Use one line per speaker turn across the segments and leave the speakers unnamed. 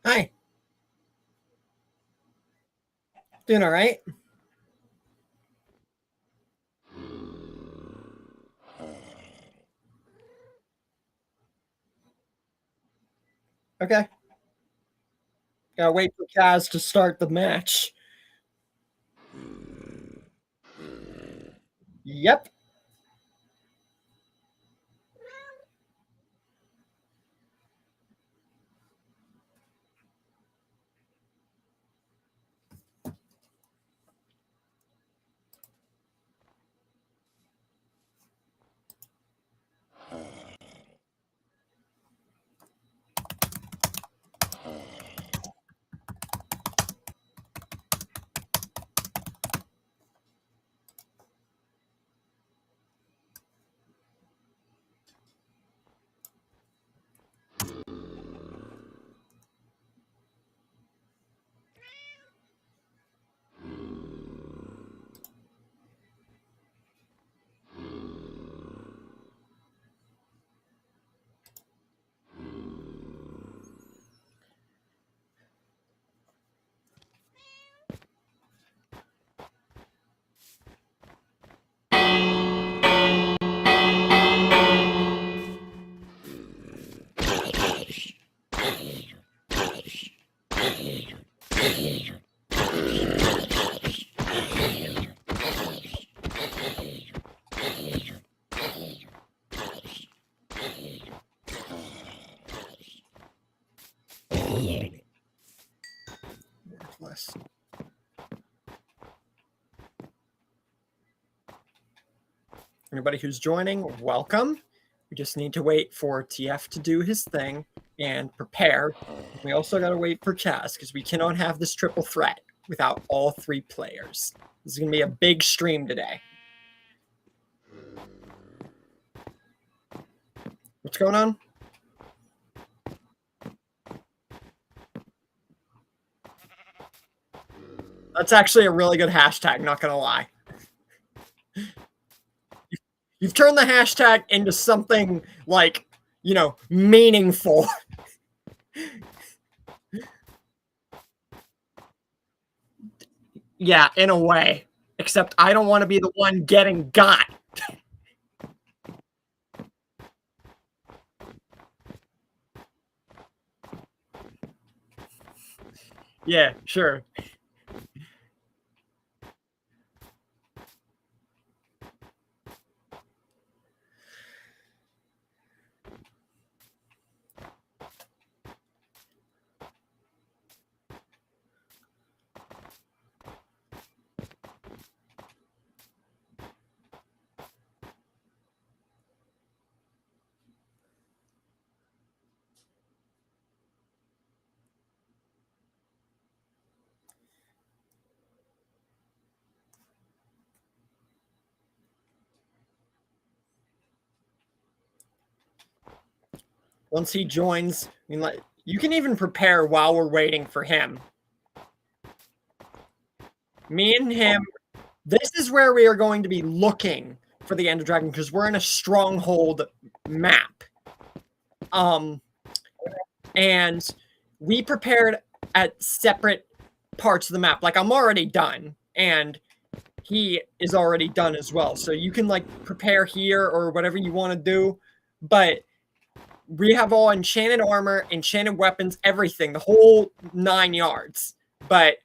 Hi. Doing all right? Okay. Gotta wait for Kaz to start the match. Yep. Worthless. Anybody who's joining, welcome. We just need to wait for TF to do his thing and prepare. We also got to wait for Kaz because we cannot have this triple threat without all three players. This is going to be a big stream today. What's going on? That's actually a really good hashtag, not going to lie. You've turned the hashtag into something like, you know, meaningful. Yeah, in a way. Except I don't want to be the one getting got. Yeah, sure. Once he joins, I mean, like, you can even prepare while we're waiting for him. Me and him, this is where we are going to be looking for the Ender Dragon because we're in a stronghold map. And we prepared at separate parts of the map. Like, I'm already done, and he is already done as well. So you can, like, prepare here or whatever you want to do, but we have all enchanted armor, enchanted weapons, everything, the whole 9 yards. But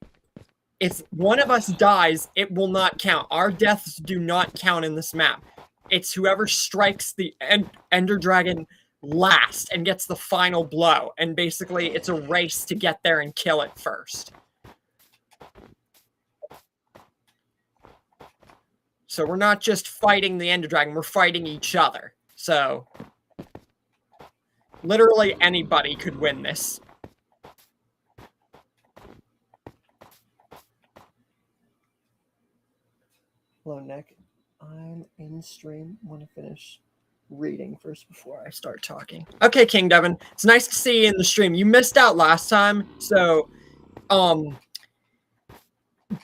if one of us dies, it will not count. Our deaths do not count in this map. It's whoever strikes the Ender Dragon last and gets the final blow. And basically, it's a race to get there and kill it first. So we're not just fighting the Ender Dragon, we're fighting each other. So literally anybody could win this. Hello, Nick. I'm in stream. Want to finish reading first before I start talking. Okay, King Devin. It's nice to see you in the stream. You missed out last time, so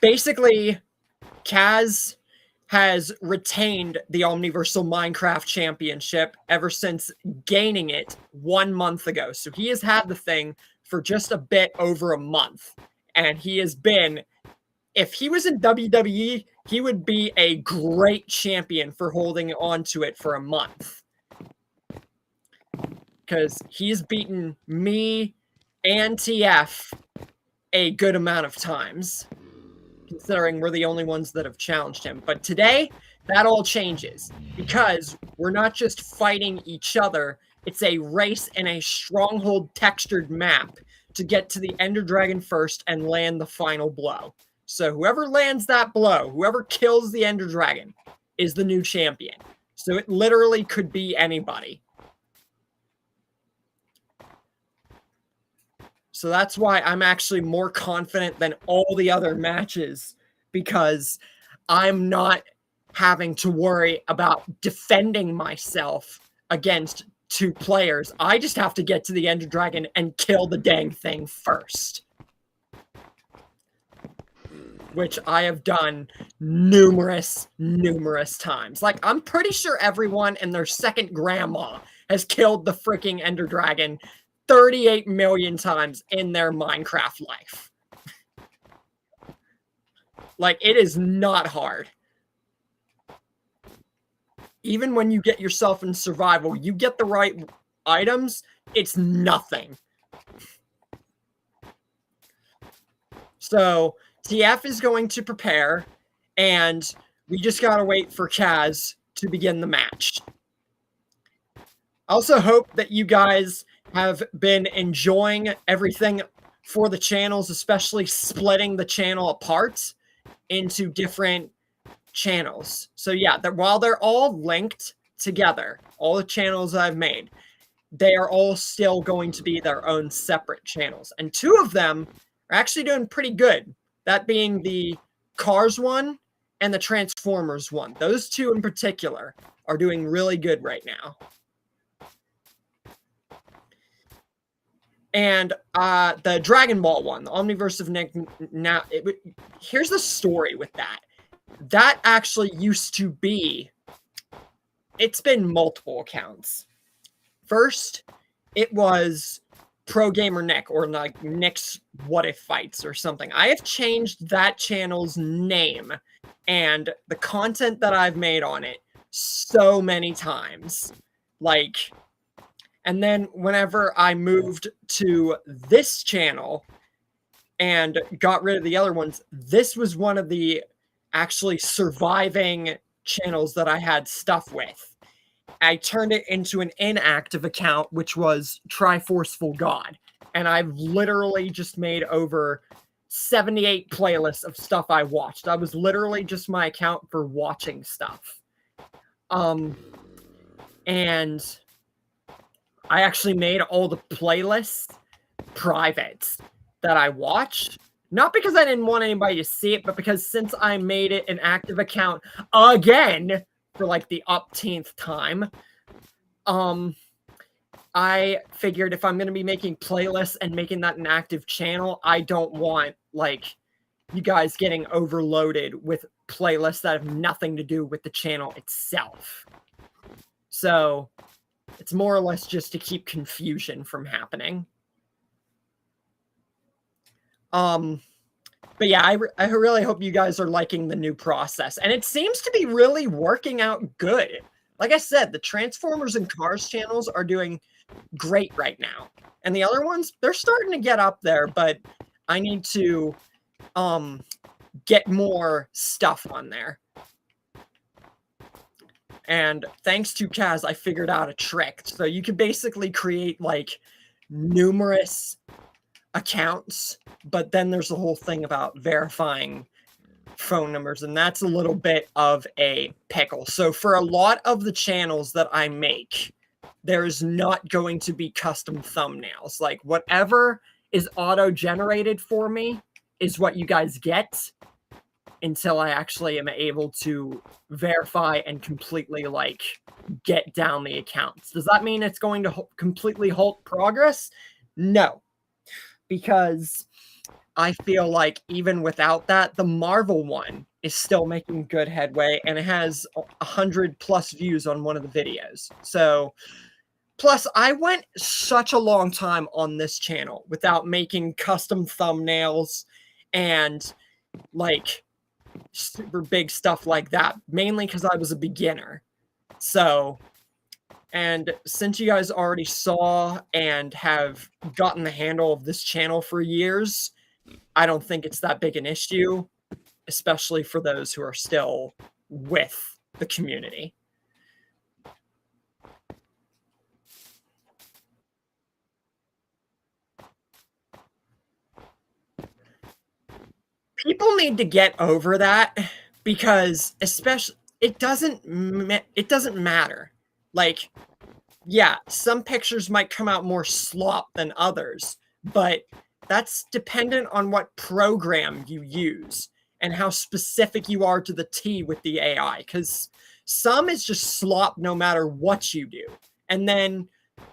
basically Kaz has retained the Omniversal Minecraft Championship ever since gaining it 1 month ago. So he has had the thing for just a bit over a month. And he has been, if he was in WWE, he would be a great champion for holding on to it for a month. Because he's beaten me and TF a good amount of times, considering we're the only ones that have challenged him. But today, that all changes, because we're not just fighting each other, it's a race in a stronghold textured map to get to the Ender Dragon first and land the final blow. So whoever lands that blow, whoever kills the Ender Dragon, is the new champion. So it literally could be anybody. So that's why I'm actually more confident than all the other matches, because I'm not having to worry about defending myself against 2 players. I just have to get to the Ender Dragon and kill the dang thing first. Which I have done numerous times. Like, I'm pretty sure everyone and their second grandma has killed the freaking Ender Dragon 38 million times in their Minecraft life. Like, it is not hard. Even when you get yourself in survival, you get the right items, it's nothing. So, TF is going to prepare, and we just gotta wait for Kaz to begin the match. I also hope that you guys have been enjoying everything for the channels, especially splitting the channel apart into different channels. So yeah, while they're all linked together, all the channels I've made, they are all still going to be their own separate channels. And 2 of them are actually doing pretty good. That being the Cars one and the Transformers one. Those 2 in particular are doing really good right now. And the Dragon Ball one, the Omniverse of Nick, now, here's the story with that. That actually used to be, it's been multiple accounts. First, it was Pro Gamer Nick, or like Nick's What If Fights or something. I have changed that channel's name and the content that I've made on it so many times. Like, and then whenever I moved to this channel and got rid of the other ones, this was one of the actually surviving channels that I had stuff with. I turned it into an inactive account, which was Triforceful God. And I've literally just made over 78 playlists of stuff I watched. That was literally just my account for watching stuff. And I actually made all the playlists private that I watched. Not because I didn't want anybody to see it, but because since I made it an active account again for like the upteenth time, I figured if I'm going to be making playlists and making that an active channel, I don't want like you guys getting overloaded with playlists that have nothing to do with the channel itself. So it's more or less just to keep confusion from happening. But yeah, I really hope you guys are liking the new process. And it seems to be really working out good. Like I said, the Transformers and Cars channels are doing great right now. And the other ones, they're starting to get up there, but I need to get more stuff on there. And thanks to Kaz, I figured out a trick. So you can basically create like numerous accounts, but then there's the whole thing about verifying phone numbers, and that's a little bit of a pickle. So for a lot of the channels that I make, there's not going to be custom thumbnails. Like whatever is auto-generated for me is what you guys get until I actually am able to verify and completely like get down the accounts. Does that mean it's going to completely halt progress? No, because I feel like even without that, the Marvel one is still making good headway, and it has 100+ views on one of the videos. So, plus I went such a long time on this channel without making custom thumbnails and like super big stuff like that, mainly because I was a beginner. So, and since you guys already saw and have gotten the handle of this channel for years, I don't think it's that big an issue, especially for those who are still with the community. People need to get over that because especially it doesn't matter. Like, yeah, some pictures might come out more slop than others, but that's dependent on what program you use and how specific you are to the T with the AI, because some is just slop no matter what you do. And then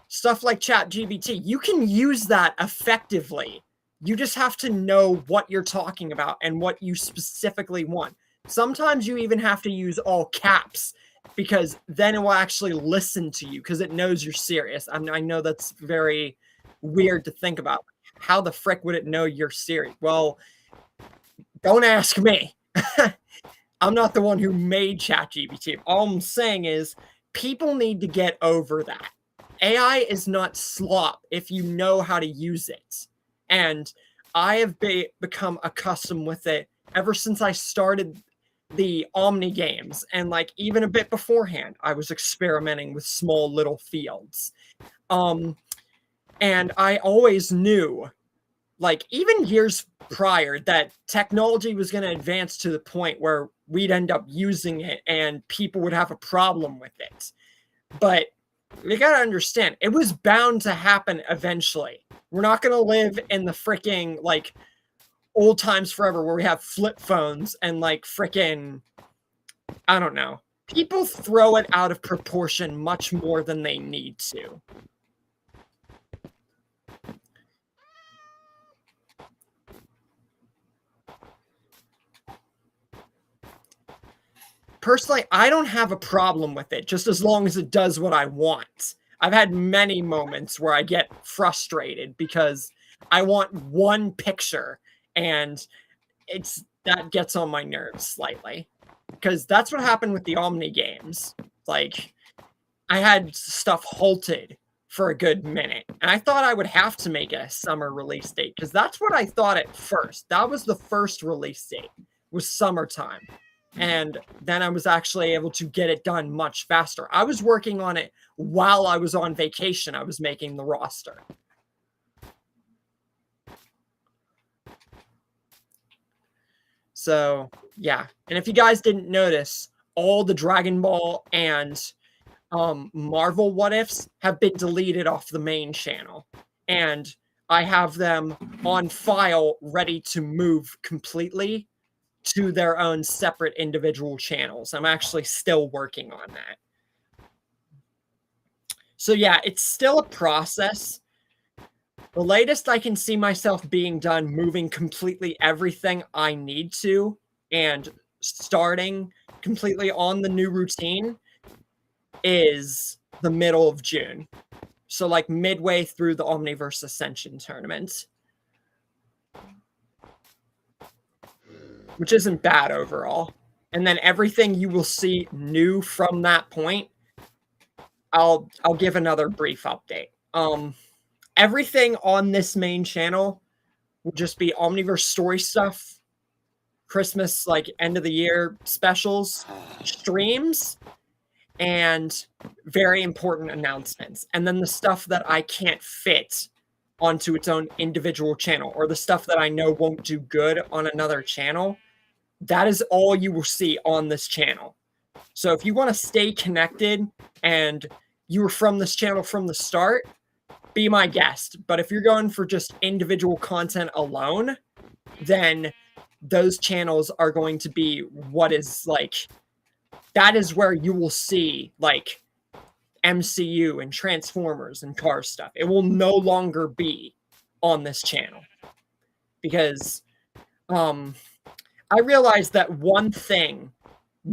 stuff like ChatGPT, you can use that effectively. You just have to know what you're talking about and what you specifically want. Sometimes you even have to use all caps because then it will actually listen to you because it knows you're serious. I know that's very weird to think about. How the frick would it know you're serious? Well, don't ask me. I'm not the one who made ChatGPT. All I'm saying is people need to get over that. AI is not slop if you know how to use it. And I have become accustomed with it ever since I started the Omni games. And like even a bit beforehand, I was experimenting with small little fields. And I always knew, like even years prior, that technology was going to advance to the point where we'd end up using it and people would have a problem with it. But you gotta understand, it was bound to happen eventually. We're not gonna live in the freaking like old times forever where we have flip phones and like freaking, I don't know. People throw it out of proportion much more than they need to. Personally, I don't have a problem with it, just as long as it does what I want. I've had many moments where I get frustrated because I want one picture and that gets on my nerves slightly. Because that's what happened with the Omni games. Like, I had stuff halted for a good minute, and I thought I would have to make a summer release date because that's what I thought at first. That was the first release date, was summertime. And then I was actually able to get it done much faster. I was working on it while I was on vacation. I was making the roster. So, yeah. And if you guys didn't notice, all the Dragon Ball and Marvel what ifs have been deleted off the main channel. And I have them on file ready to move completely to their own separate individual channels. I'm actually still working on that. So yeah, it's still a process. The latest I can see myself being done moving completely everything I need to and starting completely on the new routine is the middle of June. So like midway through the Omniverse Ascension tournament. Which isn't bad overall. And then everything you will see new from that point, I'll give another brief update. Everything on this main channel will just be Omniverse story stuff, Christmas, like end of the year specials, streams, and very important announcements. And then the stuff that I can't fit onto its own individual channel, or the stuff that I know won't do good on another channel, that is all you will see on this channel. So if you want to stay connected and you were from this channel from the start, be my guest. But if you're going for just individual content alone, then those channels are going to be what is like, that is where you will see like MCU and Transformers and car stuff. It will no longer be on this channel because I realized that one thing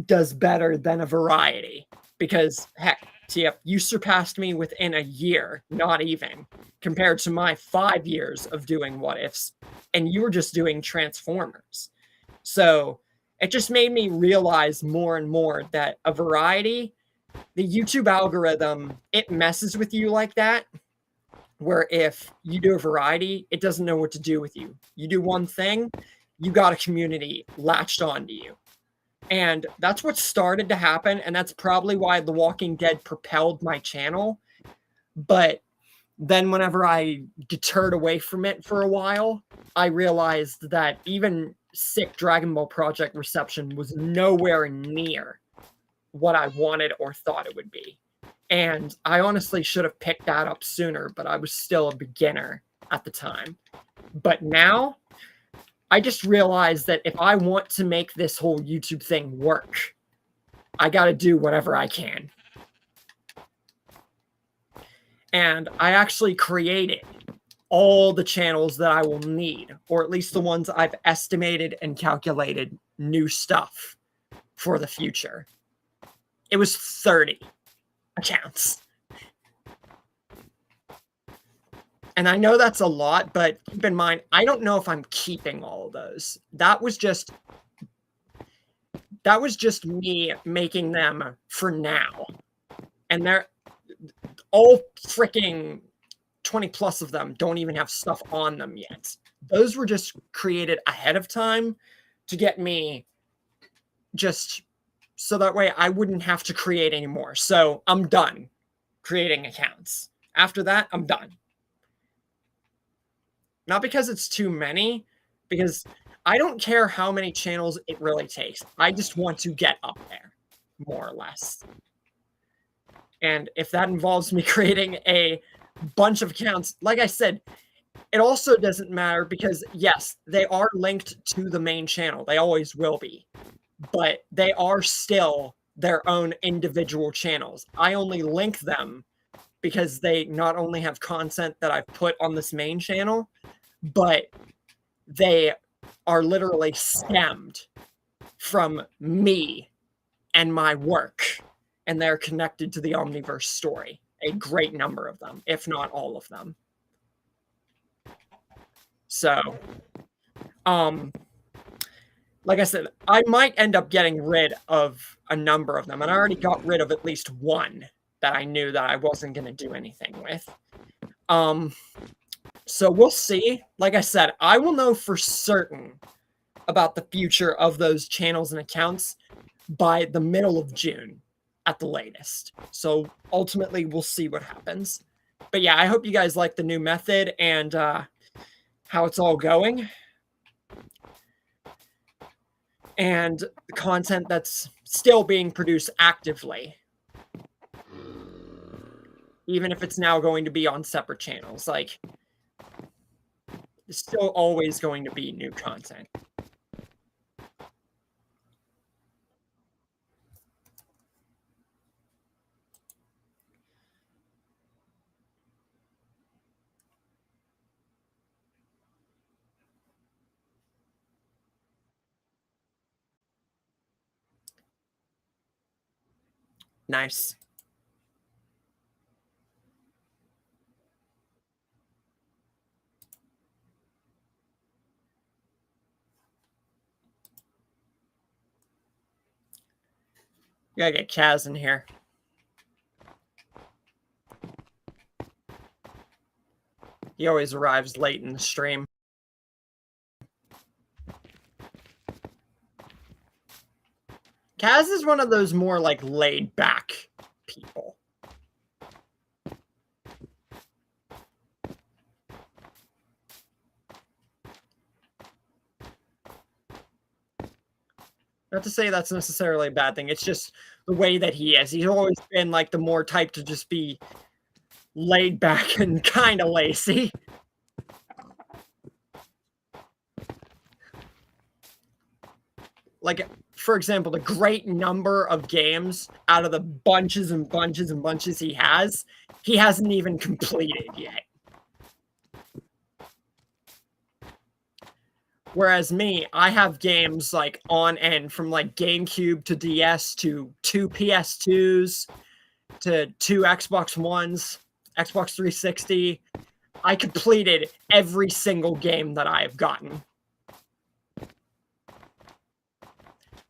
does better than a variety because heck, TF, you surpassed me within a year, not even, compared to my 5 years of doing what ifs, and you were just doing Transformers. So it just made me realize more and more that a variety, the YouTube algorithm, it messes with you like that, where if you do a variety, it doesn't know what to do with you. You do one thing, you got a community latched onto you. And that's what started to happen, and that's probably why The Walking Dead propelled my channel. But then whenever I deterred away from it for a while, I realized that even sick Dragon Ball Project reception was nowhere near what I wanted or thought it would be. And I honestly should have picked that up sooner, but I was still a beginner at the time. But now, I just realized that if I want to make this whole YouTube thing work, I got to do whatever I can. And I actually created all the channels that I will need, or at least the ones I've estimated and calculated new stuff for the future. It was 30 accounts. And I know that's a lot, but keep in mind, I don't know if I'm keeping all of those. That was just me making them for now. And they're all freaking 20 plus of them don't even have stuff on them yet. Those were just created ahead of time to get me just so that way I wouldn't have to create anymore. So I'm done creating accounts. After that, I'm done. Not because it's too many, because I don't care how many channels it really takes. I just want to get up there, more or less. And if that involves me creating a bunch of accounts, like I said, it also doesn't matter because, yes, they are linked to the main channel. They always will be. But they are still their own individual channels. I only link them because they not only have content that I've put on this main channel, but they are literally stemmed from me and my work, and they're connected to the Omniverse story. A great number of them, if not all of them. So, like I said, I might end up getting rid of a number of them, and I already got rid of at least one that I knew that I wasn't going to do anything with. So we'll see. Like I said, I will know for certain about the future of those channels and accounts by the middle of June at the latest. So ultimately, we'll see what happens. But yeah, I hope you guys like the new method and how it's all going. And the content that's still being produced actively. Even if it's now going to be on separate channels. Like, there's still always going to be new content. Nice. You gotta get Kaz in here. He always arrives late in the stream. Kaz is one of those more like laid back people. Not to say that's necessarily a bad thing. It's just the way that he is. He's always been like the more type to just be laid back and kind of lazy. Like, for example, the great number of games out of the bunches and bunches and bunches he hasn't even completed yet. Whereas me, I have games like on end from like GameCube to DS to 2 PS2s to 2 Xbox Ones, Xbox 360. I completed every single game that I have gotten.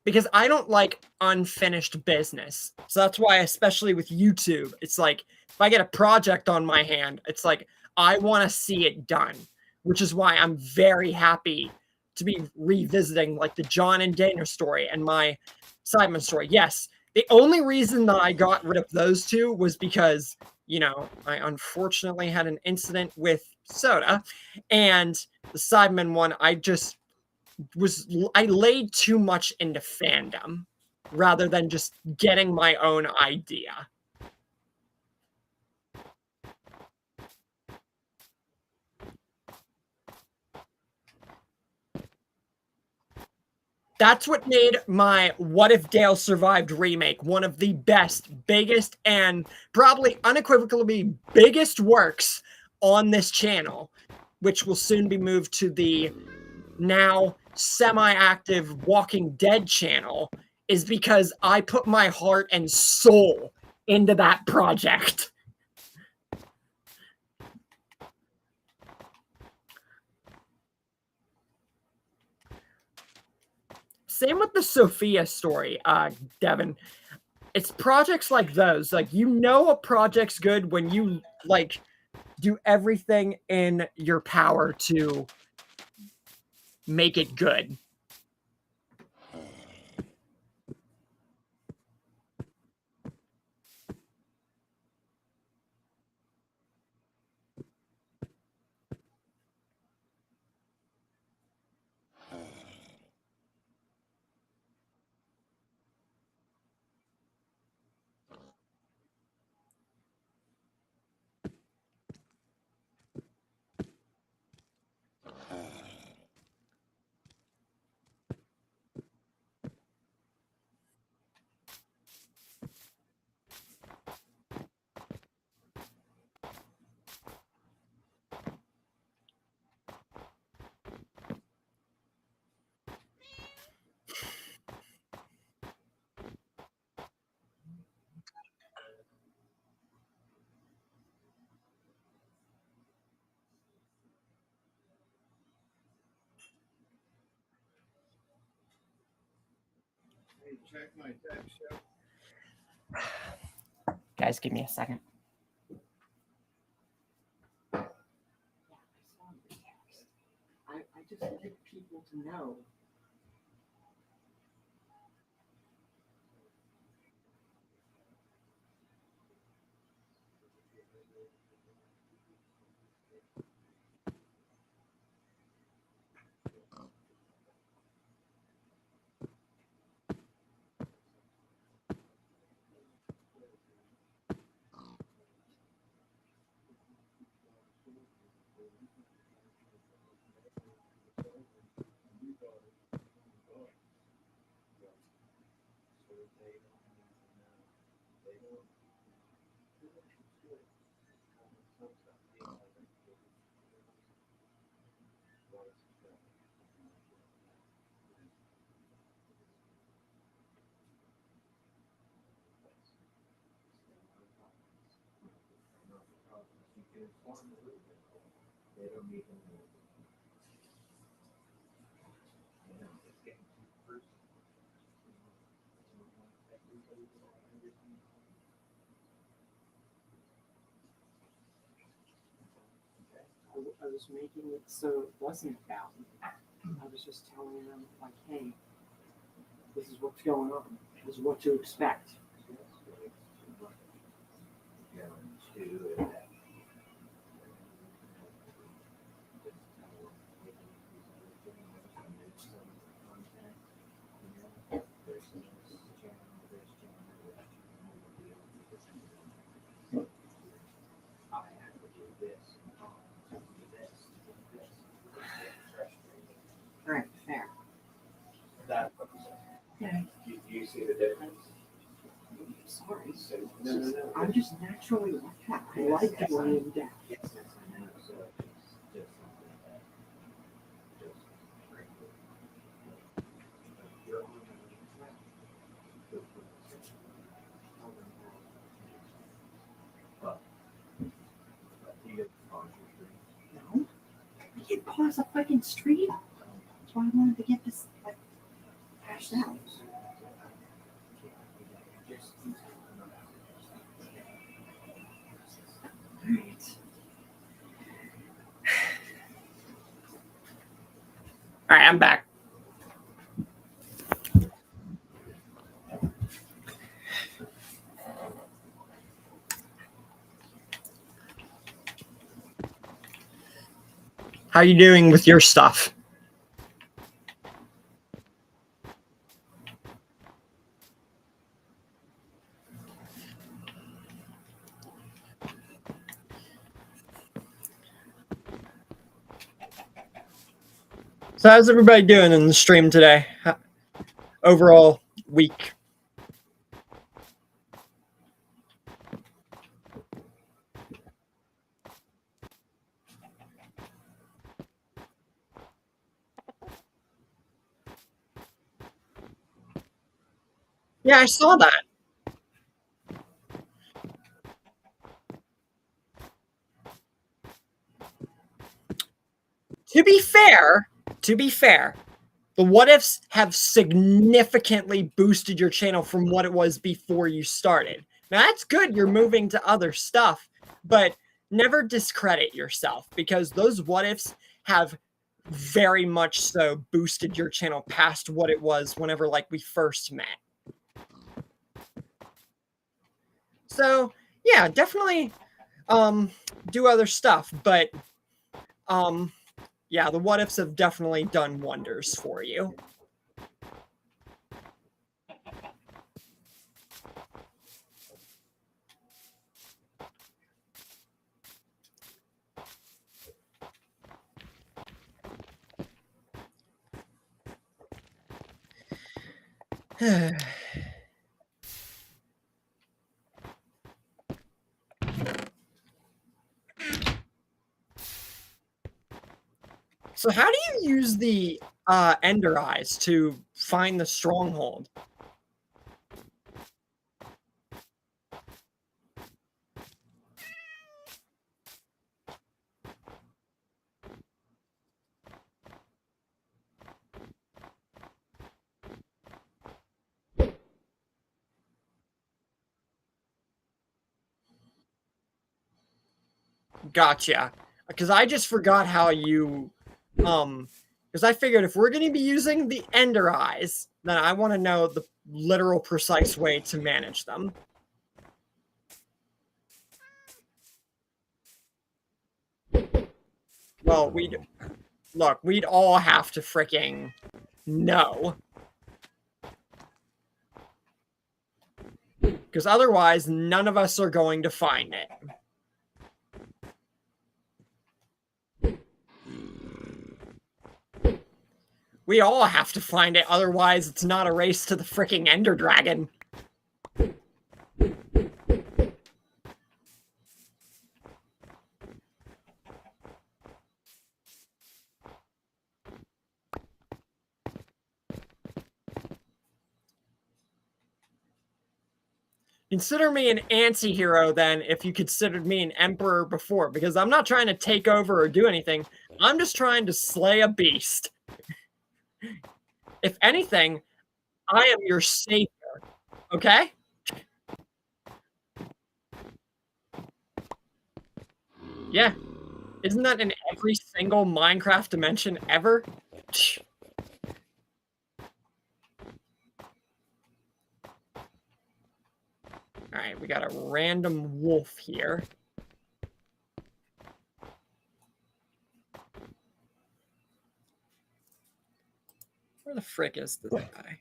Because I don't like unfinished business. So that's why, especially with YouTube, it's like if I get a project on my hand, it's like I want to see it done, which is why I'm very happy to be revisiting like the John and Dana story and my Simon story. Yes, the only reason that I got rid of those two was because, you know, I unfortunately had an incident with Soda, and the Sidemen one, I laid too much into fandom rather than just getting my own idea. That's what made my What If Dale Survived remake one of the best, biggest, and probably unequivocally biggest works on this channel, which will soon be moved to the now semi-active Walking Dead channel, is because I put my heart and soul into that project. Same with the Sophia story, Devin. It's projects like those. Like, you know a project's good when you, like, do everything in your power to make it good.
Check my text.
Guys, give me a second. I just like people to know. I was making it so it wasn't about me. I was just telling them, like, hey, this is what's going on. This is what to expect. All right, fair.
That.
Yeah.
Do you see the difference?
Sorry.
No.
I'm just naturally like that. I like going in depth.
Yes, I know. So just something that just
pause the fucking stream. That's why I wanted to get this like hashed out. Alright.
Alright, I'm back. How are you doing with your stuff? So how's everybody doing in the stream today? Overall week? Yeah, I saw that. To be fair, the what ifs have significantly boosted your channel from what it was before you started. Now that's good, you're moving to other stuff, but never discredit yourself because those what ifs have very much so boosted your channel past what it was whenever like we first met. So yeah, definitely do other stuff, but yeah, the what ifs have definitely done wonders for you. So how do you use the Ender Eyes to find the stronghold? Gotcha. Because I just forgot how you, because I figured if we're going to be using the Ender Eyes, then I want to know the literal precise way to manage them. Well, we'd all have to freaking know. Because otherwise, none of us are going to find it. We all have to find it, otherwise it's not a race to the freaking Ender Dragon. Consider me an anti-hero then if you considered me an emperor before, because I'm not trying to take over or do anything. I'm just trying to slay a beast. If anything, I am your savior, okay? Yeah. Isn't that in every single Minecraft dimension ever? Alright, we got a random wolf here. Where the frick is this guy?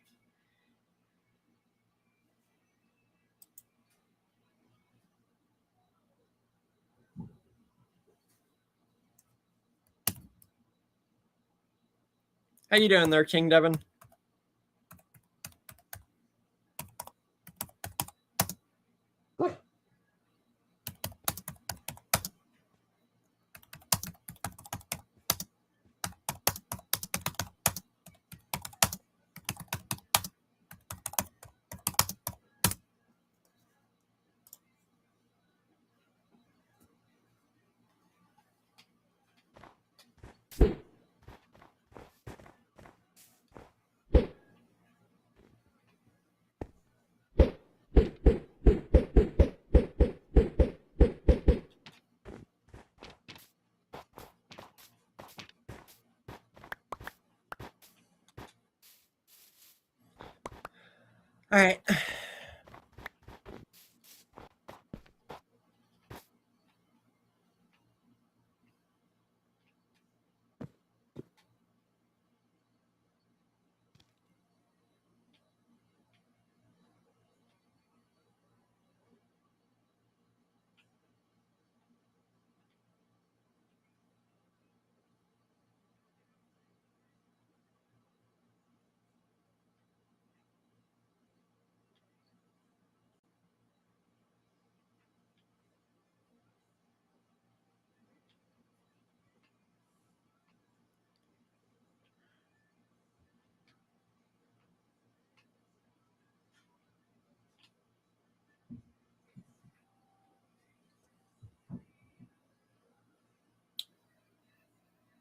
How you doing there, King Devin? All right.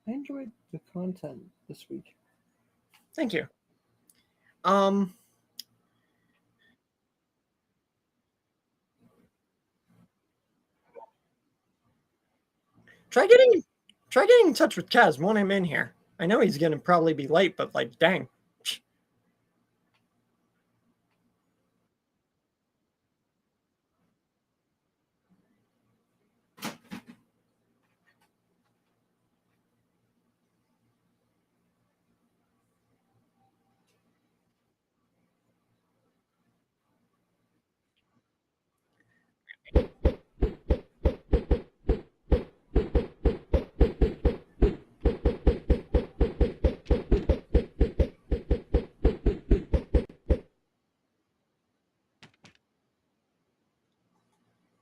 I enjoyed the content this week. Thank you. Try getting in touch with Kaz. Want him in here? I know he's gonna probably be late, but like, dang.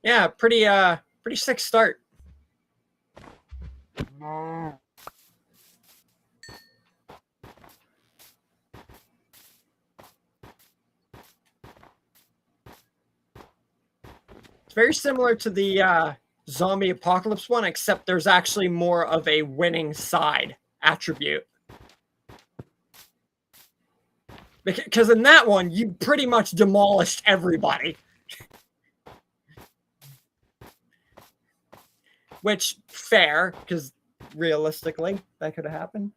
Yeah, pretty sick start. It's very similar to the zombie apocalypse one, except there's actually more of a winning side attribute. Because in that one, you pretty much demolished everybody. Which, fair, because realistically, that could have happened.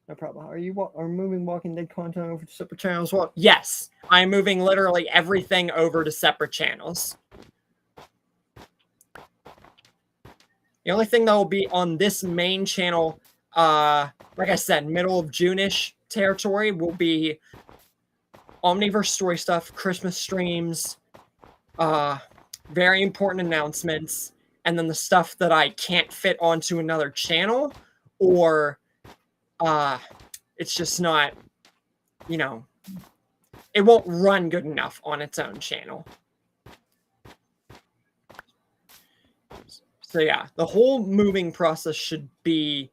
No problem. Are you moving Walking Dead content over to separate channels? Well, yes, I'm moving literally everything over to separate channels. The only thing that will be on this main channel, like I said, middle of June-ish territory, will be Omniverse story stuff, Christmas streams, very important announcements, and then the stuff that I can't fit onto another channel, or it's just not, you know, it won't run good enough on its own channel. So yeah, the whole moving process should be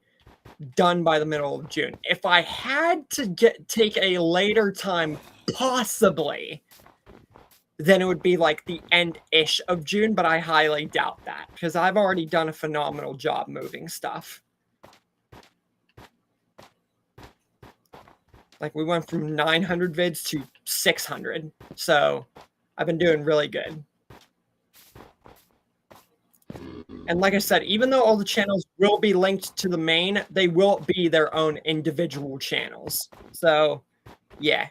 done by the middle of June. If I had to take a later time, possibly, then it would be like the end-ish of June, but I highly doubt that because I've already done a phenomenal job moving stuff. Like, we went from 900 vids to 600, so I've been doing really good. And like I said, even though all the channels will be linked to the main, they will be their own individual channels. So, yeah.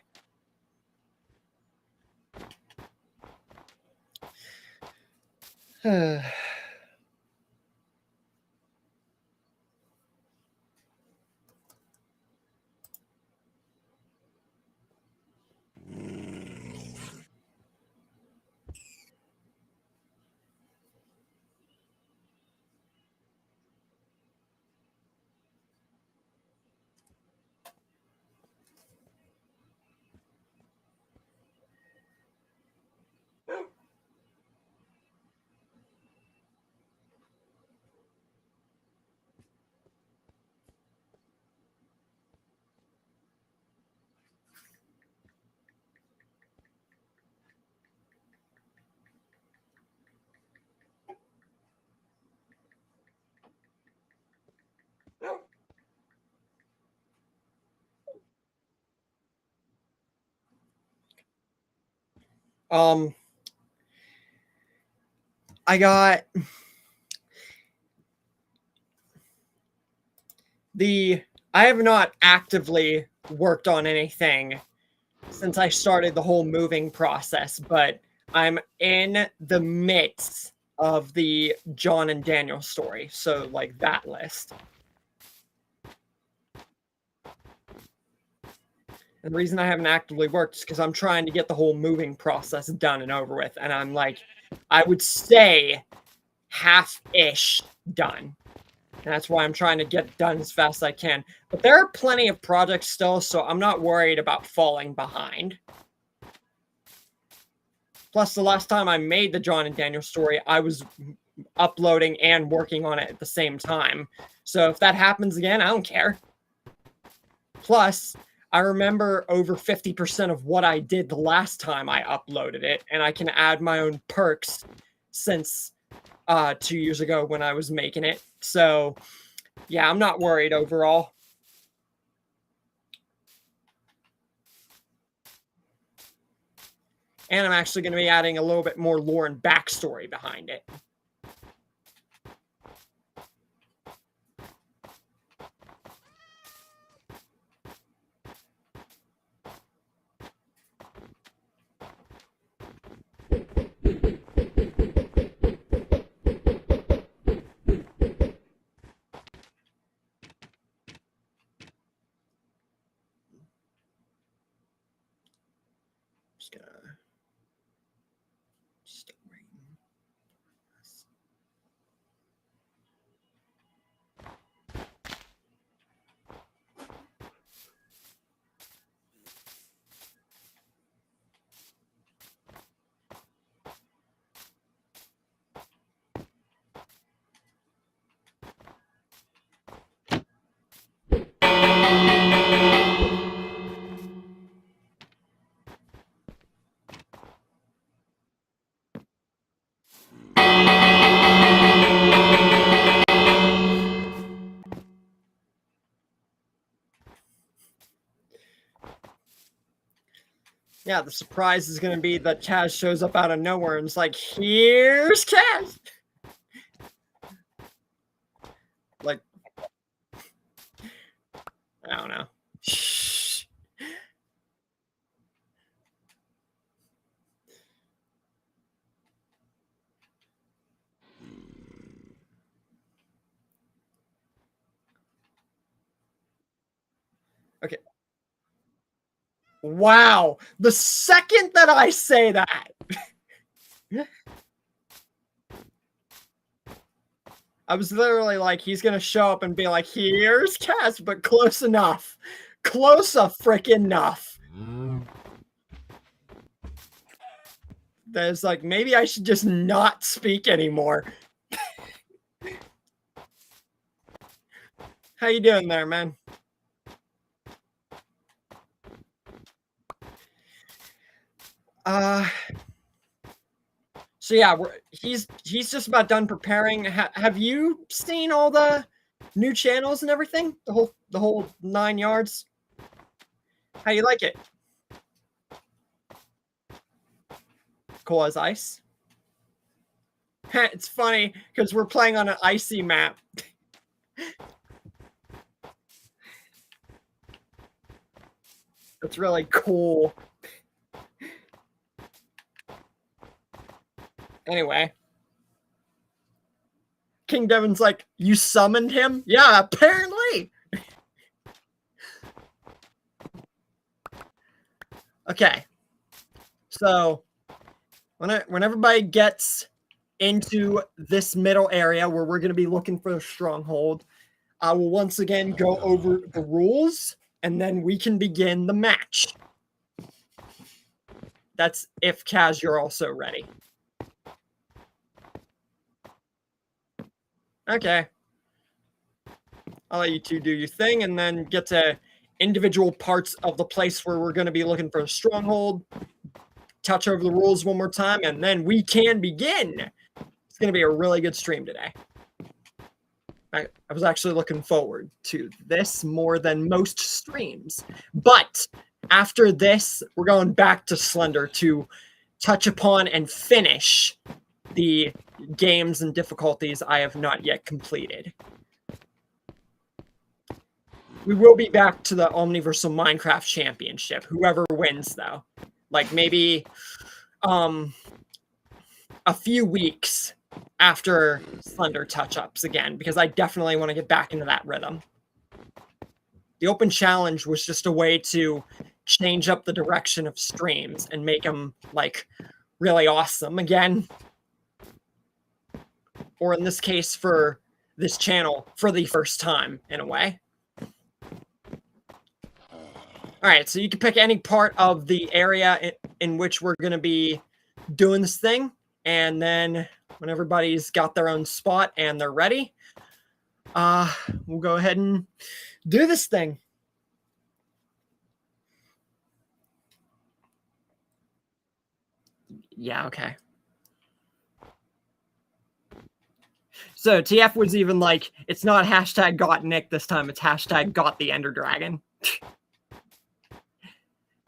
I have not actively worked on anything since I started the whole moving process, but I'm in the midst of the John and Daniel story, so like that list. And the reason I haven't actively worked is because I'm trying to get the whole moving process done and over with, and I'm like, I would say half-ish done. And that's why I'm trying to get done as fast as I can. But there are plenty of projects still, so I'm not worried about falling behind. Plus, the last time I made the John and Daniel story, I was uploading and working on it at the same time. So if that happens again, I don't care. Plus, I remember over 50% of what I did the last time I uploaded it, and I can add my own perks since 2 years ago when I was making it. So, yeah, I'm not worried overall. And I'm actually going to be adding a little bit more lore and backstory behind it. Just gonna stop writing. Yeah, the surprise is going to be that Kaz shows up out of nowhere and it's like, here's Kaz! Like, I don't know. Shh. Okay. Wow. The second that I say that, I was literally like, he's going to show up and be like, here's Kaz, but close enough. Close a frickin' enough. There's like, maybe I should just not speak anymore. How you doing there, man? So yeah, he's just about done preparing. Have you seen all the new channels and everything? The whole 9 yards? How you like it? Cool as ice. It's funny because we're playing on an icy map. That's really cool. Anyway. King Devin's like, you summoned him? Yeah, apparently. Okay. So, when everybody gets into this middle area where we're going to be looking for a stronghold, I will once again go over the rules, and then we can begin the match. That's if Kaz, you're also ready. Okay. I'll let you two do your thing and then get to individual parts of the place where we're going to be looking for a stronghold. Touch over the rules one more time, and then we can begin. It's going to be a really good stream today. I was actually looking forward to this more than most streams. But after this, we're going back to Slender to touch upon and finish the games and difficulties I have not yet completed. we will be back to the Omniversal Minecraft Championship. Whoever wins, though, like maybe a few weeks after Slender touch-ups again, because I definitely want to get back into that rhythm. The open challenge was just a way to change up the direction of streams and make them like really awesome again. Or in this case, for this channel, for the first time in a way. All right, so you can pick any part of the area in which we're going to be doing this thing. And then when everybody's got their own spot and they're ready, we'll go ahead and do this thing. Yeah, okay. So TF was even like, it's not hashtag got Nick this time, it's hashtag got the Ender Dragon.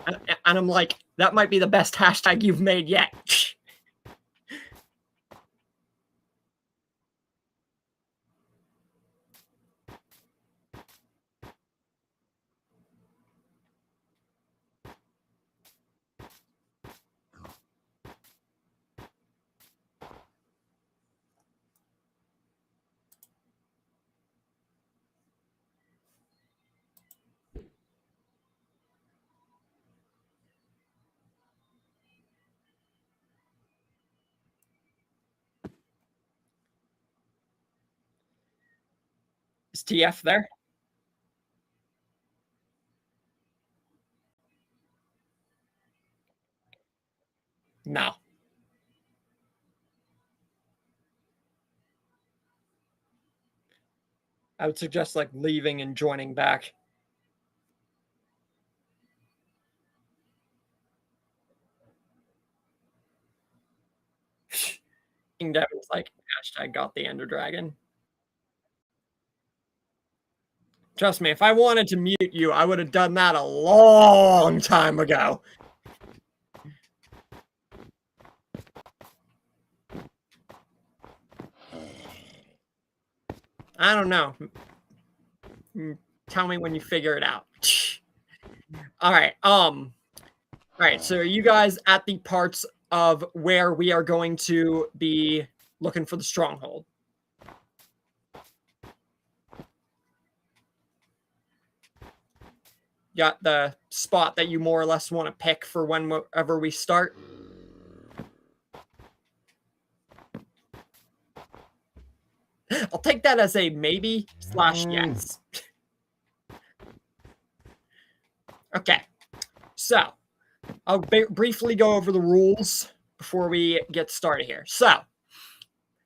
And I'm like, that might be the best hashtag you've made yet. Is TF there? No. I would suggest like leaving and joining back. King Devin's like, hashtag got the Ender Dragon. Trust me, if I wanted to mute you, I would have done that a long time ago. I don't know. Tell me when you figure it out. All right, so are you guys at the parts of where we are going to be looking for the stronghold? Got the spot that you more or less want to pick for whenever we start? I'll take that as a maybe / yes. Okay, so I'll briefly go over the rules before we get started here. So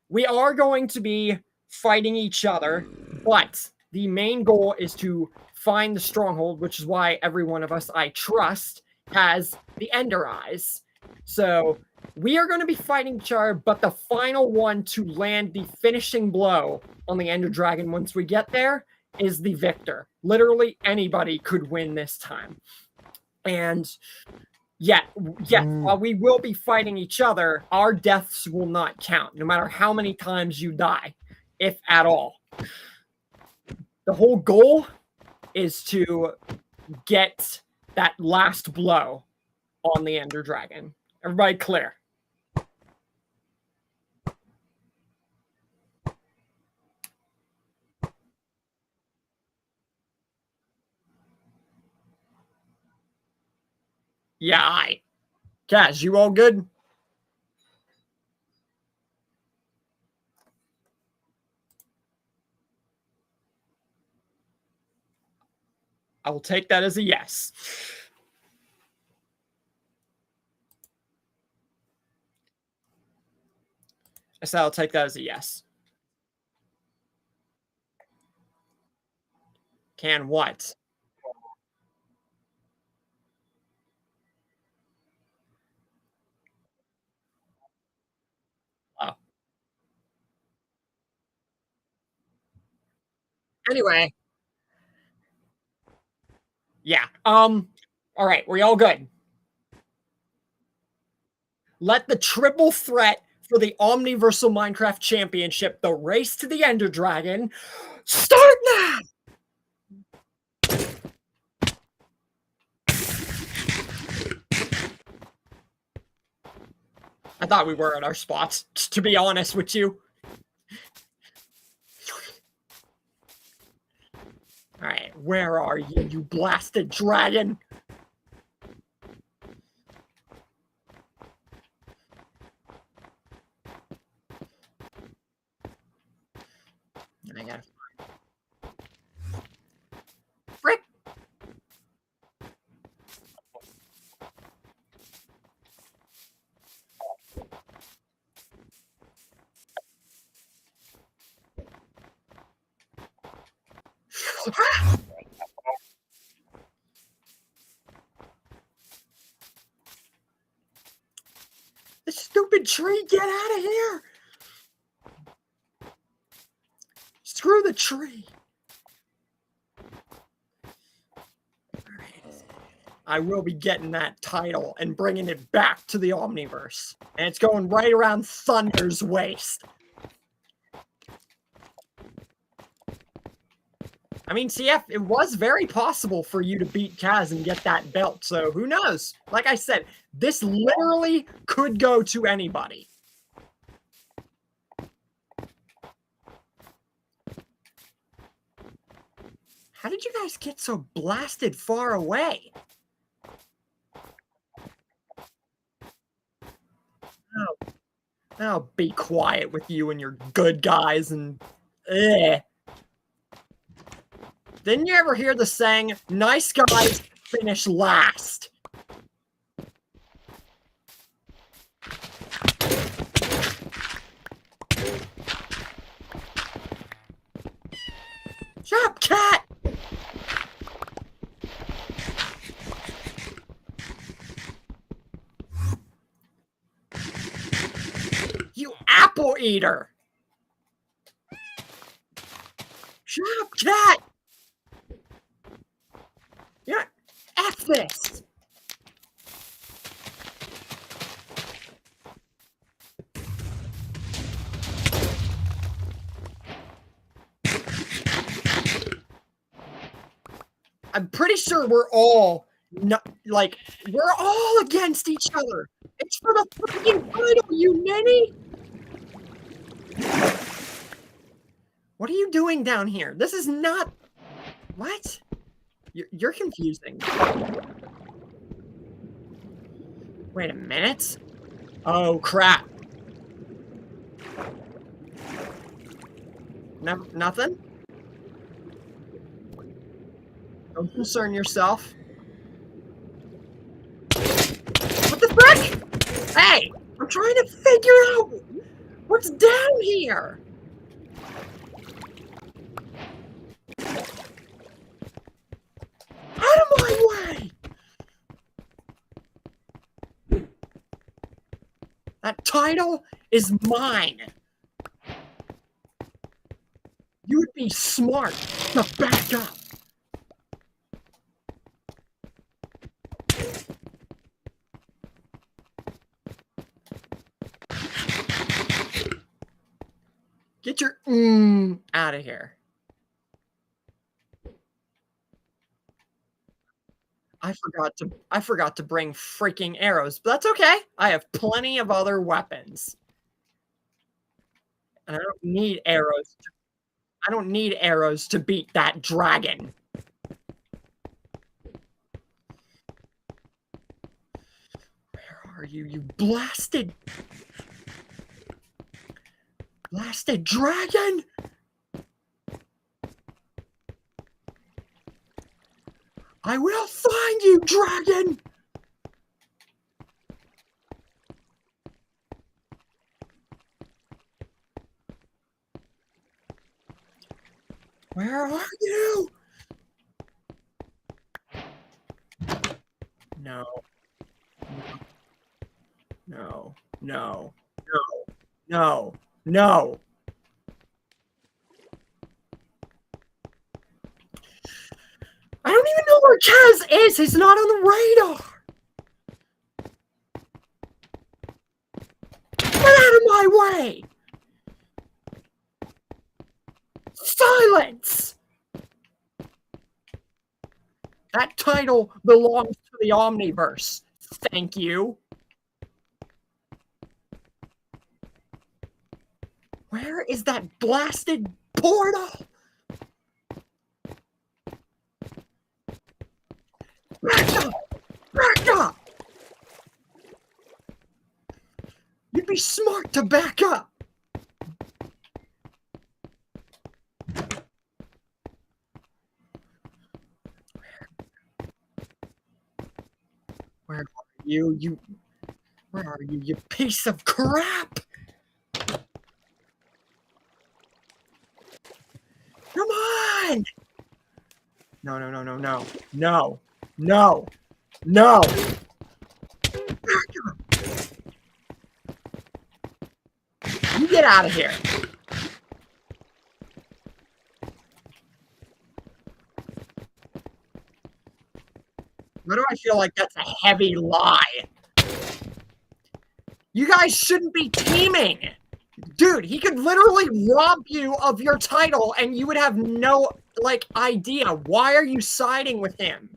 we are going to be fighting each other, but the main goal is to find the stronghold, which is why every one of us, I trust, has the Ender Eyes. So we are going to be fighting each other, but the final one to land the finishing blow on the Ender Dragon once we get there is the victor. Literally anybody could win this time. And yeah, while we will be fighting each other, our deaths will not count, no matter how many times you die, if at all. The whole goal is to get that last blow on the Ender Dragon. Everybody clear? Yeah, I. Kaz, you all good? I will take that as a yes. I said I'll take that as a yes. Can what? Oh. Anyway. Yeah. All right. We're all good. Let the triple threat for the Omniversal Minecraft Championship, the race to the Ender Dragon, start now! thought we were at our spots, to be honest with you. Alright, where are you, you blasted dragon? I gotta... Frick! This stupid tree, get out of here! Screw the tree. I will be getting that title and bringing it back to the Omniverse. And it's going right around Thunder's waist. I mean, CF, it was very possible for you to beat Kaz and get that belt, so who knows? Like I said, this literally could go to anybody. How did you guys get so blasted far away? Oh, be quiet with you and your good guys and... Didn't you ever hear the saying, nice guys finish last? Shut up, cat! You apple eater! Shut up, cat! Yeah, F this! I'm pretty sure we're all we're all against each other. It's for the freaking title, you ninny! What are you doing down here? This is not... What? You're confusing. Wait a minute. Oh, crap. Nothing? Don't concern yourself. What the frick? Hey! I'm trying to figure out what's down here! Out of my way! That title is mine. You would be smart to back up. Get your out of here. I forgot to bring freaking arrows, but that's okay. I have plenty of other weapons. And I don't need arrows. I don't need arrows to beat that dragon. Where are you, you blasted dragon? I will find you, dragon! Where are you? No. No. No. No. No. No. I don't even know where Kaz is. He's not on the radar. Get out of my way. Silence. That title belongs to the Omniverse. Thank you. is that blasted portal? Back up! Back up! You'd be smart to back up. Where are you? Where are you, you piece of crap? Come on! No, no, no, no, no. No. No. No. You get out of here. Why do I feel like that's a heavy lie? You guys shouldn't be teaming. Dude, he could literally rob you of your title and you would have no, like, idea. Why are you siding with him?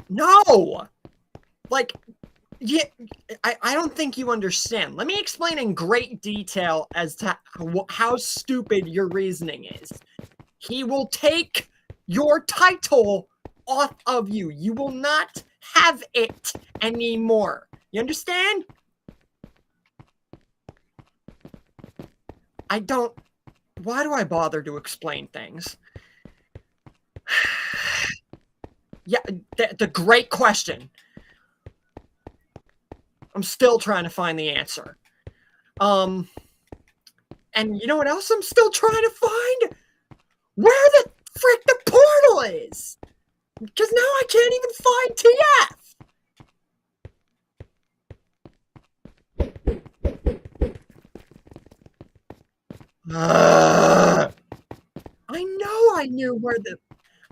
No! Like, yeah, I don't think you understand. Let me explain in great detail as to how stupid your reasoning is. He will take your title off of you. You will not have it anymore. You understand? I don't... Why do I bother to explain things? Yeah, the great question. I'm still trying to find the answer. And you know what else I'm still trying to find? Where the frick the portal is! Because now I can't even find TF! I know I knew where the...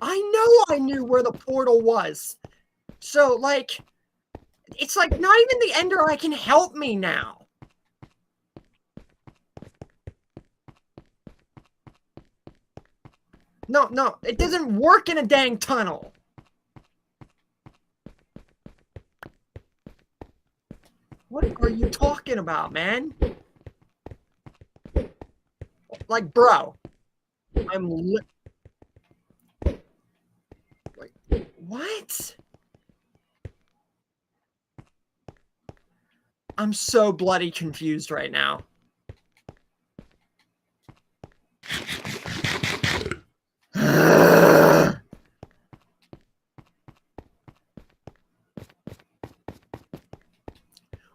I know I knew where the portal was. So, like... It's like, not even the Ender Eye can help me now. No, it doesn't work in a dang tunnel. What are you talking about, man? Like, bro. Like, what? I'm so bloody confused right now.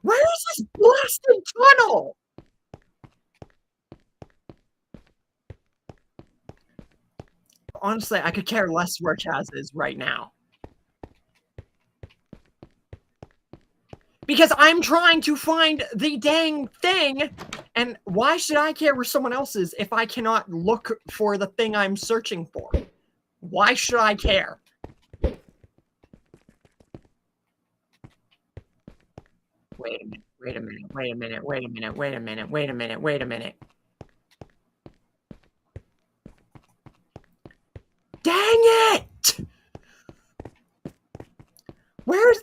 Where is this blasted tunnel? Honestly, I could care less where Chaz is right now. Because I'm trying to find the dang thing, and why should I care where someone else is if I cannot look for the thing I'm searching for? Why should I care? Wait a minute, wait a minute, wait a minute, wait a minute, wait a minute, wait a minute, wait a minute. Dang it! Where's...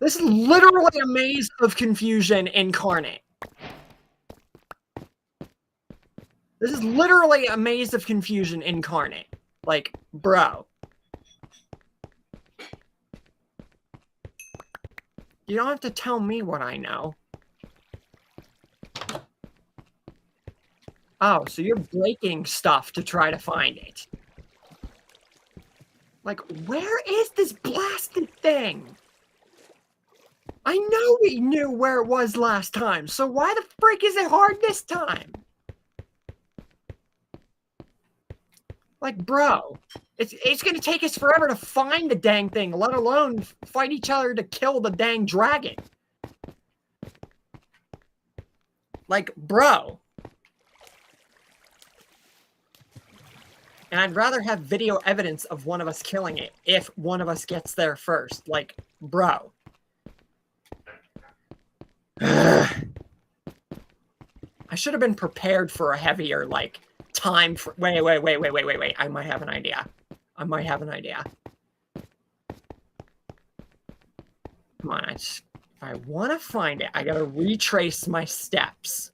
This is literally a maze of confusion incarnate. This is literally a maze of confusion incarnate. Like, bro. You don't have to tell me what I know. Oh, so you're breaking stuff to try to find it. Like, where is this blasted thing? I know we knew where it was last time, so why the frick is it hard this time? Like, bro, it's gonna take us forever to find the dang thing, let alone fight each other to kill the dang dragon. Like, bro. And I'd rather have video evidence of one of us killing it if one of us gets there first. Like, bro. I should have been prepared for a heavier, like, time for... Wait. I might have an idea. Come on, if I want to find it, I gotta retrace my steps.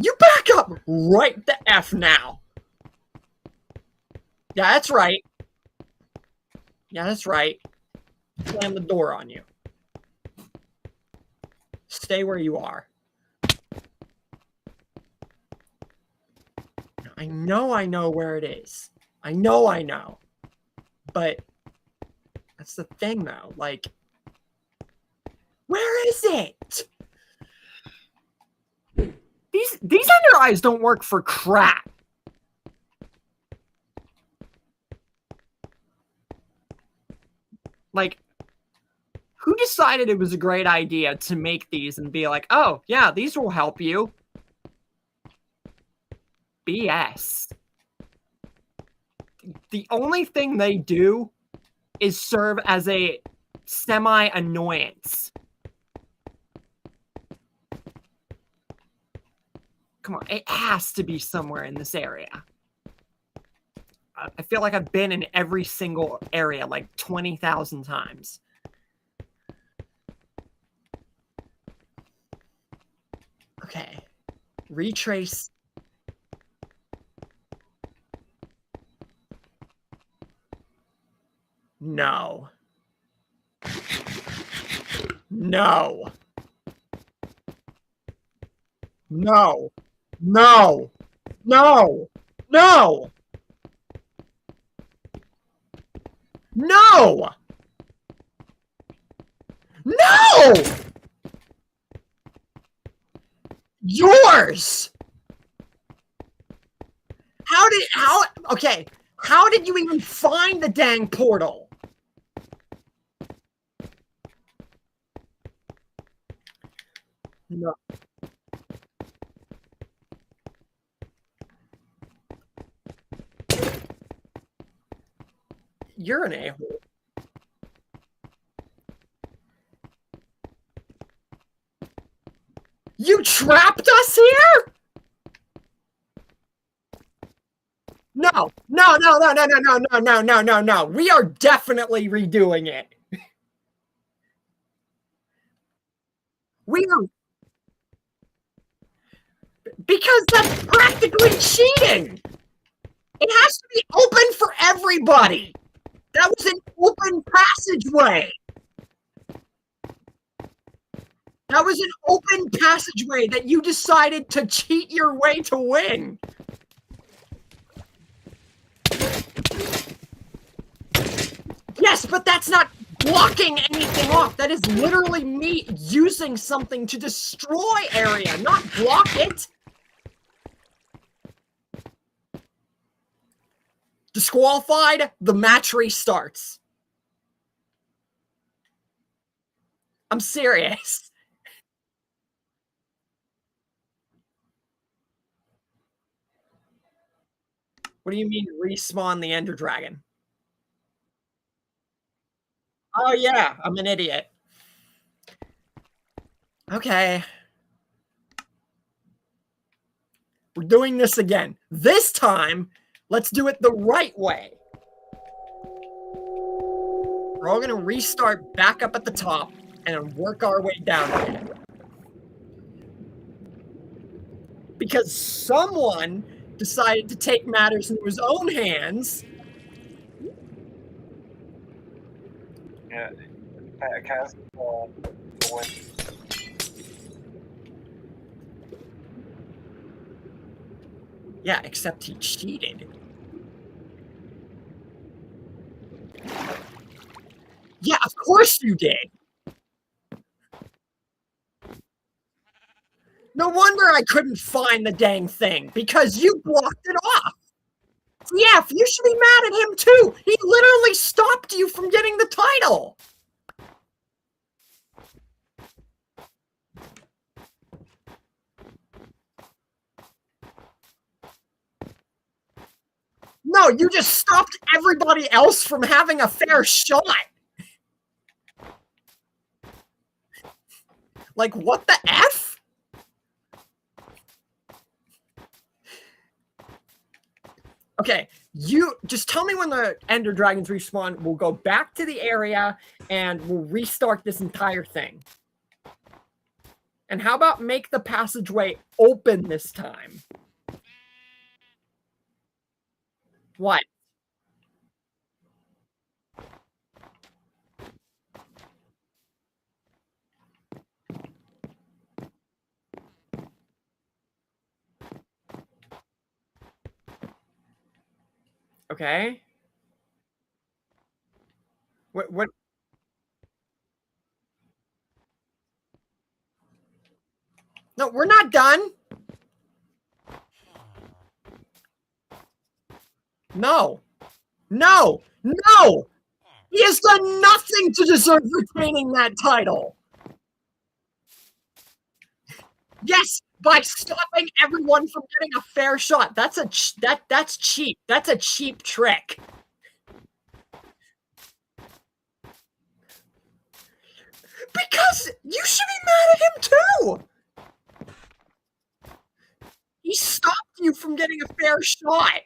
You back up right the F now. Yeah, that's right. Yeah, that's right. Slam the door on you. Stay where you are. I know where it is. I know. But that's the thing, though. Like, where is it? These Ender Eyes don't work for crap. Like, who decided it was a great idea to make these and be like, oh, yeah, these will help you? BS. The only thing they do is serve as a semi-annoyance. Come on, it has to be somewhere in this area. I feel like I've been in every single area like 20,000 times. Okay. Retrace. No. No. No. No. No. No. No. No. Yours. Okay. How did you even find the dang portal? No. You're an a-hole. You trapped us here? No. No. We are definitely redoing it. We are. Because that's practically cheating. It has to be open for everybody. That was an open passageway. That was an open passageway that you decided to cheat your way to win. Yes, but that's not blocking anything off. That is literally me using something to destroy area, not block it. Disqualified, the match restarts. I'm serious. What do you mean respawn the Ender Dragon? Oh yeah, I'm an idiot. Okay. We're doing this again. This time, let's do it the right way. We're all gonna restart back up at the top and work our way down again. Because someone decided to take matters into his own hands.
Yeah, I cast
Yeah, except he cheated. Yeah, of course you did. No wonder I couldn't find the dang thing, because you blocked it off. Yeah, you should be mad at him too. He literally stopped you from getting the title. No, you just stopped everybody else from having a fair shot. Like, what the F? Okay, You just tell me when the Ender Dragons respawn. We'll go back to the area and we'll restart this entire thing. And how about make the passageway open this time? What? Okay. What? No, we're not done. No. No. No. He has done nothing to deserve retaining that title. Yes, by stopping everyone from getting a fair shot. That's cheap. That's a cheap trick. Because you should be mad at him too. He stopped you from getting a fair shot.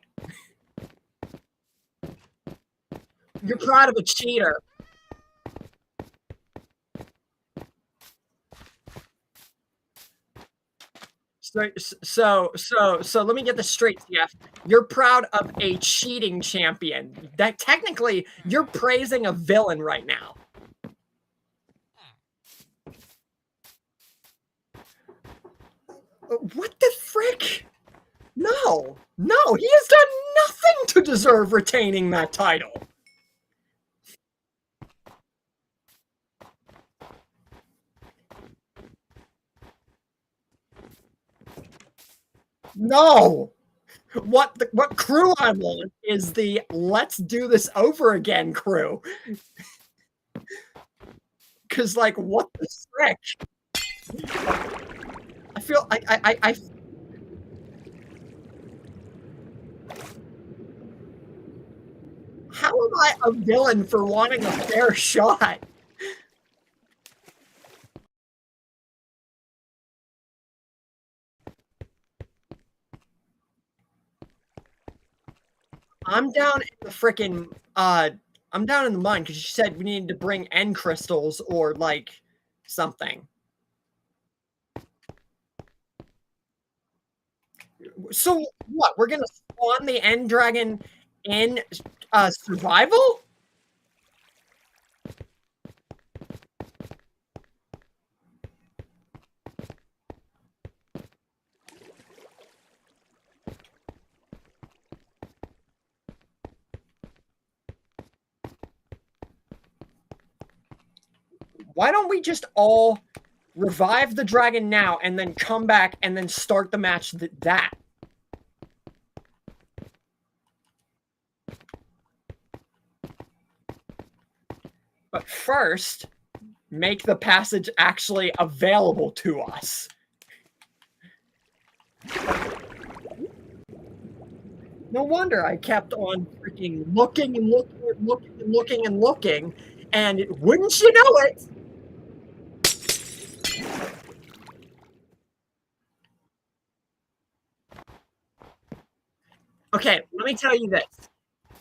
You're proud of a cheater. So let me get this straight, TF. You're proud of a cheating champion. That technically you're praising a villain right now. What the frick? No, he has done nothing to deserve retaining that title. No. What crew I want is the let's do this over again crew. Cause like what the frick? I feel I how am I a villain for wanting a fair shot? I'm down in the frickin' I'm down in the mine because she said we needed to bring end crystals or like something. So what? We're gonna spawn the end dragon in survival? Why don't we just all revive the dragon now and then come back and then start the match that? But first, make the passage actually available to us. No wonder I kept on freaking looking and looking and looking and looking and looking, and wouldn't you know it? Okay, let me tell you this.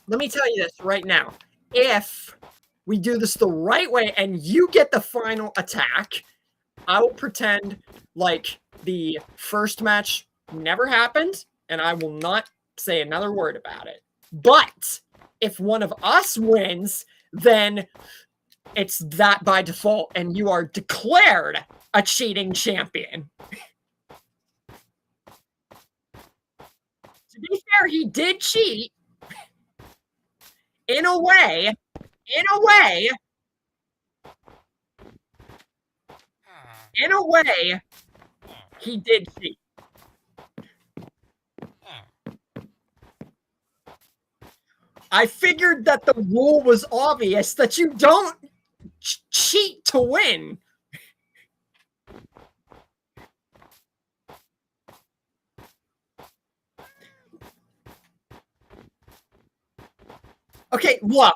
Let me tell you this right now. If we do this the right way and you get the final attack, I will pretend like the first match never happened, and I will not say another word about it. But if one of us wins, then it's that by default, and you are declared a cheating champion. To be fair, he did cheat. In a way, he did cheat. I figured that the rule was obvious that you don't cheat to win. Okay, look.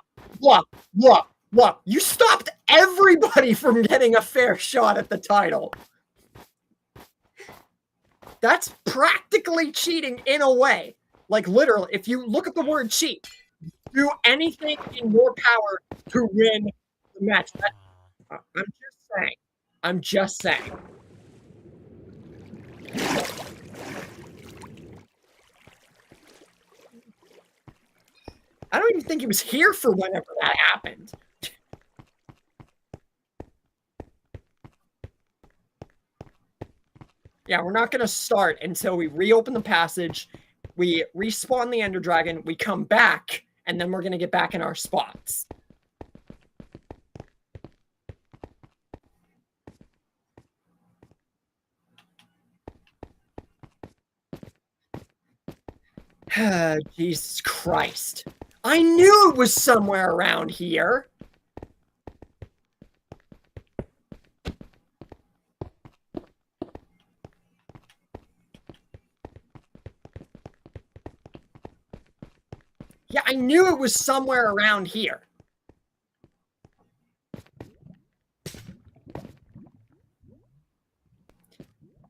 You stopped everybody from getting a fair shot at the title. That's practically cheating in a way. Like, literally, if you look at the word cheat, do anything in your power to win the match. I'm just saying. I'm just saying. I don't even think he was here for whenever that happened. Yeah, we're not going to start until we reopen the passage, we respawn the Ender Dragon, we come back, and then we're going to get back in our spots. Jesus Christ. I knew it was somewhere around here. Yeah, I knew it was somewhere around here.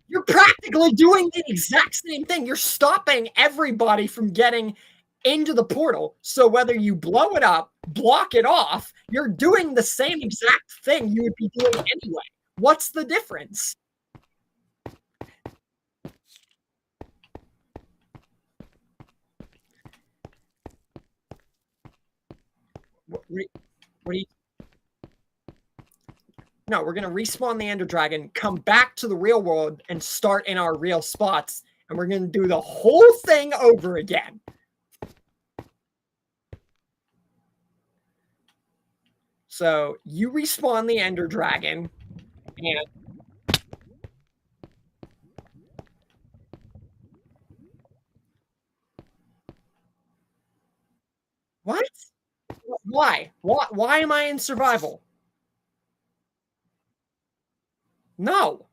You're practically doing the exact same thing. You're stopping everybody from getting into the portal. So whether you blow it up, block it off, you're doing the same exact thing you would be doing anyway. What's the difference? What are you? No, we're going to respawn the Ender Dragon, come back to the real world, and start in our real spots. And we're going to do the whole thing over again. So you respawn the Ender Dragon, and what? Why? Why am I in survival? No.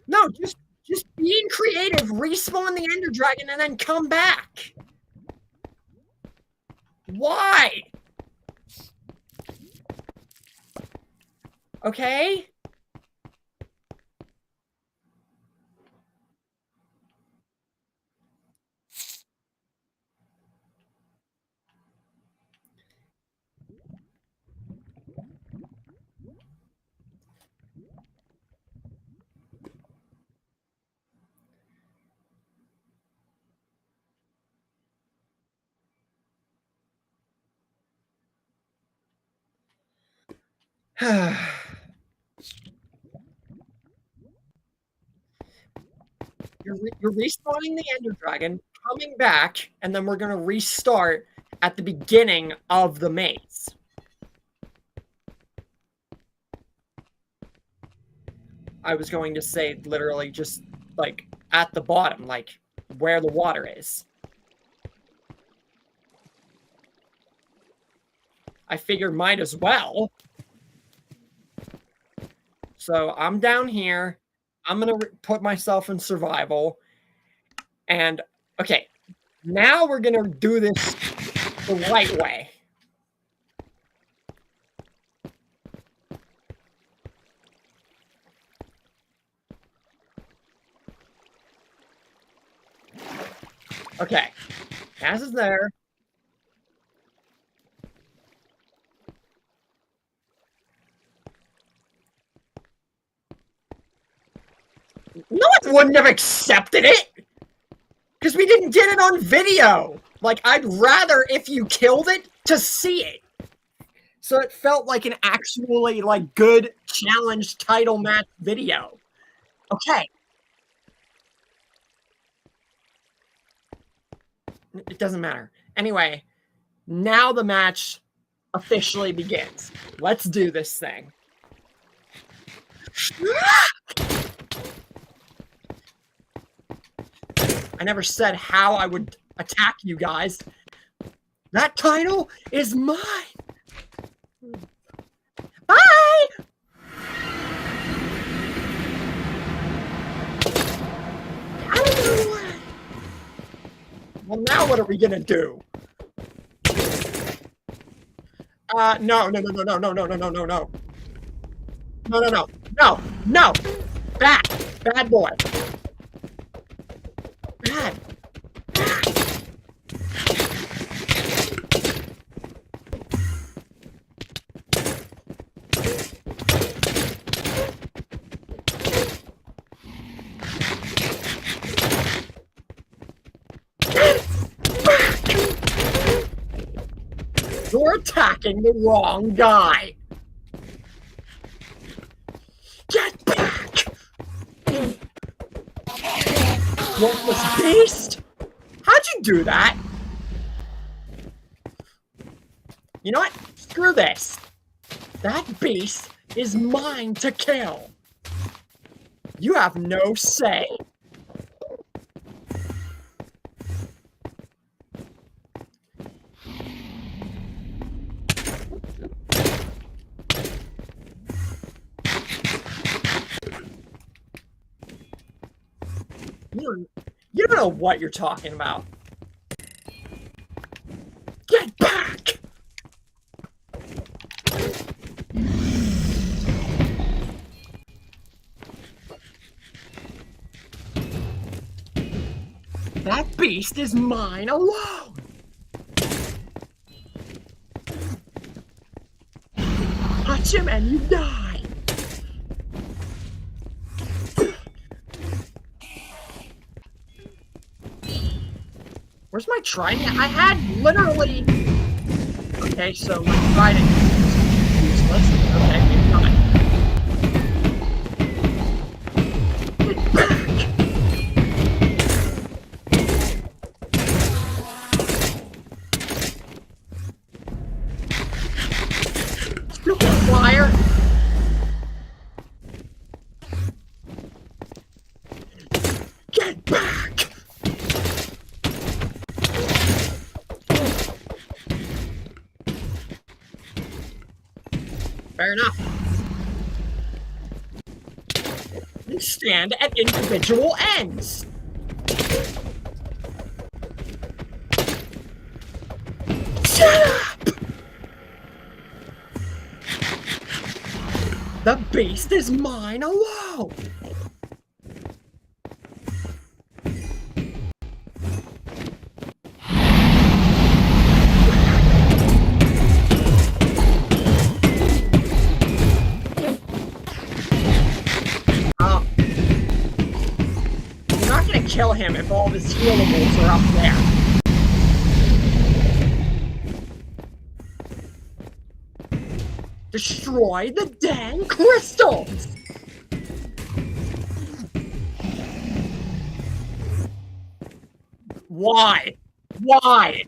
No, just being creative, respawn the Ender Dragon, and then come back. Why? Okay? You're respawning the Ender Dragon, coming back, and then we're going to restart at the beginning of the maze. I was going to say literally just like at the bottom, like where the water is. I figured might as well. So I'm down here. I'm going to put myself in survival. And, okay, now we're going to do this the right way. Okay, Kaz is there. No one wouldn't have accepted it! Because we didn't get it on video! Like, I'd rather, if you killed it, to see it. So it felt like an actually, like, good challenge title match video. Okay. It doesn't matter. Anyway, now the match officially begins. Let's do this thing. I never said how I would attack you guys. That title is mine. Bye! I don't know what. Well, now what are we gonna do? No. No. Bad boy. attacking the wrong guy. Get back! Worthless beast! How'd you do that? You know what? Screw this. That beast is mine to kill. You have no say. You don't know what you're talking about. Get back! That beast is mine alone! Touch him and you die! Where's my trident? I had literally... Okay, so my trident is useless. Okay, maybe not. Get back! Stupid flyer! Get back! Fair enough. You stand at individual ends. Shut up! The beast is mine alone. Kill him if all of his healables are up there. Destroy the dang crystals! Why? Why?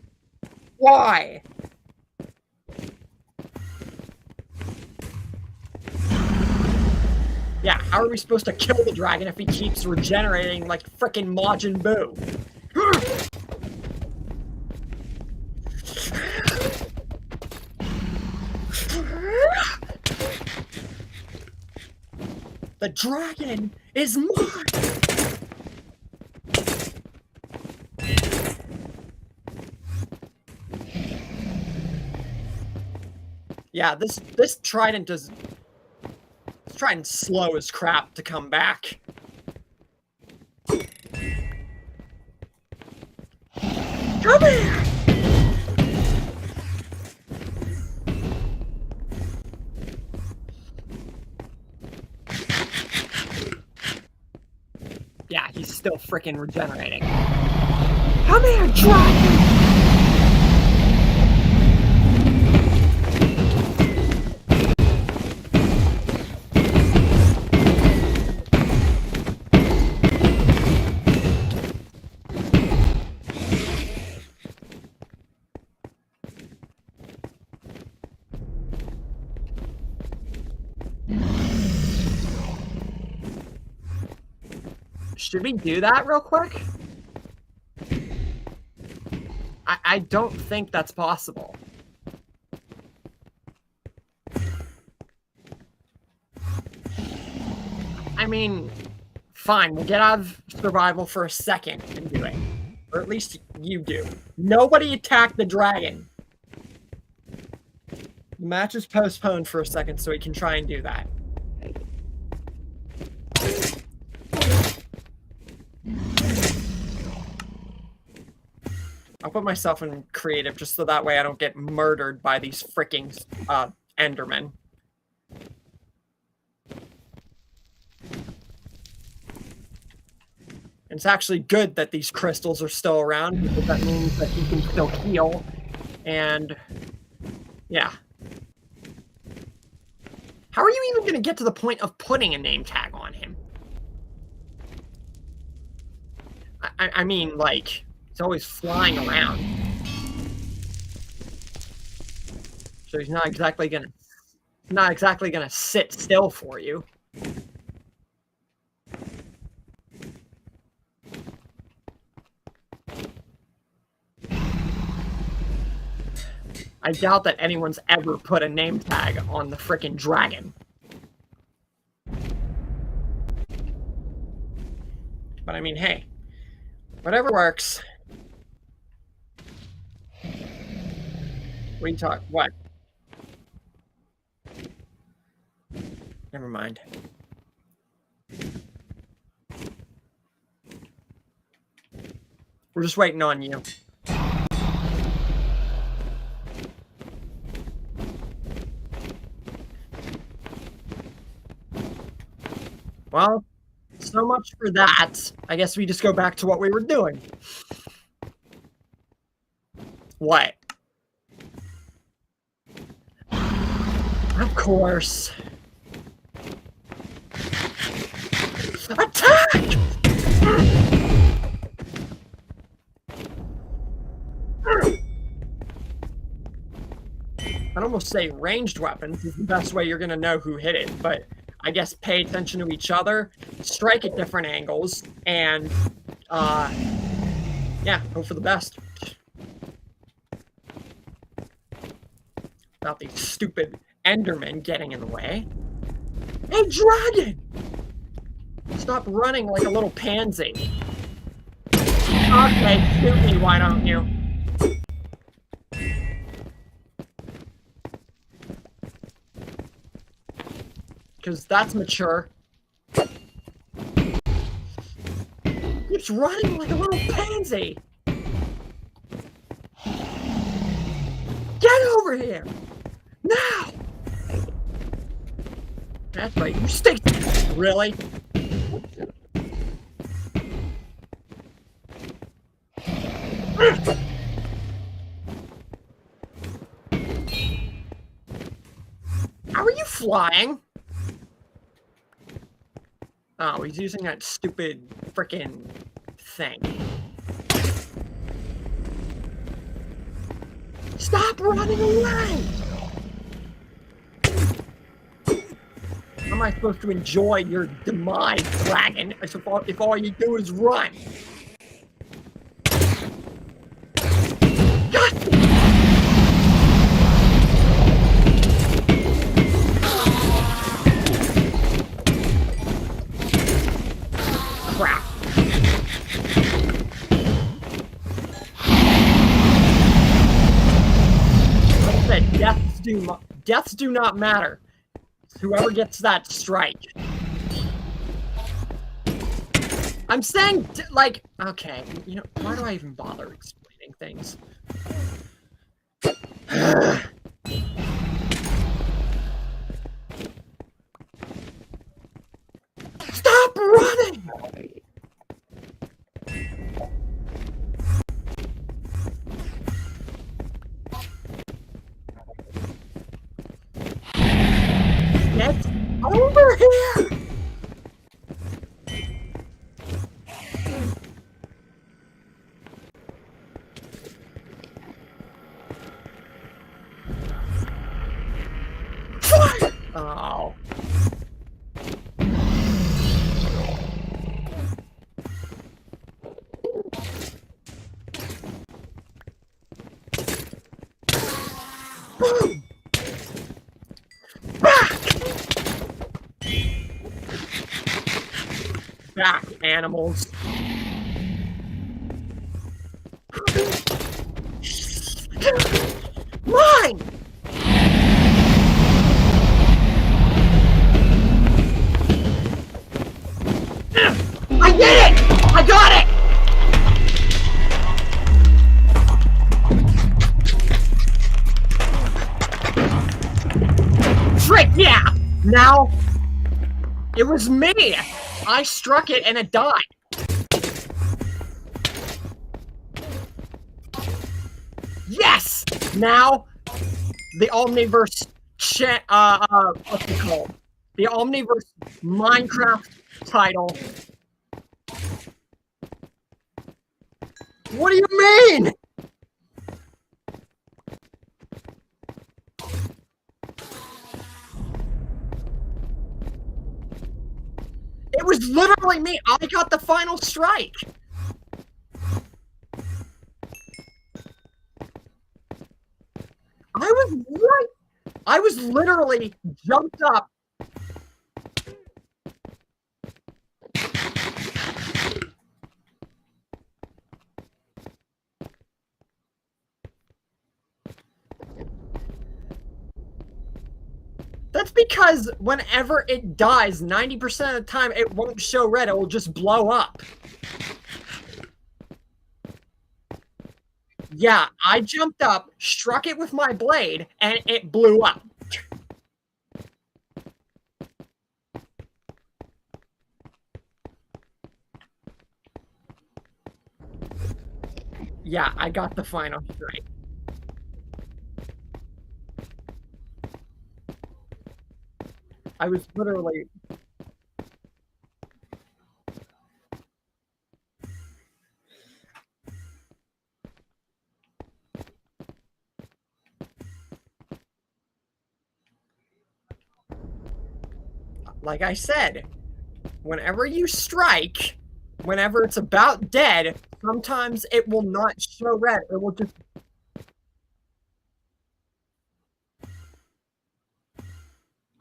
Why? Yeah, how are we supposed to kill the dragon if he keeps regenerating like frickin' Majin Buu? The dragon is mine! Yeah, this trident does... Try and slow as crap to come back. Come here! Yeah, he's still freaking regenerating. Come here, dragon! Should we do that real quick? I don't think that's possible. I mean, fine, we'll get out of survival for a second and do it. Or at least you do. Nobody attack the dragon. The match is postponed for a second so we can try and do that. I'll put myself in creative just so that way I don't get murdered by these freaking Endermen. It's actually good that these crystals are still around because that means that he can still heal and Yeah. How are you even going to get to the point of putting a name tag on him? I mean, like, he's always flying around. So he's not exactly gonna sit still for you. I doubt that anyone's ever put a name tag on the frickin' dragon. But I mean, hey, whatever works. What are you talking? What? Never mind. We're just waiting on you. Well, so much for that. I guess we just go back to what we were doing. What? Of course. Attack! I'd almost say ranged weapons is the best way you're going to know who hit it, but I guess pay attention to each other, strike at different angles, and, yeah, hope for the best. Without these stupid Endermen getting in the way. Hey, dragon! Stop running like a little pansy. Okay, shoot me, why don't you? Because that's mature. Keeps running like a little pansy. Get over here! Now! That's right, you stay. Really? How are you flying? Oh, he's using that stupid frickin' thing. Stop running away! How am I supposed to enjoy your demise, dragon, if all you do is run? Crap. Like I said, deaths do not matter. It's whoever gets that strike. I'm saying, like, okay, you know, why do I even bother explaining things? Stop running! Get over here! Fire! Oh. Boom! Back, animals. Mine! I did it! I got it! Frick, yeah! Now, it was me! I struck it and it died. Yes! Now, the Omniverse what's it called? The Omniverse Minecraft title. What do you mean? It was literally me. I got the final strike. I was literally jumped up. That's because whenever it dies, 90% of the time it won't show red, it will just blow up. Yeah, I jumped up, struck it with my blade, and it blew up. Yeah, I got the final strike. I was literally... Like I said, whenever you strike, whenever it's about dead, sometimes it will not show red. It will just...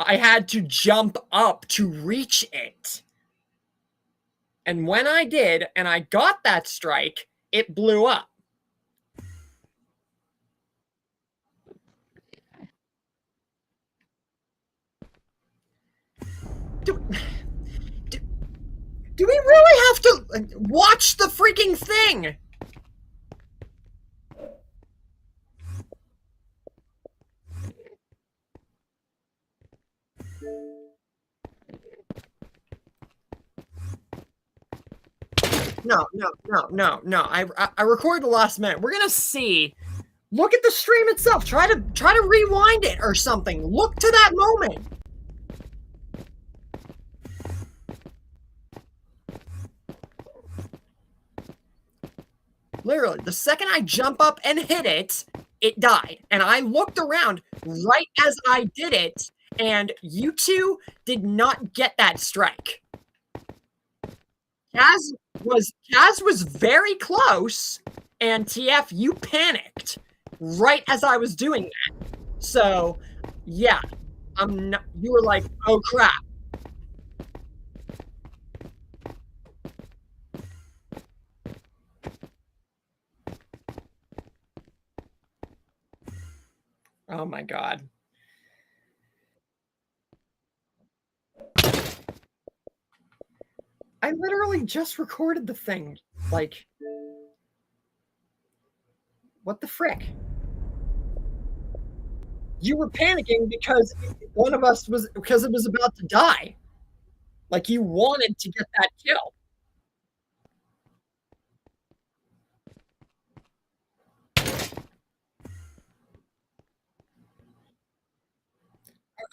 I had to jump up to reach it. And when I did, and I got that strike, it blew up. Do we really have to watch the freaking thing? No. I recorded the last minute. We're gonna see. Look at the stream itself. Try to rewind it or something. Look to that moment. Literally, the second I jump up and hit it, it died. And I looked around right as I did it, and you two did not get that strike. Kaz was very close, and TF, you panicked right as I was doing that. So, yeah, you were like, oh crap. Oh my god. I literally just recorded the thing. Like, what the frick? You were panicking because one of us was, because it was about to die. Like, you wanted to get that kill.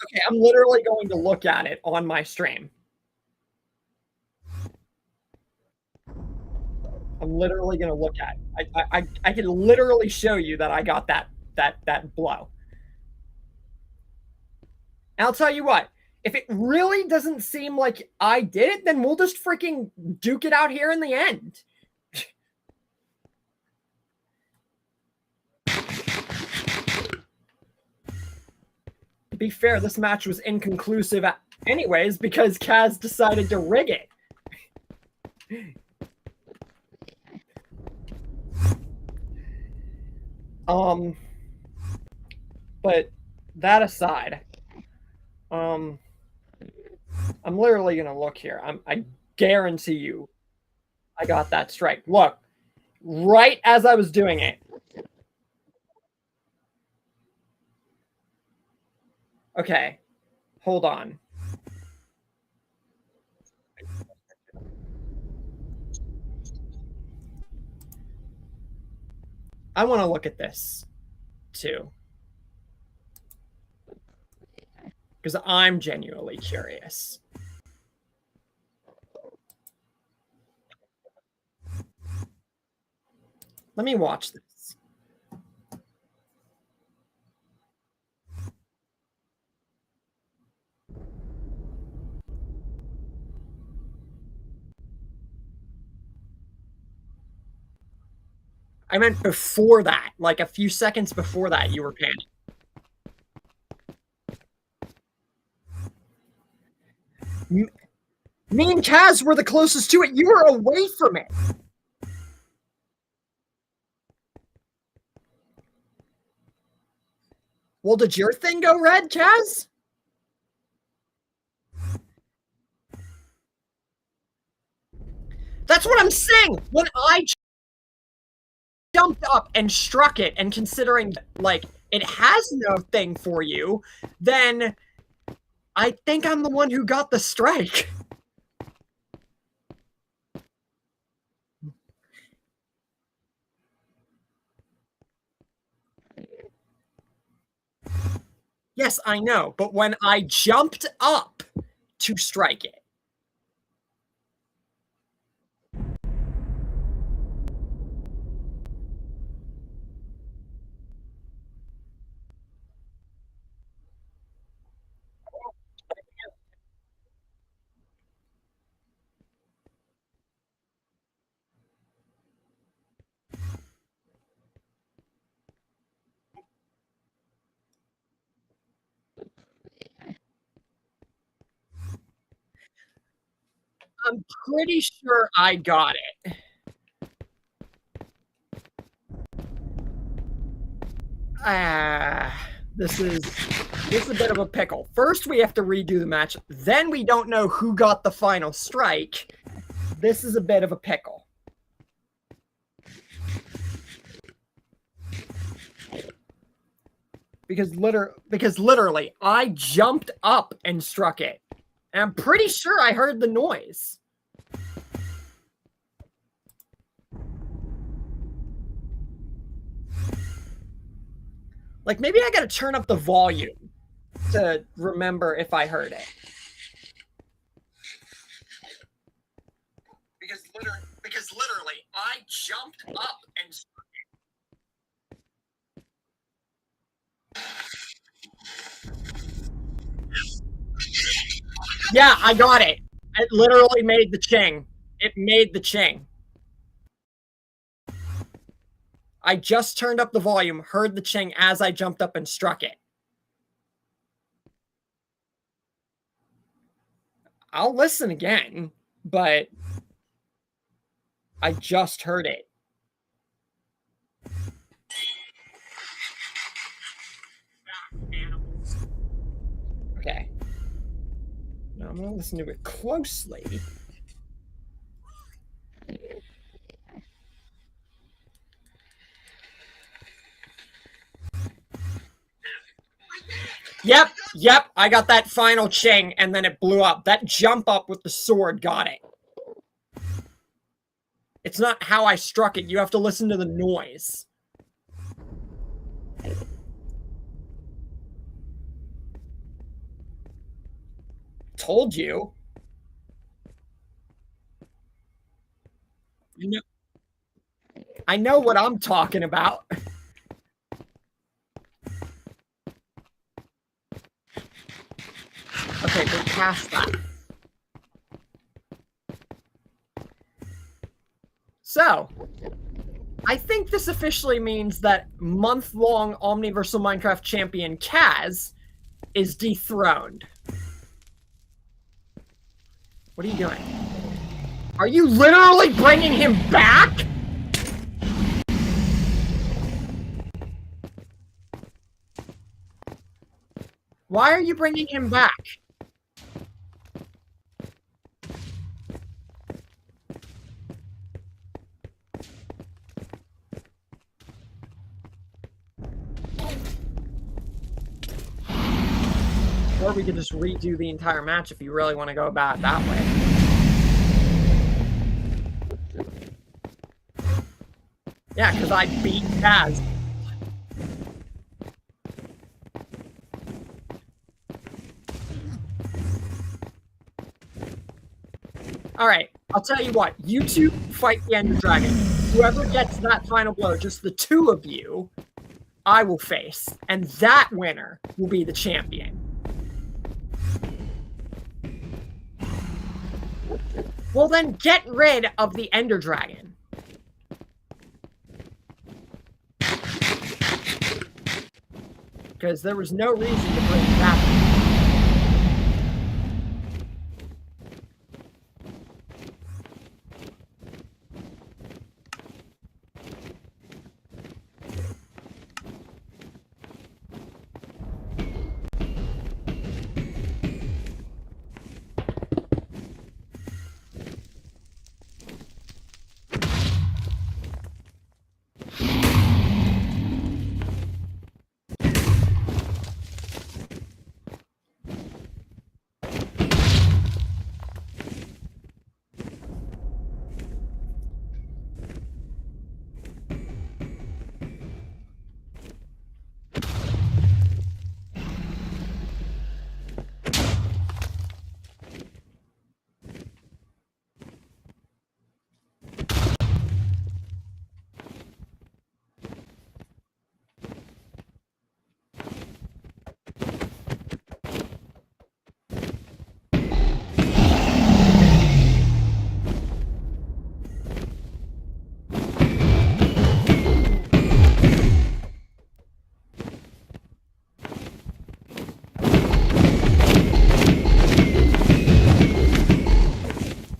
Okay, I'm literally going to look at it on my stream. I'm literally going to look at it. I can literally show you that I got that blow. And I'll tell you what, if it really doesn't seem like I did it, then we'll just freaking duke it out here in the end. To be fair, this match was inconclusive anyways because Kaz decided to rig it. But that aside, I'm literally gonna look here. I guarantee you I got that strike. Look, right as I was doing it. Okay, hold on. I want to look at this too. Because I'm genuinely curious. Let me watch this. I meant before that, like a few seconds before that, you were panicking. Me and Kaz were the closest to it. You were away from it. Well, did your thing go red, Kaz? That's what I'm saying. When I jumped up and struck it, and considering, like, it has no thing for you, then I think I'm the one who got the strike. Yes, I know, but when I jumped up to strike it, I'm pretty sure I got it. This is a bit of a pickle. First, we have to redo the match. Then we don't know who got the final strike. This is a bit of a pickle. Because literally, I jumped up and struck it. And I'm pretty sure I heard the noise. Like, maybe I gotta turn up the volume to remember if I heard it. Because literally, I jumped up and struck it. Yeah, I got it. It literally made the ching. It made the ching. I just turned up the volume, heard the ching as I jumped up and struck it. I'll listen again, but I just heard it. Okay. Now I'm going to listen to it closely. Yep, I got that final ching, and then it blew up. That jump up with the sword got it. It's not how I struck it. You have to listen to the noise. Told you. I know what I'm talking about. Okay, we're past that. So, I think this officially means that month-long Omniversal Minecraft champion Kaz is dethroned. What are you doing? Are you literally bringing him back? Why are you bringing him back? Or we could just redo the entire match if you really want to go about it that way. Yeah, because I beat Kaz. All right, I'll tell you what. You two fight the Ender Dragon. Whoever gets that final blow, just the two of you, I will face, and that winner will be the champion. Well, then get rid of the Ender Dragon. Because there was no reason to bring that.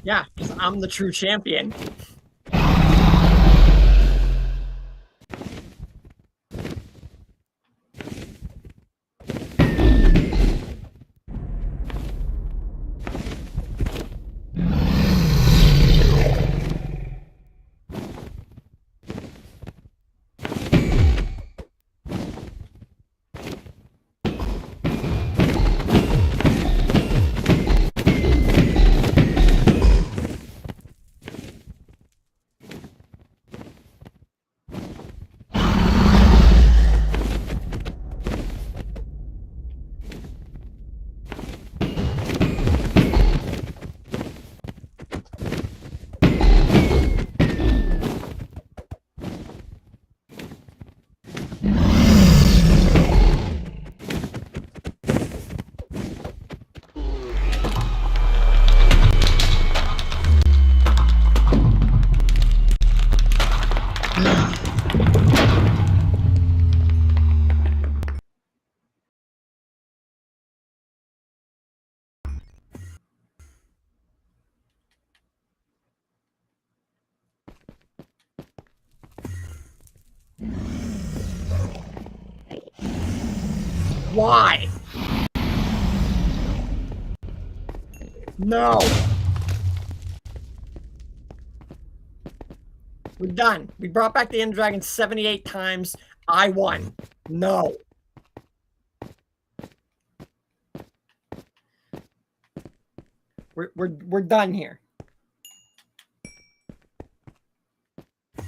Yeah, because I'm the true champion. Why? No. We're done. We brought back the Ender Dragon 78 times. I won. No. We're done here.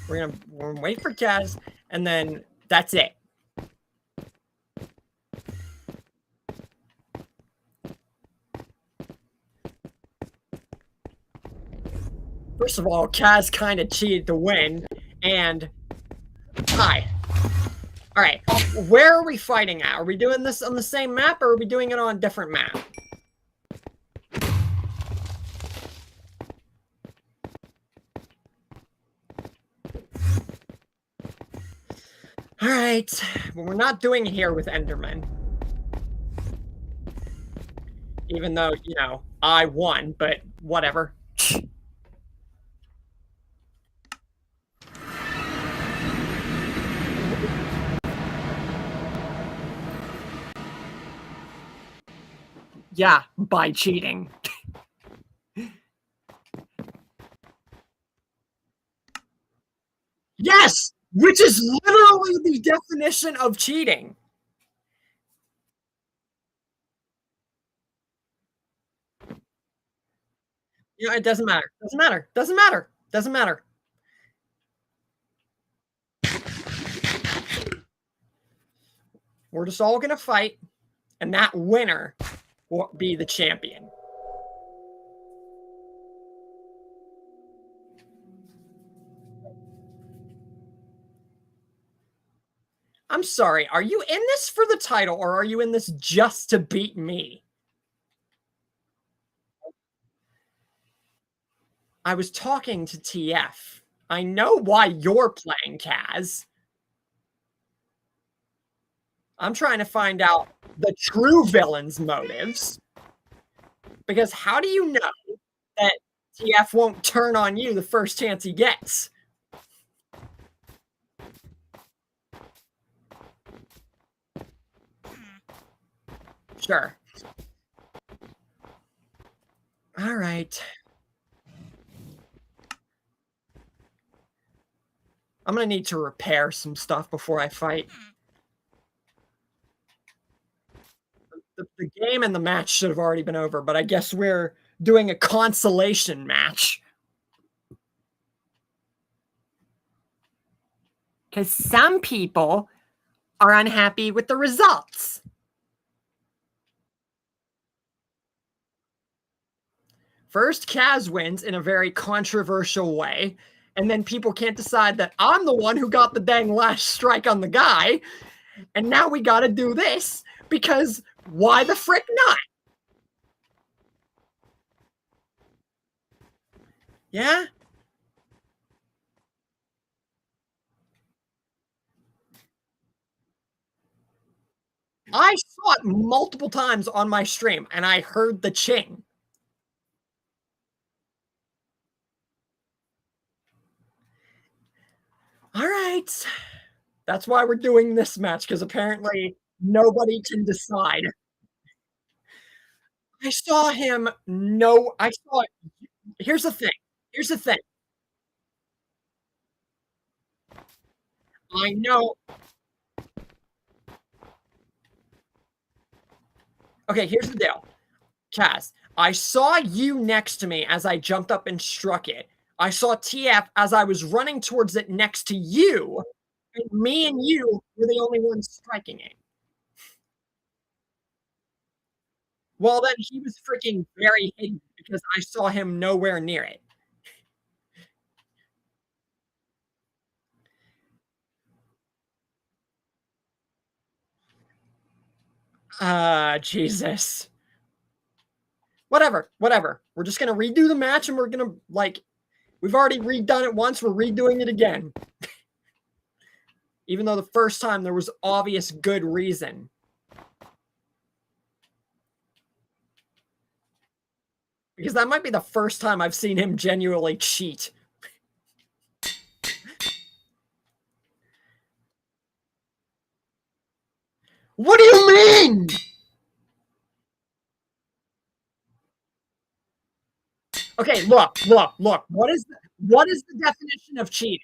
We're gonna wait for Kaz, and then that's it. First of all, Kaz kind of cheated to win, and hi. All right, where are we fighting at? Are we doing this on the same map, or are we doing it on a different map? All right, well, we're not doing it here with Enderman. Even though, you know, I won, but whatever. Yeah, by cheating. Yes! Which is literally the definition of cheating. You know, it doesn't matter. Doesn't matter. Doesn't matter. Doesn't matter. We're just all gonna fight, and that winner will be the champion. sorry. Are you in this for the title, or are you in this just to beat me? I was talking to TF. I know why you're playing Kaz. I'm trying to find out the true villain's motives. Because how do you know that TF won't turn on you the first chance he gets? Sure. All right. I'm going to need to repair some stuff before I fight. The game and the match should have already been over, but I guess we're doing a consolation match. Because some people are unhappy with the results. First, Kaz wins in a very controversial way, and then people can't decide that I'm the one who got the dang last strike on the guy, and now we got to do this, because why the frick not? Yeah? I saw it multiple times on my stream, and I heard the ching. All right. That's why we're doing this match, because apparently nobody can decide. I saw him. No, I saw it. Here's the thing. Here's the thing. I know. Okay, here's the deal. Kaz, I saw you next to me as I jumped up and struck it. I saw TF as I was running towards it next to you, and me and you were the only ones striking it. Well, then he was freaking very hidden because I saw him nowhere near it. Jesus. Whatever. We're just gonna redo the match, and we're gonna, like, we've already redone it once, we're redoing it again. Even though the first time there was obvious good reason. Because that might be the first time I've seen him genuinely cheat. What do you mean? Okay, look. What is the definition of cheating?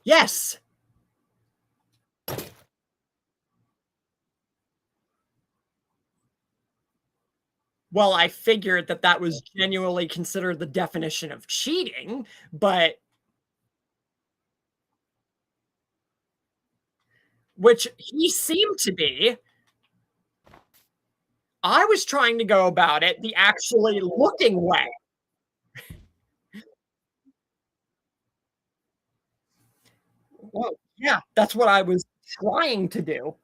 Yes. Well, I figured that was genuinely considered the definition of cheating, but which he seemed to be. I was trying to go about it the actually looking way. Well, yeah, that's what I was trying to do.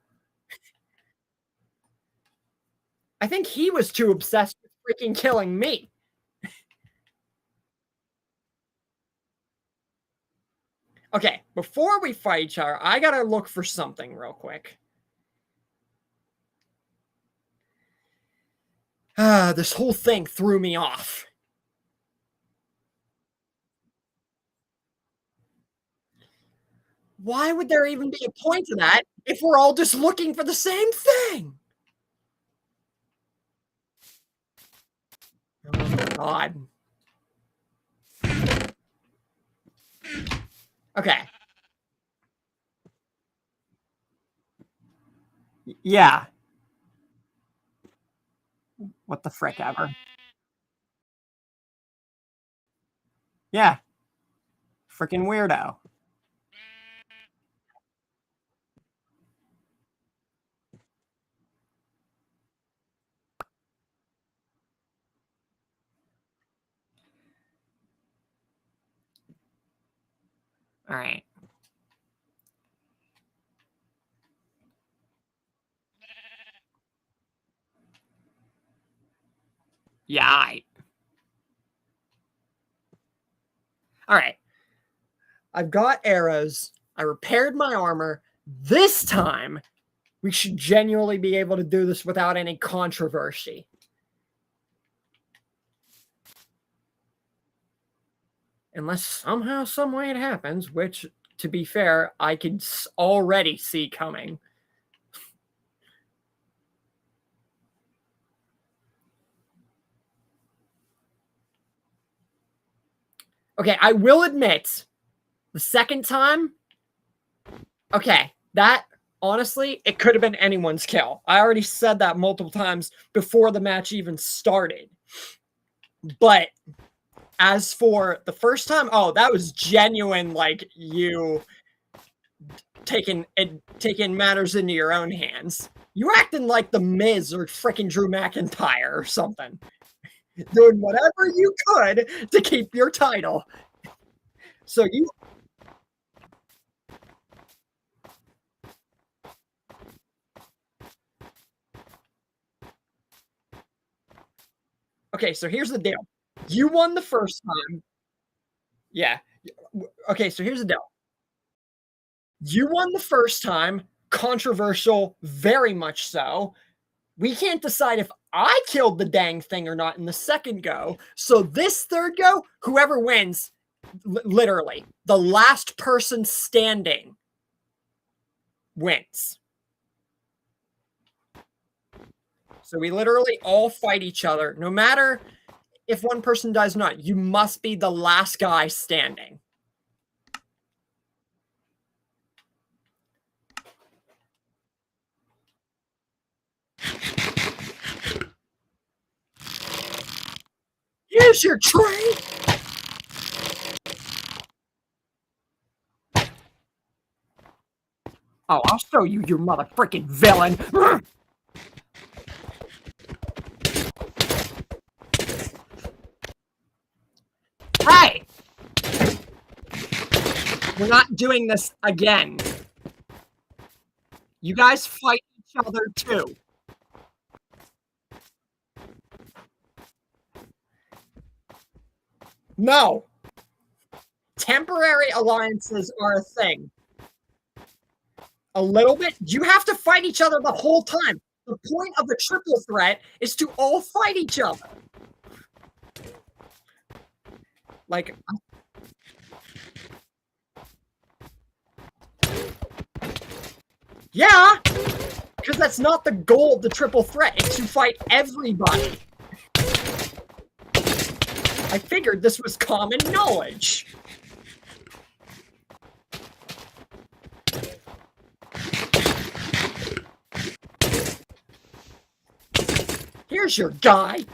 I think he was too obsessed with freaking killing me. Okay, before we fight each other, I gotta look for something real quick. This whole thing threw me off. Why would there even be a point to that if we're all just looking for the same thing? Oh my god. Okay. Yeah. What the frick ever. Yeah. Freaking weirdo. All right. Yeah. All right. I've got arrows. I repaired my armor. This time, we should genuinely be able to do this without any controversy. Unless somehow, some way it happens, which, to be fair, I could already see coming. Okay, I will admit, the second time, okay, that, honestly, it could have been anyone's kill. I already said that multiple times before the match even started. But as for the first time, oh, that was genuine, like, you taking matters into your own hands. You acting like the Miz or freaking Drew McIntyre or something. Doing whatever you could to keep your title. So you... Okay, so here's the deal. You won the first time. Yeah. Okay, so here's the deal. You won the first time. Controversial, very much so. We can't decide if I killed the dang thing or not in the second go. So this third go, whoever wins, literally, the last person standing wins. So we literally all fight each other. No matter if one person dies or not, you must be the last guy standing. Here's your tray. Oh, I'll show you, you mother freaking villain. Hey! We're not doing this again. You guys fight each other too. No. Temporary alliances are a thing. A little bit. You have to fight each other the whole time. The point of the triple threat is to all fight each other. Like, yeah, because that's not the goal of the triple threat. It's to fight everybody. I figured this was common knowledge. Here's your guy.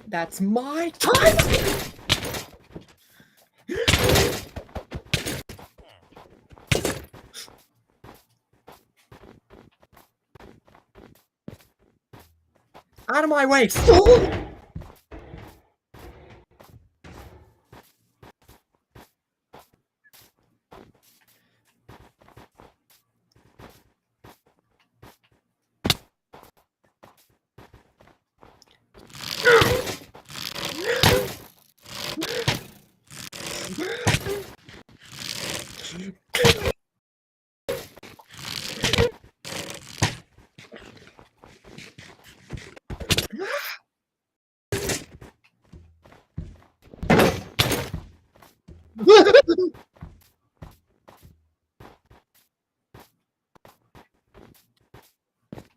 That's my time. Out of my way, fool!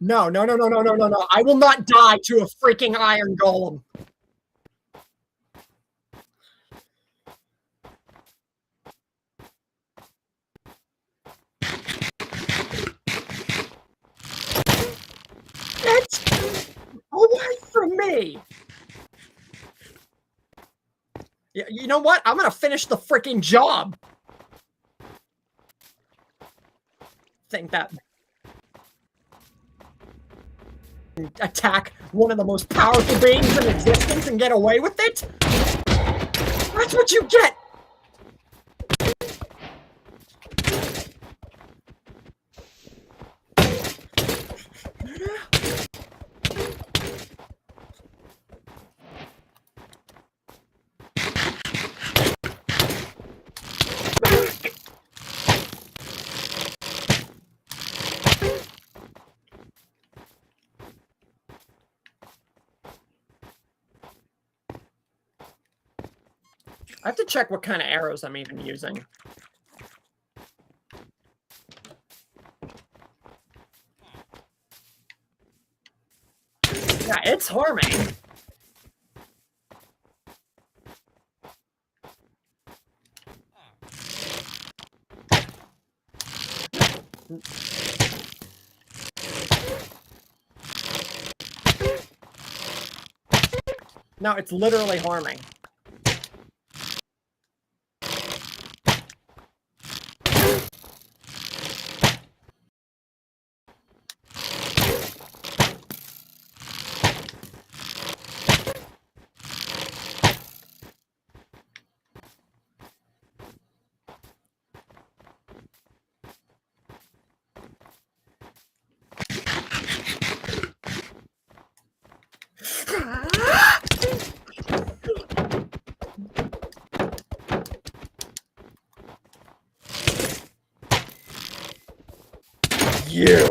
No, no, no, no, no, no, no, no. I will not die to a freaking iron golem. Get away from me! Yeah, you know what? I'm gonna finish the freaking job. Think that attack one of the most powerful beings in existence and get away with it? That's what you get! I have to check what kind of arrows I'm even using. Yeah, it's harming. No, it's literally harming. You.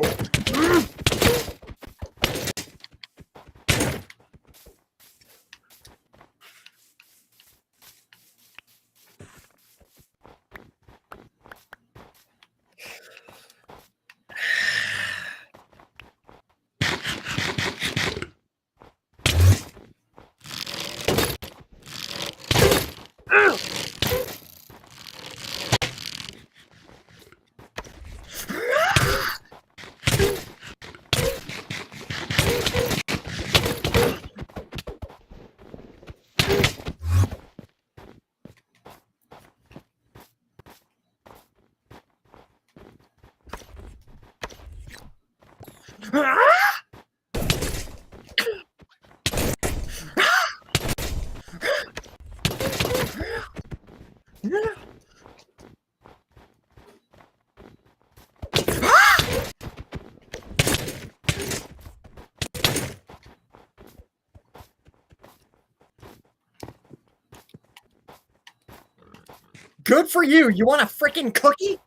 Good for you. You want a freaking cookie?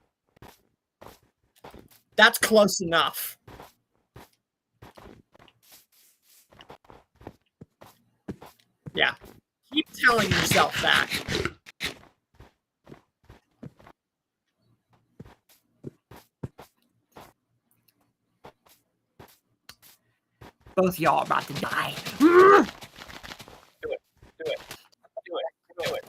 That's close enough. Yeah. Keep telling yourself that. Both y'all are about to die.
Do it. Do it. Do it. Do it.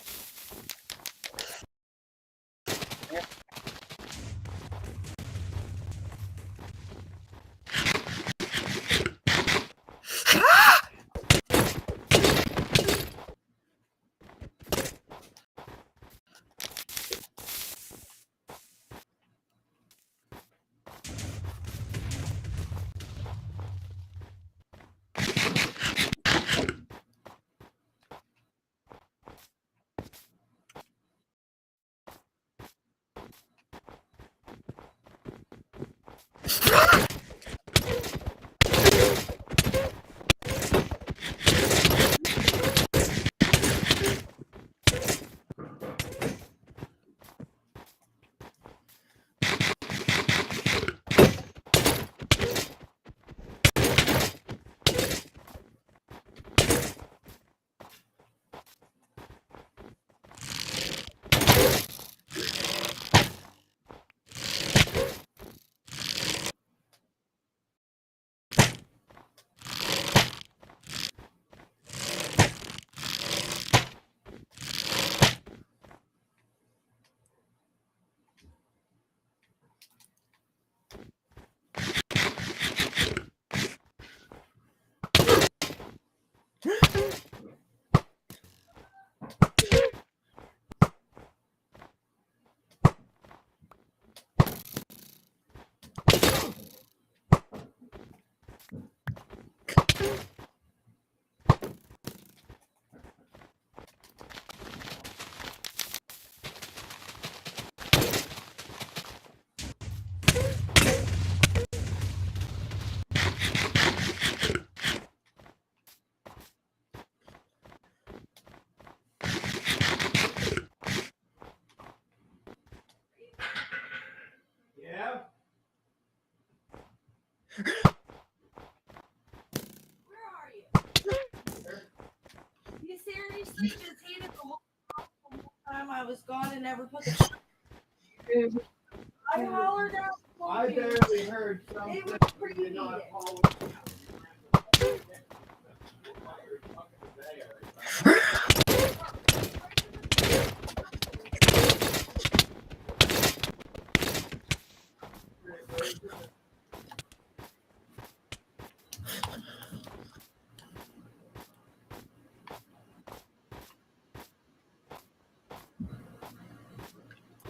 He just heated the whole time I was gone and never put the. I hollered out.
I barely heard something.
It was pretty
Did not
heated.
follow.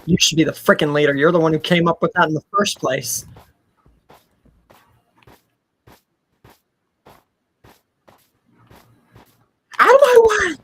You should be the freaking leader. You're the one who came up with that in the first place. Out of my way!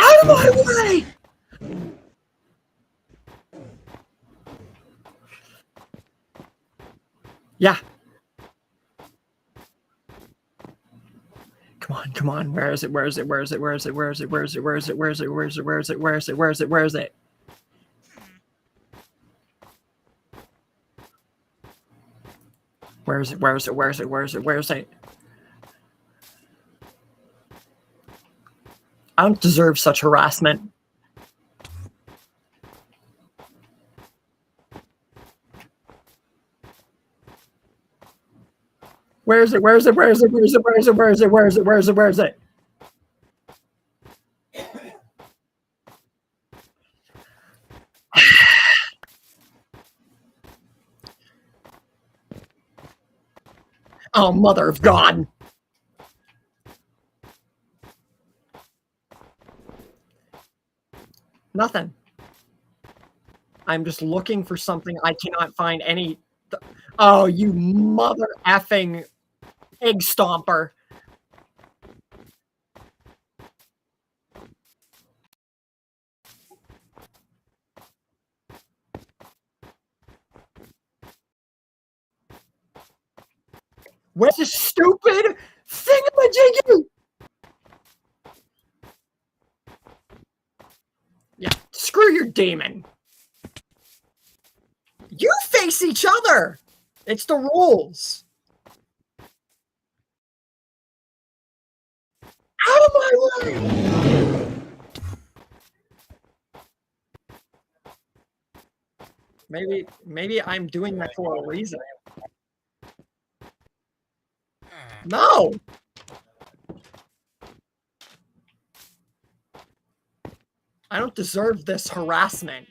Out of my way! Yeah. Come on, come on. Where is it? Where is it? Where is it? Where is it? Where is it? Where is it? Where is it? Where is it? Where is it? Where is it? Where is it? Where is it? Where is it? Where is it? Where is it? Where is it? Where is it? Where is it? I don't deserve such harassment. Where is it? Where is it? Where is it? Where is it? Where is it? Where is it? Where is it? Where is it? Where is it? Oh, mother of God. Nothing. I'm just looking for something. I cannot find any. Oh, you mother effing egg stomper. Where's this stupid thingamajiggy? Yeah, screw your demon. You face each other. It's the rules. Out of my way. Maybe I'm doing that for a reason. No. I don't deserve this harassment.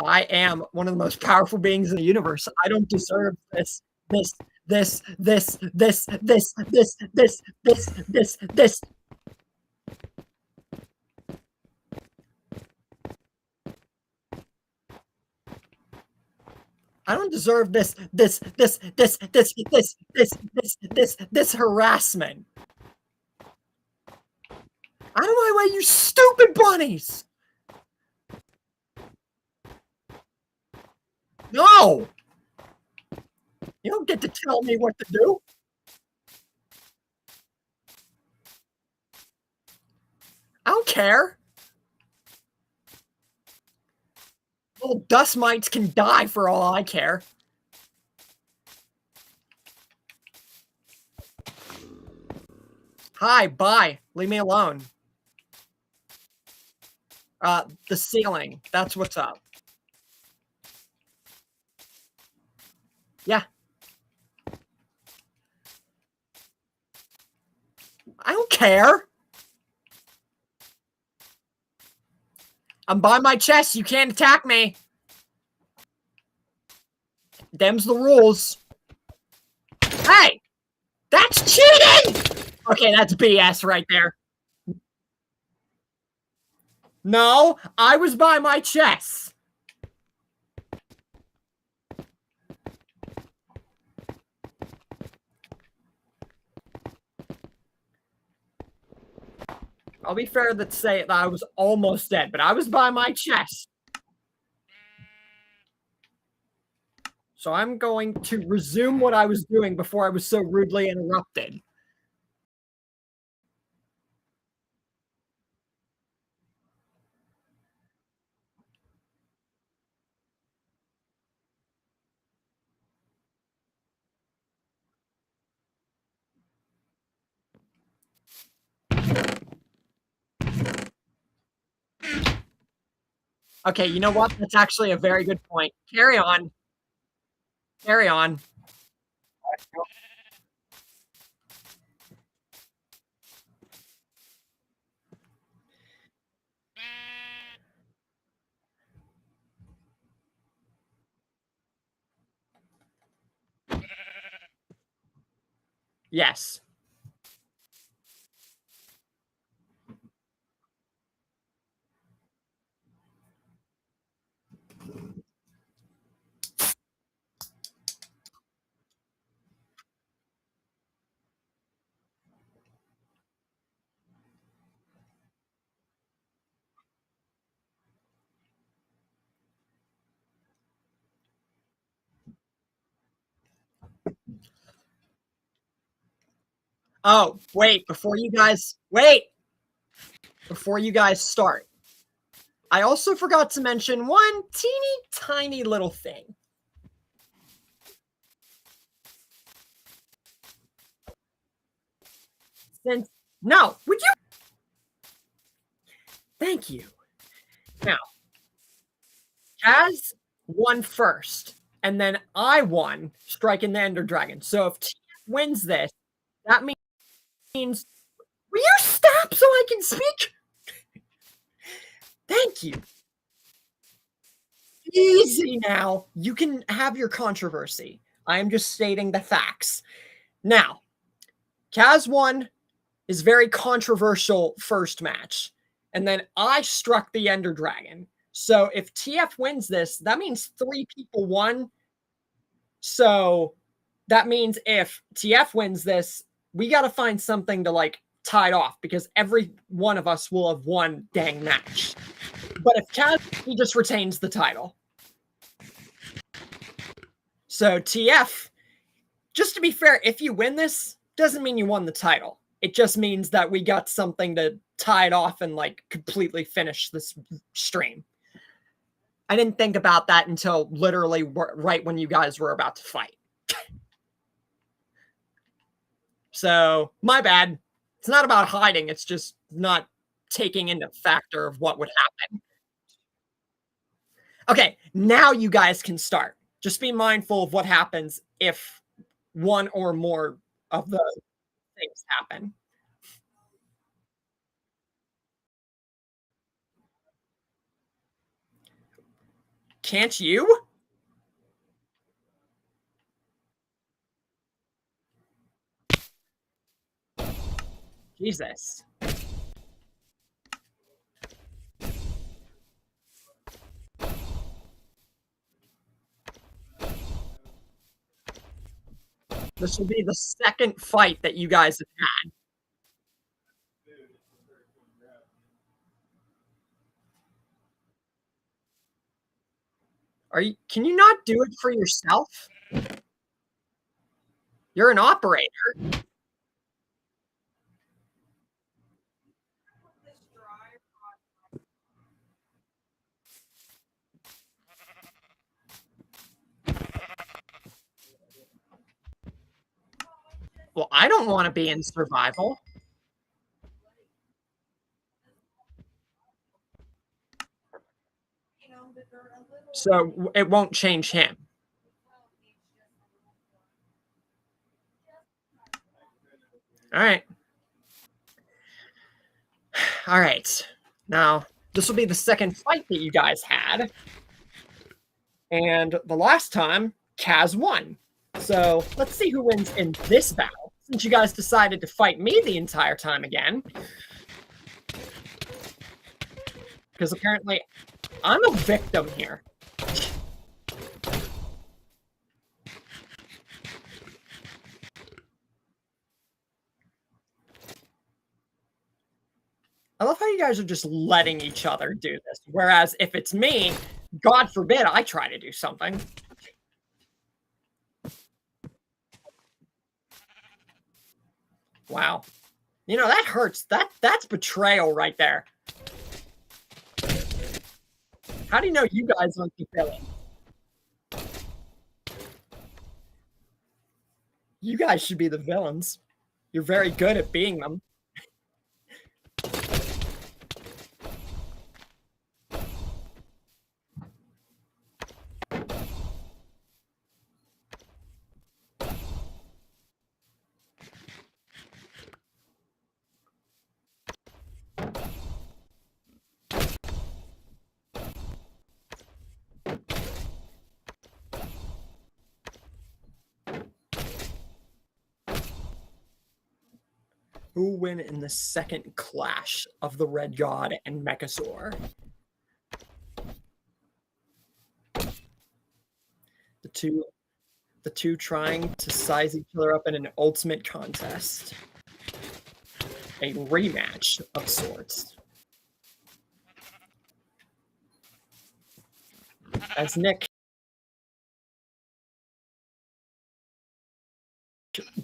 I am one of the most powerful beings in the universe. I don't deserve this. I don't deserve this harassment. Out of my way, you stupid bunnies! No! You don't get to tell me what to do. I don't care. Little dust mites can die for all I care. Hi, bye. Leave me alone. The ceiling. That's what's up. Yeah. I don't care. I'm by my chest. You can't attack me. Them's the rules. Hey! That's cheating! Okay, that's BS right there. No, I was by my chess. I'll be fair to say that I was almost dead, but I was by my chess. So I'm going to resume what I was doing before I was so rudely interrupted. Okay, you know what? That's actually a very good point. Carry on. Carry on. Yes. Oh, wait, before you guys start. I also forgot to mention one teeny tiny little thing. No, would you? Thank you. Now, Kaz won first, and then I won, striking the Ender Dragon. So if TF wins this, that means. Will you stop so I can speak? Thank you. Easy now. You can have your controversy. I am just stating the facts. Now, Kaz won his very controversial first match, and then I struck the Ender Dragon. So if TF wins this, that means 3 people won. So that means if TF wins this, we got to find something to like tie it off because every one of us will have won dang match. But if Kaz, he just retains the title. So TF, just to be fair, if you win this, doesn't mean you won the title. It just means that we got something to tie it off and like completely finish this stream. I didn't think about that until literally right when you guys were about to fight. So my bad. It's not about hiding. It's just not taking into factor of what would happen. Okay, now you guys can start. Just be mindful of what happens if one or more of the things happen. Can't you? Jesus. This will be the second fight that you guys have had. Can you not do it for yourself? You're an operator. Well, I don't want to be in survival. So it won't change him. All right. All right. Now, this will be the second fight that you guys had. And the last time, Kaz won. So let's see who wins in this battle. Since you guys decided to fight me the entire time again. Because apparently I'm a victim here. I love how you guys are just letting each other do this. Whereas if it's me, God forbid I try to do something. Wow. You know, that hurts. That's betrayal right there. How do you know you guys aren't the villain? You guys should be the villains. You're very good at being them. Who will win in the second clash of the Red God and Mechazor? The two trying to size each other up in an ultimate contest. A rematch of sorts. As Nick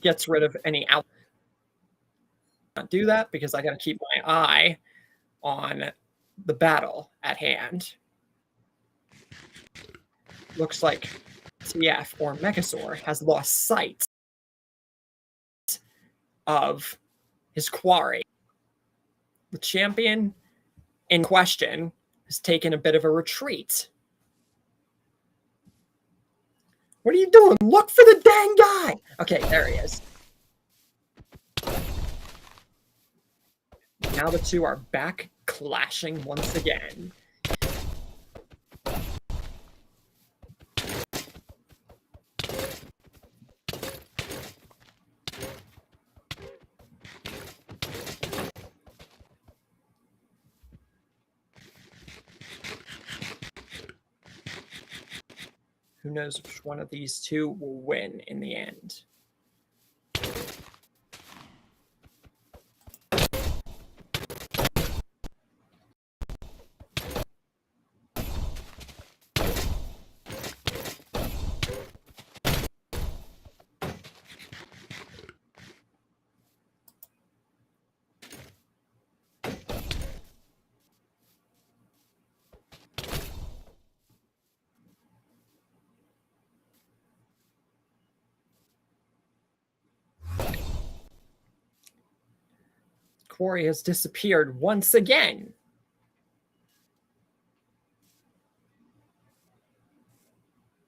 gets rid of any out. Not do that because I got to keep my eye on the battle at hand. Looks like TF or Mechazor has lost sight of his quarry. The champion in question has taken a bit of a retreat. What are you doing? Look for the dang guy! Okay, there he is. Now the two are back clashing once again. Who knows which one of these two will win in the end? Quarry has disappeared once again.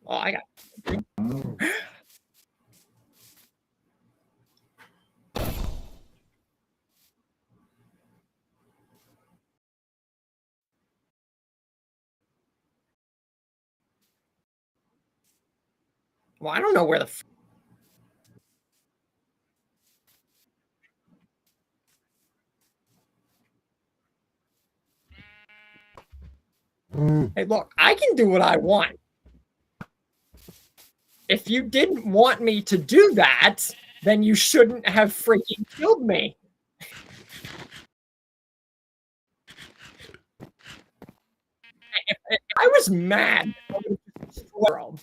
Oh, I got. Well, I don't know where the. Hey, look, I can do what I want. If you didn't want me to do that, then you shouldn't have freaking killed me. If I was mad, I would have destroyed the world.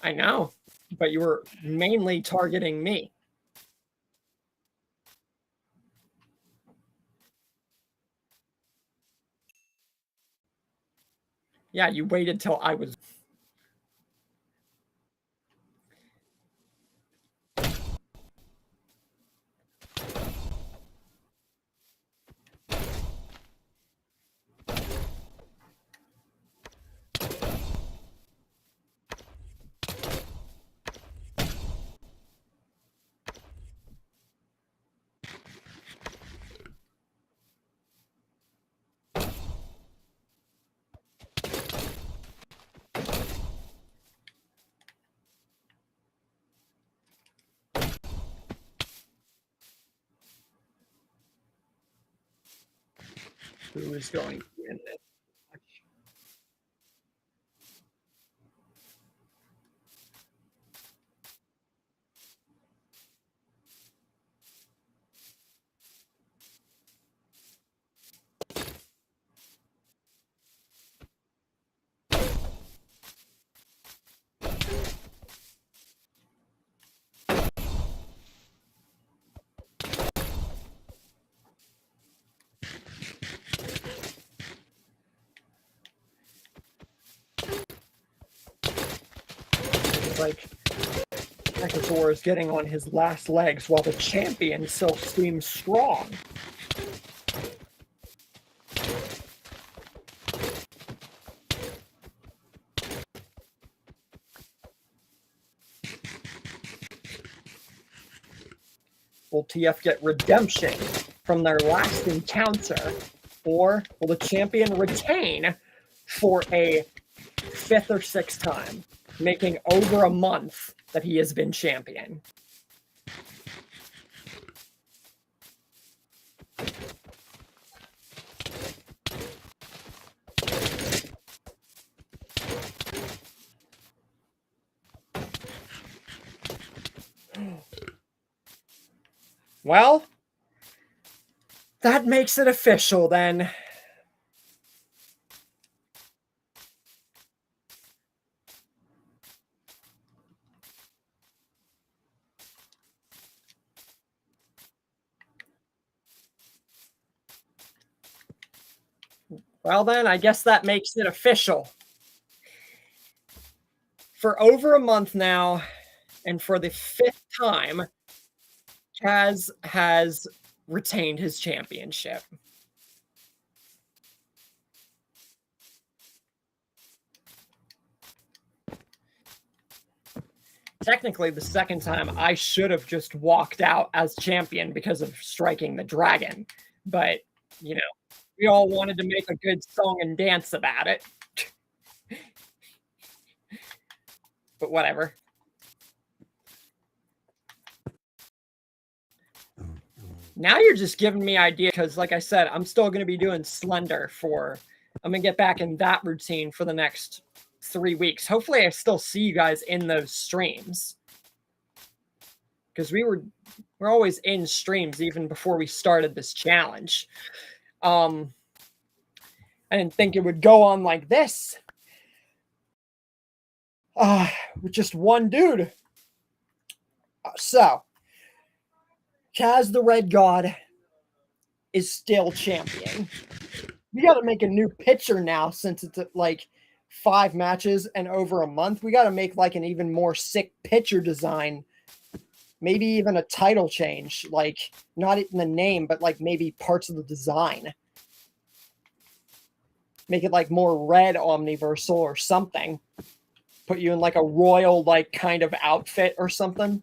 I know, but you were mainly targeting me. Yeah, you waited till I was. Who is going to win this? Like Mechazor is getting on his last legs while the champion still seems strong. Will TF get redemption from their last encounter, or will the champion retain for a 5th or 6th time, making over a month that he has been champion? Well, that makes it official then. Well then, I guess that makes it official. For over a month now, and for the 5th time, Kaz has retained his championship. Technically, the 2nd time, I should have just walked out as champion because of striking the dragon. But, you know, we all wanted to make a good song and dance about it. But whatever. Now you're just giving me ideas because, like I said, I'm still going to be doing Slender for... I'm going to get back in that routine for the next 3 weeks. Hopefully I still see you guys in those streams. Because we're always in streams even before we started this challenge. I didn't think it would go on like this. With just one dude. So, Kaz the Red God is still champion. We got to make a new picture now since it's like 5 matches and over a month. We got to make like an even more sick picture design. Maybe even a title change. Like, not in the name, but like maybe parts of the design. Make it like more red Omniversal or something. Put you in like a royal like kind of outfit or something.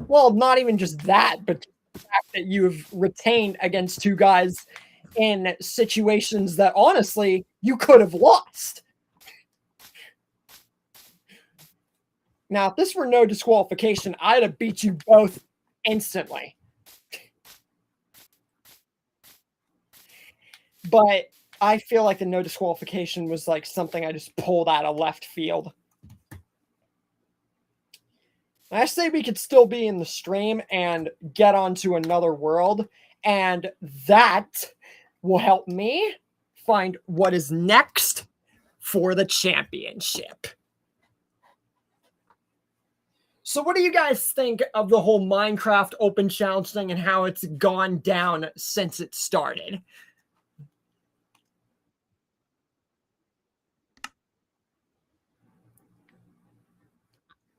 Well, not even just that, but the fact that you've retained against 2 guys in situations that honestly you could have lost. Now, if this were no disqualification, I'd have beat you both instantly. But I feel like the no disqualification was like something I just pulled out of left field. I say we could still be in the stream and get onto another world, and that will help me find what is next for the championship. So what do you guys think of the whole Minecraft open challenge thing and how it's gone down since it started?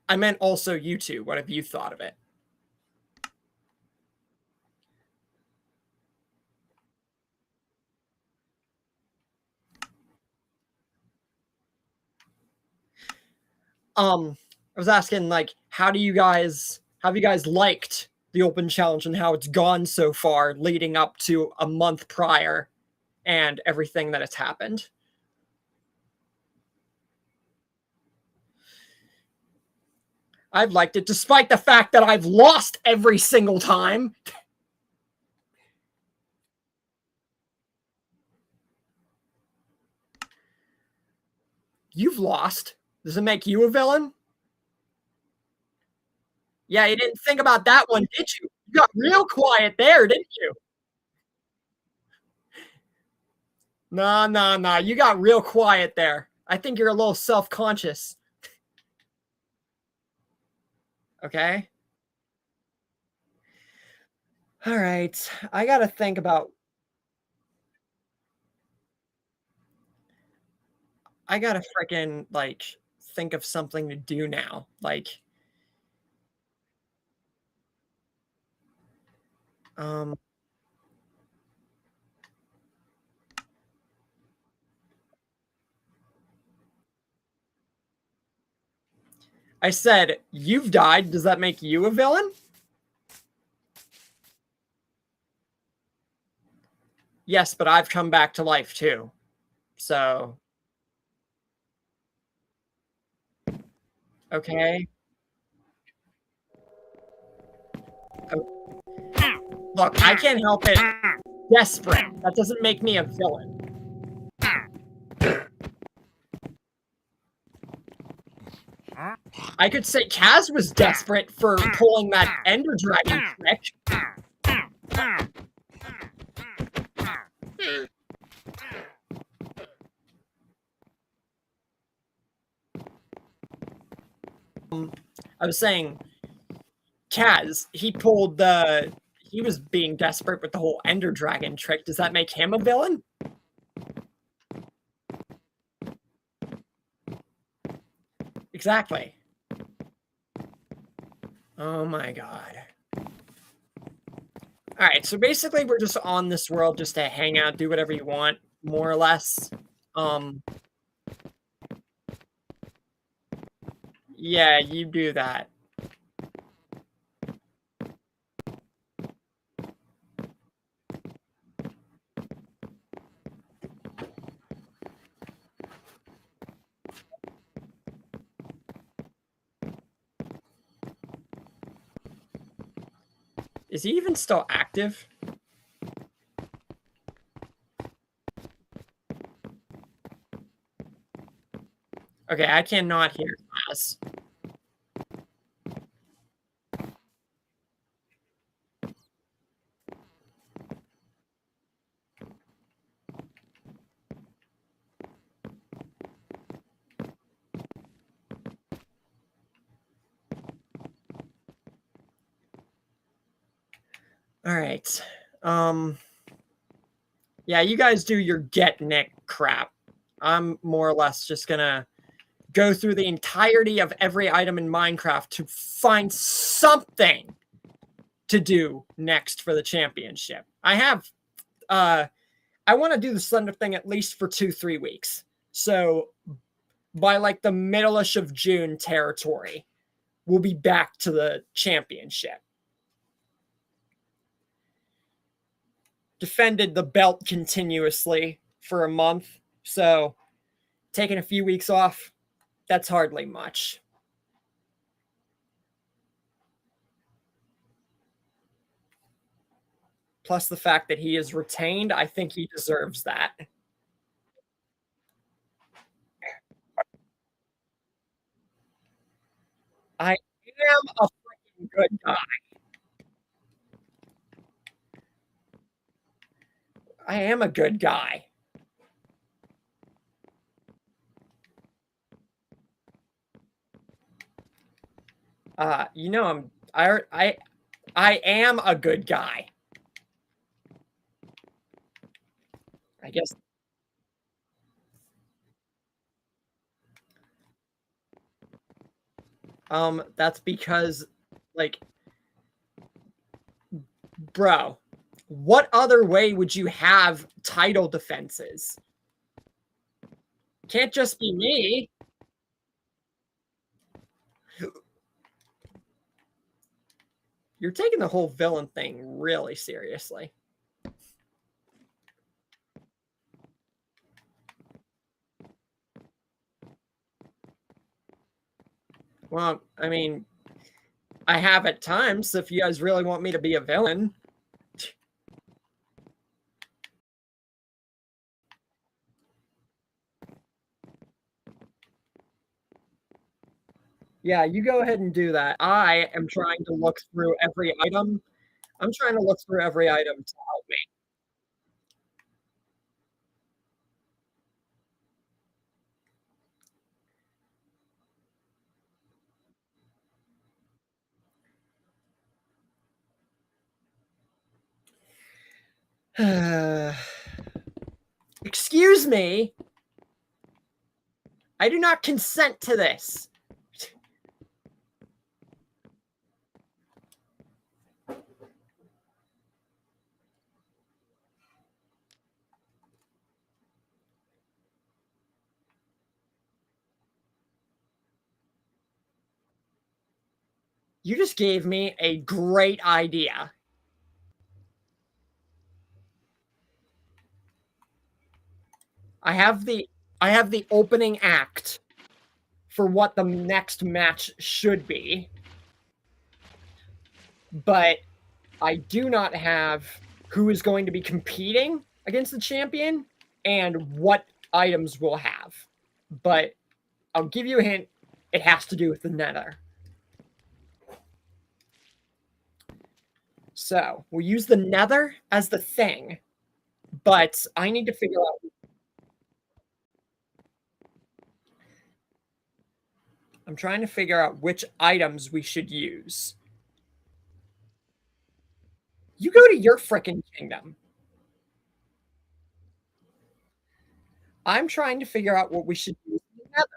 I meant also you two. What have you thought of it? I was asking, like, have you guys liked the open challenge and how it's gone so far leading up to a month prior and everything that has happened? I've liked it, despite the fact that I've lost every single time. You've lost. Does it make you a villain? Yeah, you didn't think about that one, did you? You got real quiet there, didn't you? Nah. You got real quiet there. I think you're a little self-conscious. Okay? All right. I gotta think about... I gotta freaking, like, think of something to do now. Like, um... I said, you've died. Does that make you a villain? Yes, but I've come back to life too. So, okay. Look, I can't help it. Desperate. That doesn't make me a villain. I could say Kaz was desperate for pulling that Ender Dragon trick. I was saying, Kaz, he was being desperate with the whole Ender Dragon trick. Does that make him a villain? Exactly. Oh my god. Alright, so basically we're just on this world just to hang out, do whatever you want, more or less. Yeah, you do that. Is he even still active? Okay, I cannot hear class. All right. Yeah, you guys do your get Nick crap. I'm more or less just gonna go through the entirety of every item in Minecraft to find something to do next for the championship. I want to do the Slender thing at least for 2-3 weeks. So by like the middle-ish of June territory, we'll be back to the championship. Defended the belt continuously for a month, so taking a few weeks off, that's hardly much. Plus the fact that he is retained, I think he deserves that. I am a freaking good guy. I am a good guy. You know, I am a good guy. I guess. That's because, like, bro, what other way would you have title defenses? Can't just be me. You're taking the whole villain thing really seriously. Well, I mean, I have at times, if you guys really want me to be a villain. Yeah, you go ahead and do that. I am trying to look through every item. I'm trying to look through every item to help me. Excuse me. I do not consent to this. You just gave me a great idea. I have the opening act for what the next match should be, but I do not have who is going to be competing against the champion and what items we'll have. But I'll give you a hint. It has to do with the nether. So we'll use the nether as the thing, but I need to figure out. I'm trying to figure out which items we should use. You go to your frickin' kingdom. I'm trying to figure out what we should use in the nether.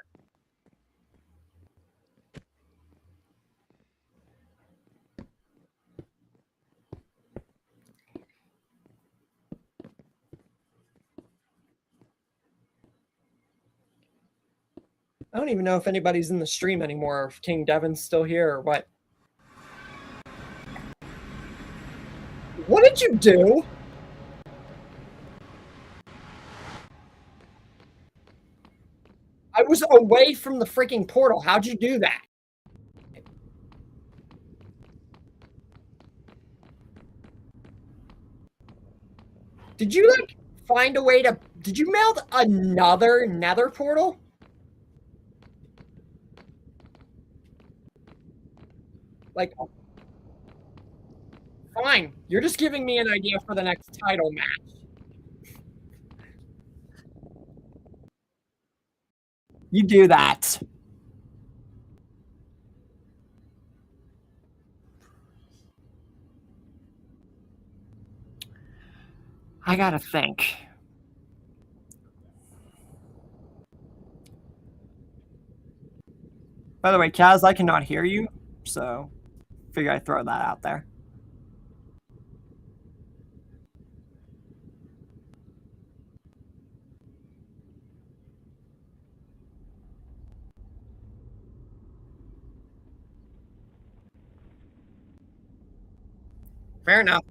I don't even know if anybody's in the stream anymore, or if King Devin's still here or what. What did you do? I was away from the freaking portal. How'd you do that? Did you, like, find a way to... Did you meld another nether portal? Like... Fine. You're just giving me an idea for the next title match. You do that. I gotta think. By the way, Kaz, I cannot hear you, so figure I'd throw that out there. Fair enough.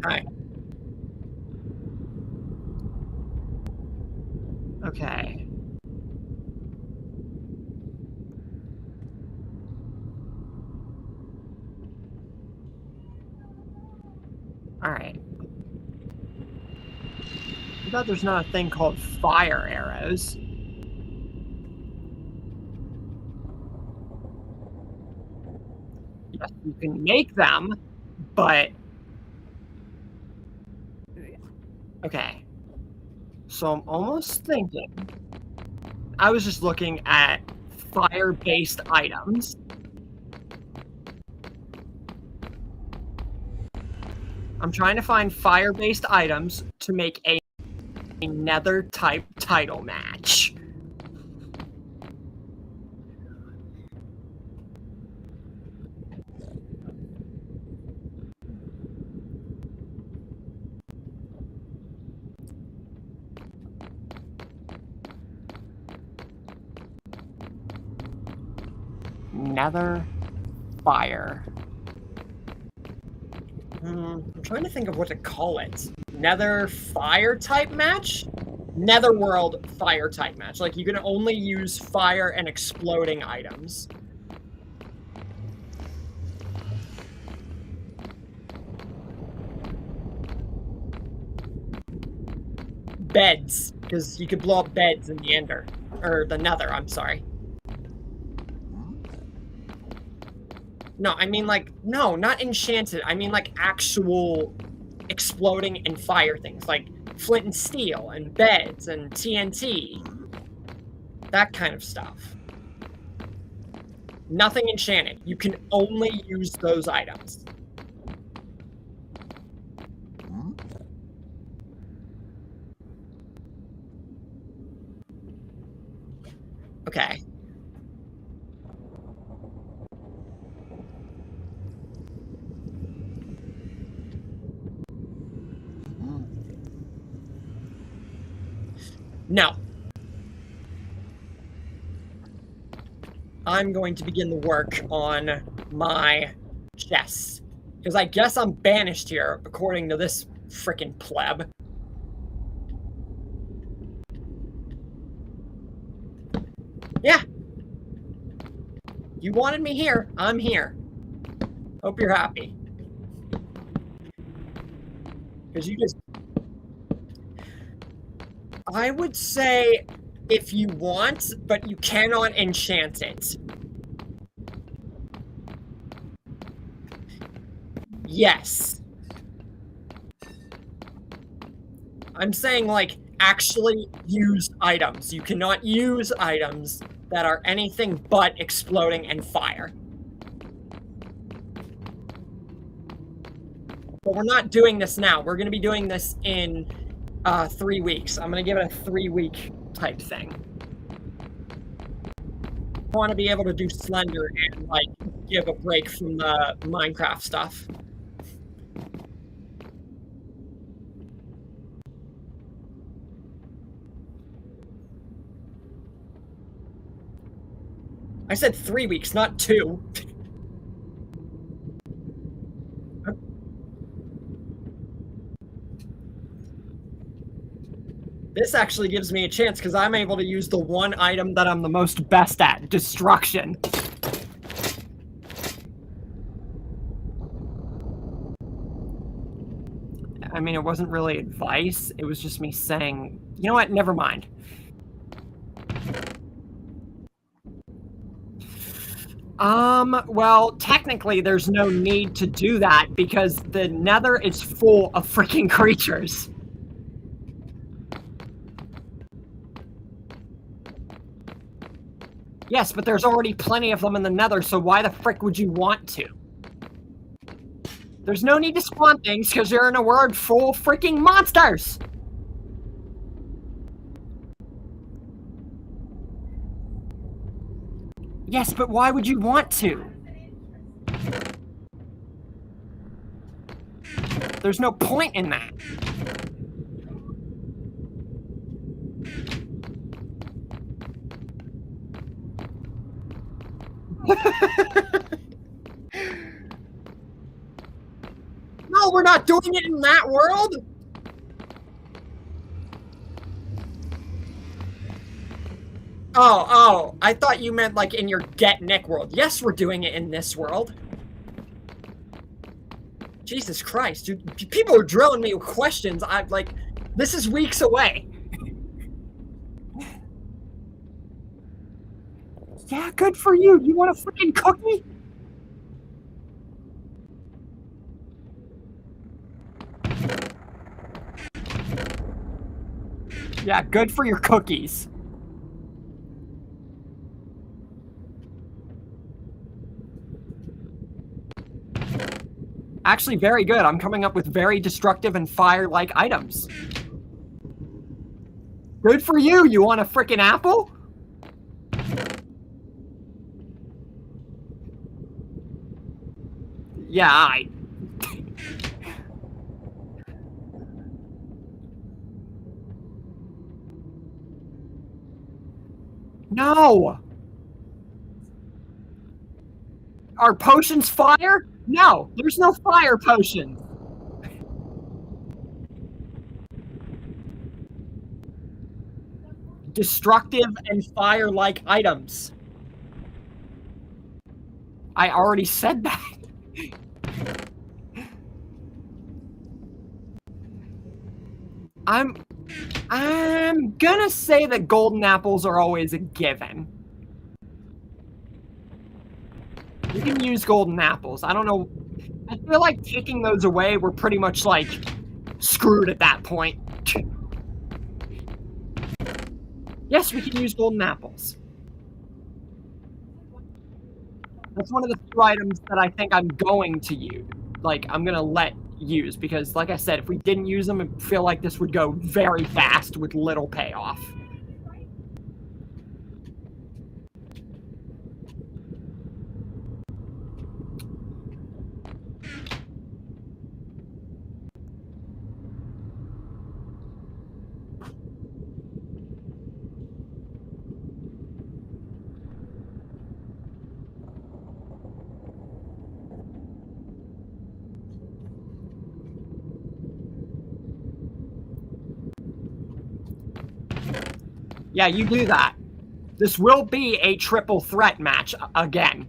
Hi. Okay. Alright. I thought there's not a thing called fire arrows. Yes, you can make them, but... Okay. So I'm almost thinking... I was just looking at fire-based items. I'm trying to find fire-based items to make a nether-type title match. Nether fire. I'm trying to think of what to call it. Nether fire type match? Netherworld fire type match. Like, you can only use fire and exploding items. Beds, because you could blow up beds in the Ender. Or the Nether, I'm sorry. No, I mean like, no, not enchanted. I mean like actual exploding and fire things, like flint and steel and beds and TNT. That kind of stuff. Nothing enchanted. You can only use those items. Okay. No. I'm going to begin the work on my chests. Because I guess I'm banished here, according to this frickin' pleb. Yeah. You wanted me here. I'm here. Hope you're happy. Because you just... I would say if you want, but you cannot enchant it. Yes. I'm saying, like, actually use items. You cannot use items that are anything but exploding and fire. But we're not doing this now. We're going to be doing this in 3 weeks. I'm going to give it a 3-week type thing. I want to be able to do Slender and, like, give a break from the Minecraft stuff. I said 3 weeks, not 2. This actually gives me a chance because I'm able to use the one item that I'm the most best at, destruction. I mean, it wasn't really advice. It was just me saying, you know what? Never mind. Well, technically there's no need to do that because the Nether is full of freaking creatures. Yes, but there's already plenty of them in the Nether, so why the frick would you want to? There's no need to spawn things because you're in a world full of freaking monsters! Yes, but why would you want to? There's no point in that. No, we're not doing it in that world! Oh, I thought you meant like in your Get Nick world. Yes, we're doing it in this world. Jesus Christ, dude. People are drilling me with questions. I'm like, this is weeks away. Yeah, good for you. You want a freaking cookie? Yeah, good for your cookies. Actually, very good. I'm coming up with very destructive and fire-like items. Good for you. You want a freaking apple? Yeah, No! Are potions fire? No, there's no fire potions. Destructive and fire-like items. I already said that. I'm gonna say that golden apples are always a given. You can use golden apples. I don't know. I feel like taking those away, we're pretty much like screwed at that point. Yes, we can use golden apples. That's one of the few items that I think I'm going to use. Like, I'm gonna let use, because like I said, if we didn't use them, I feel like this would go very fast with little payoff. Yeah, you do that. This will be a triple threat match again.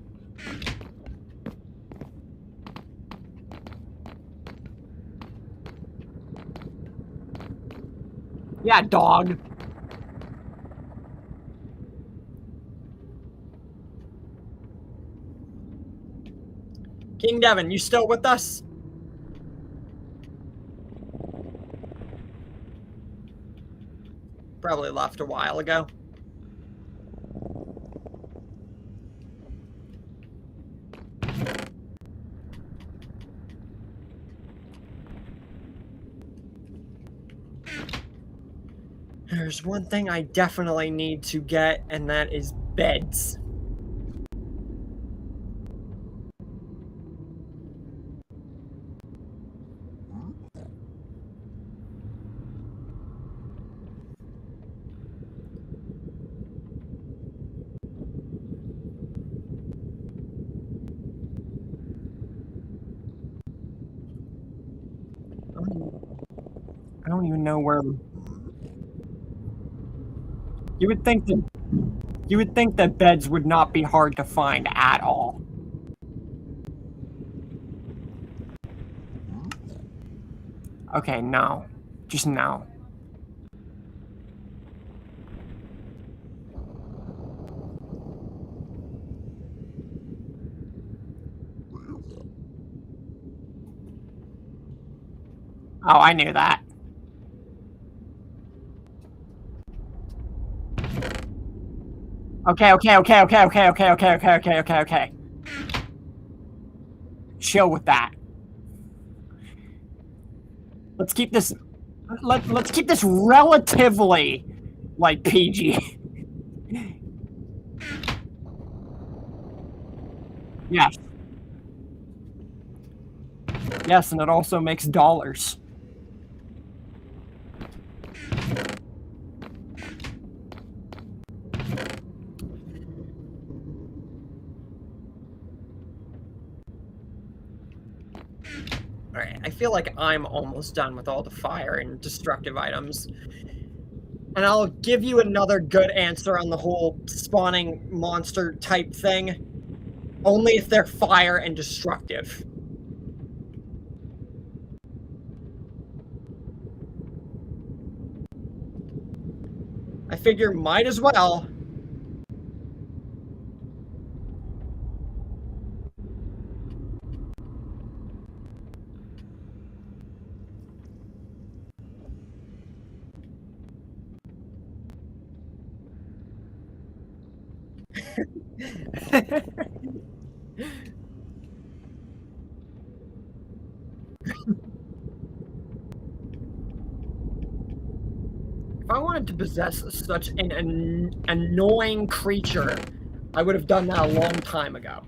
Yeah, dog. King Devin, you still with us? Probably left a while ago. There's one thing I definitely need to get, and that is beds. I don't even know where. You would think that beds would not be hard to find at all. Okay, no. Just no. Oh, I knew that. Okay. Chill with that. Let's keep this. Let's keep this relatively, like, PG. Yes. Yes, and it also makes dollars. Alright, I feel like I'm almost done with all the fire and destructive items. And I'll give you another good answer on the whole spawning monster type thing. Only if they're fire and destructive. I figure might as well. If I wanted to possess such an annoying creature, I would have done that a long time ago.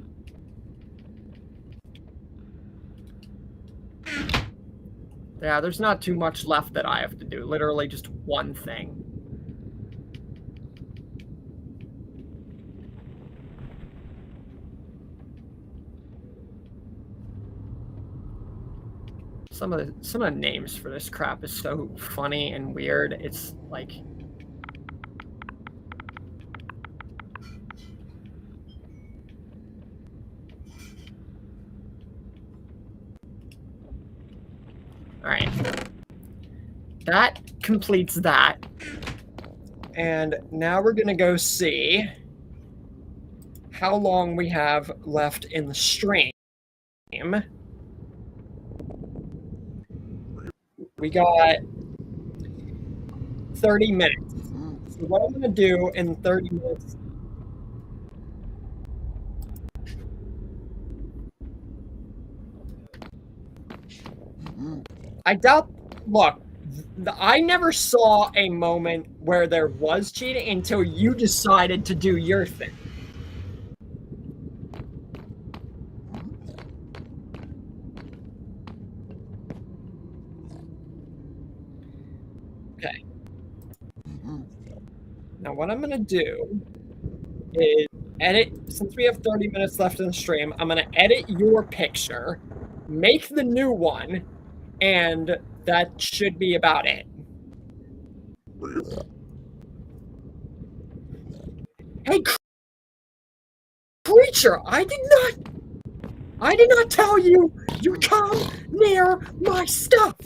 Yeah, there's not too much left that I have to do. Literally just one thing. Some of the names for this crap is so funny and weird. It's like, all right, that completes that. And now we're gonna go see how long we have left in the stream. We got 30 minutes. So what I'm gonna do in 30 minutes, I doubt, look, I never saw a moment where there was cheating until you decided to do your thing. Okay. Now what I'm gonna do is edit, since we have 30 minutes left in the stream, I'm gonna edit your picture, make the new one, and that should be about it. Hey, creature, I did not tell you you come near my stuff.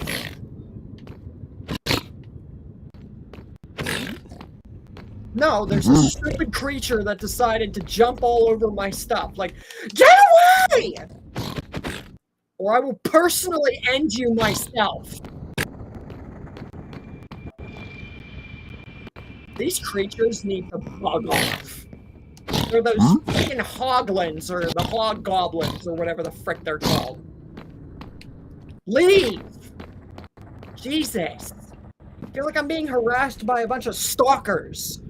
No, there's a stupid creature that decided to jump all over my stuff. Like, get away! Or I will personally end you myself. These creatures need to bug off. They're those freaking hoglins, or the hog goblins, or whatever the frick they're called. Leave! Jesus. I feel like I'm being harassed by a bunch of stalkers.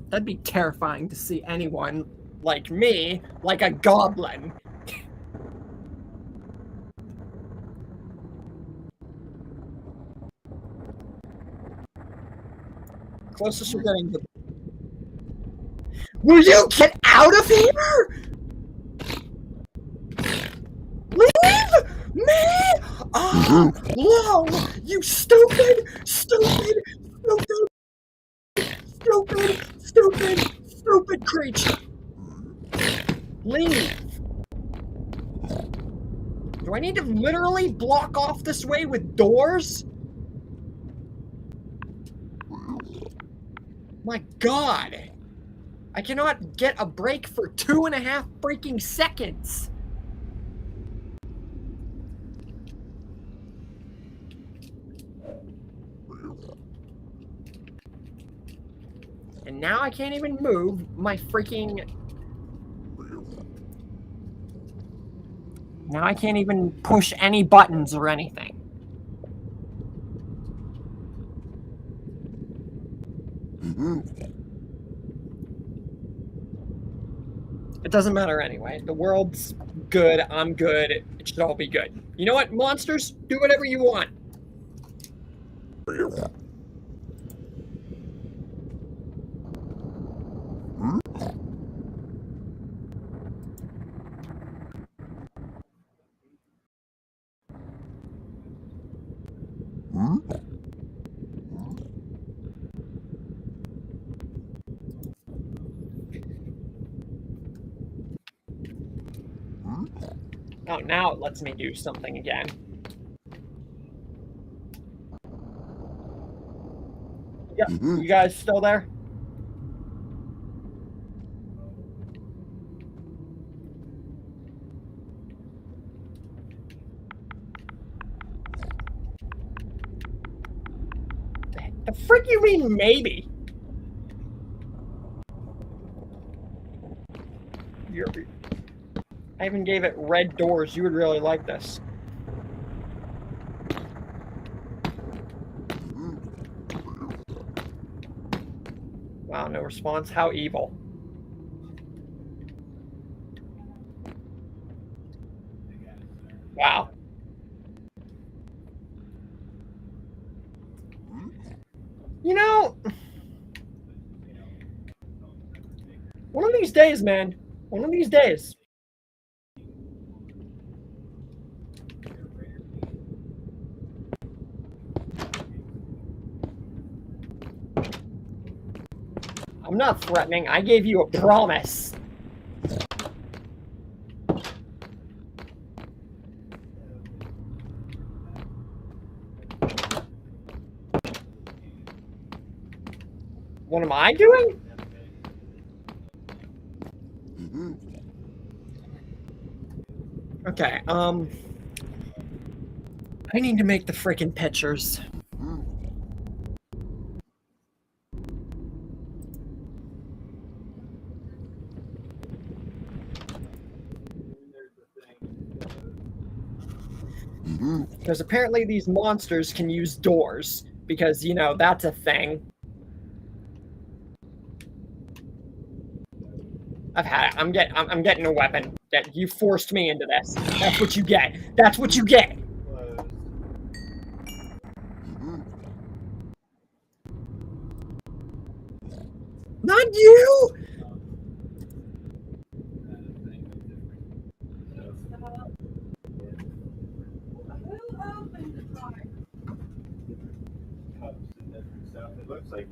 That'd be terrifying to see anyone like me, like a goblin. Closest we're getting to... Will you get out of here? Leave me alone, you stupid creature. Leave. Do I need to literally block off this way with doors? My God. I cannot get a break for 2.5 freaking seconds. And now I can't even move my freaking... Now I can't even push any buttons or anything. It doesn't matter anyway. The world's good. I'm good. It should all be good. You know what, monsters? Do whatever you want. Oh, now it lets me do something again. Yeah, you guys still there? The frick you mean maybe? I even gave it red doors. You would really like this. Wow, no response. How evil. Wow. You know, days, man. One of these days. I'm not threatening. I gave you a promise. What am I doing? Okay, I need to make the freaking pictures. Because apparently these monsters can use doors, because, you know, that's a thing. I've had it. I'm getting a weapon. That you forced me into this. That's what you get. That's what you get. Not you.
It looks like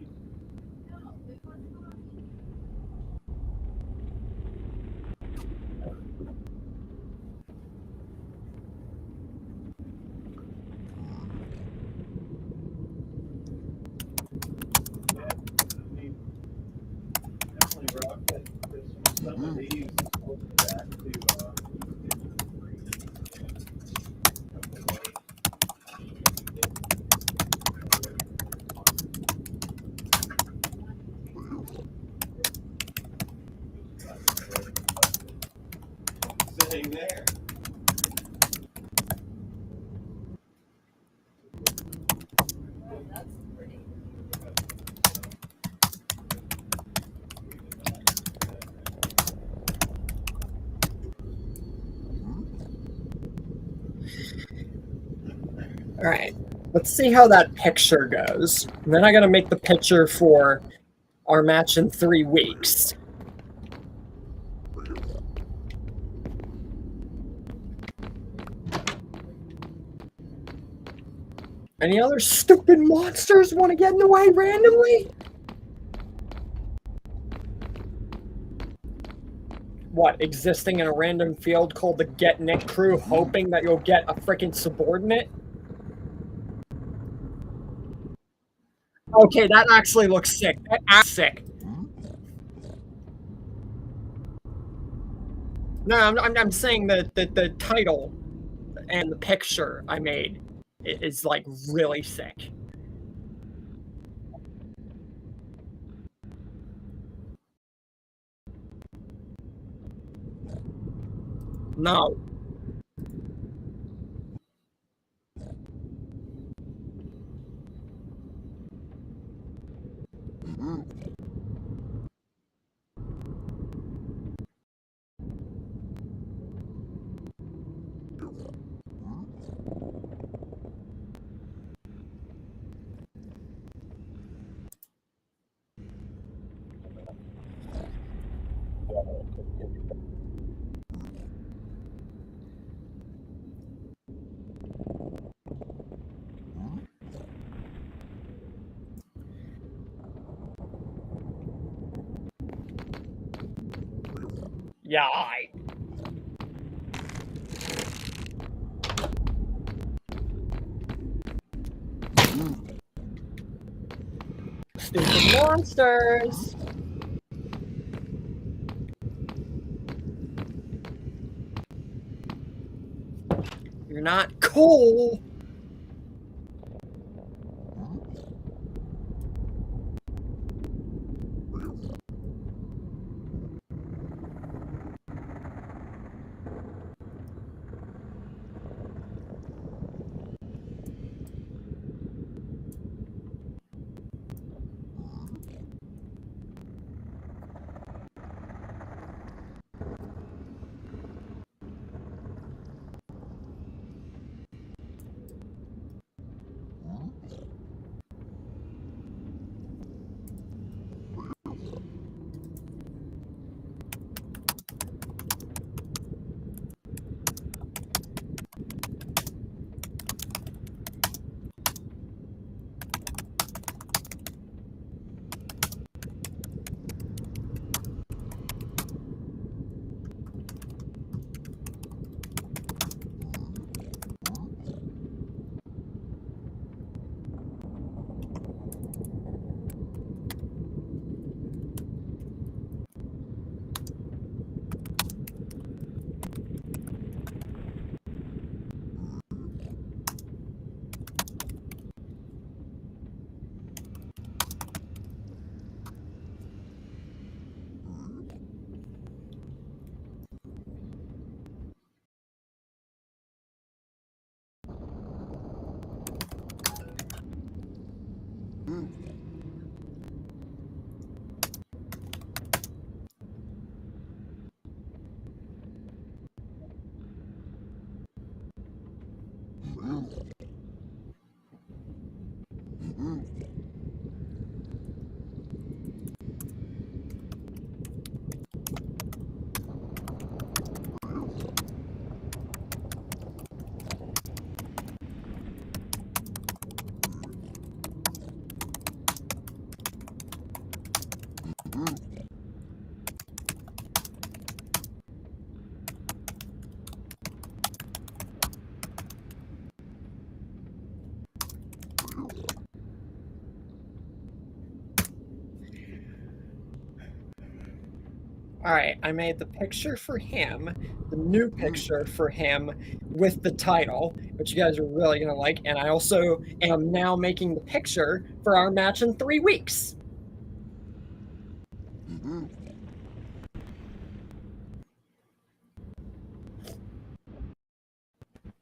definitely rough, but some of these will go back to sitting there.
All right. Let's see how that picture goes. And then I gotta make the picture for our match in 3 weeks. Any other stupid monsters want to get in the way randomly? What, existing in a random field called the Get Nick crew, hoping that you'll get a freaking subordinate? Okay, that actually looks sick. That's sick. No, I'm saying that the title and the picture I made is like really sick. No. Yeah, stupid monsters. You're not cool. All right, I made the picture for him, the new picture for him with the title, which you guys are really gonna like, and I also am now making the picture for our match in 3 weeks.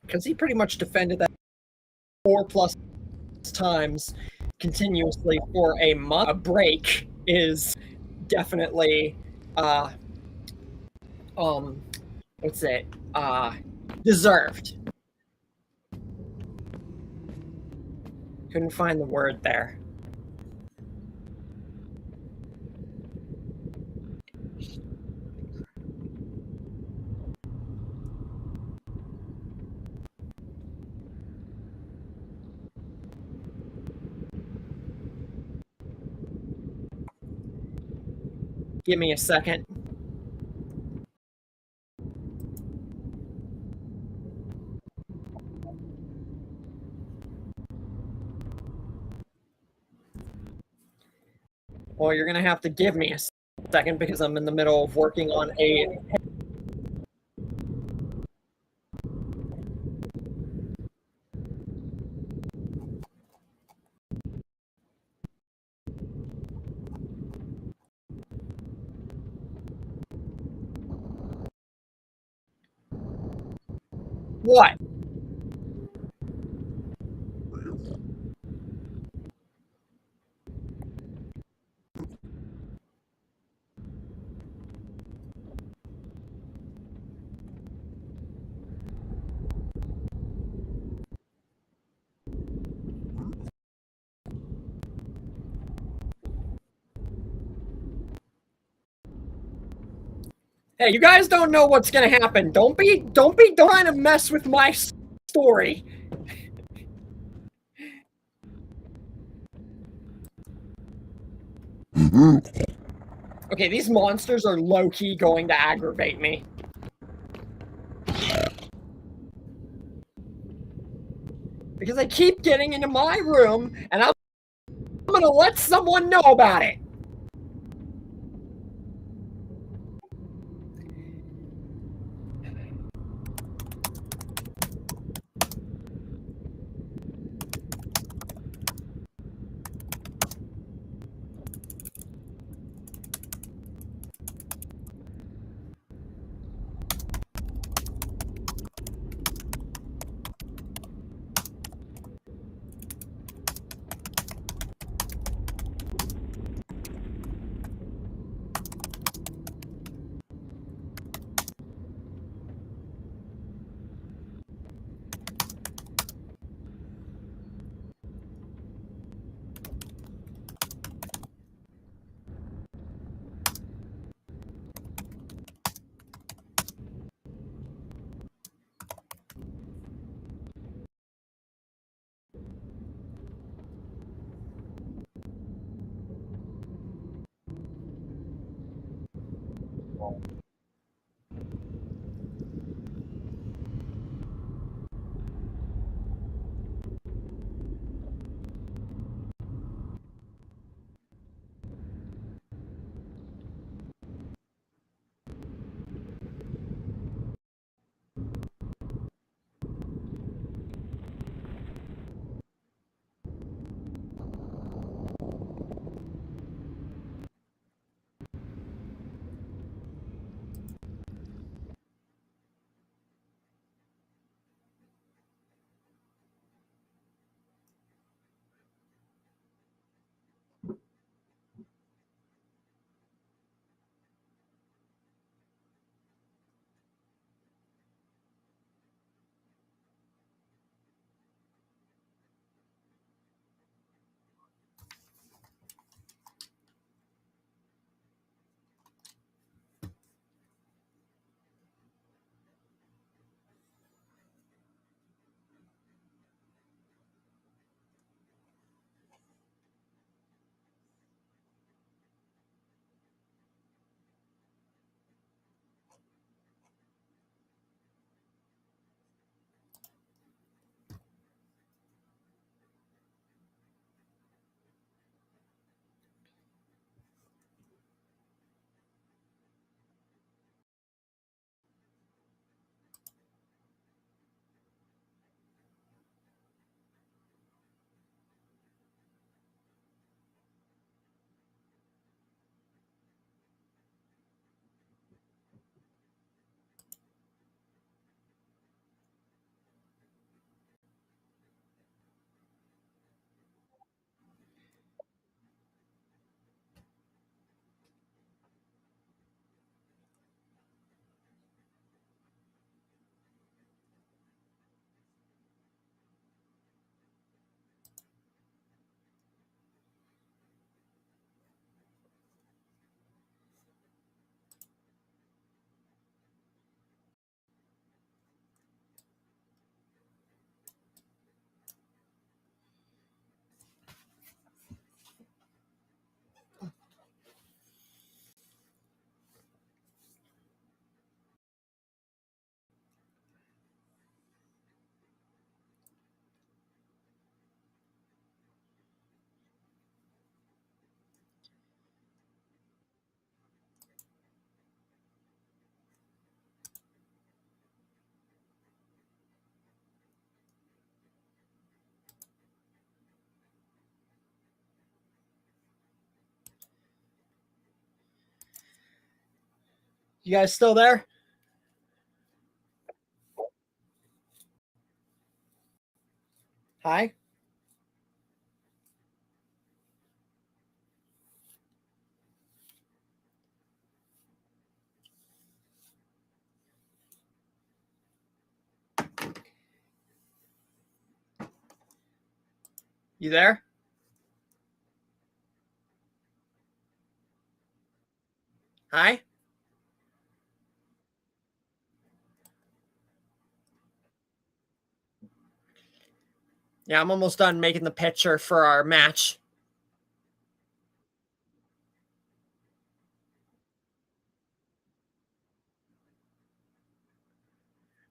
Because he pretty much defended that 4+ times continuously for a month. A break is definitely what's it? Deserved. Couldn't find the word there. Give me a second. Well, you're gonna have to give me a second because I'm in the middle of working on a. What? Hey, you guys don't know what's gonna happen. Don't be trying to mess with my story. Okay, these monsters are low-key going to aggravate me. Because they keep getting into my room, and I'm gonna let someone know about it. You guys still there? Hi? You there? Hi? Yeah, I'm almost done making the picture for our match.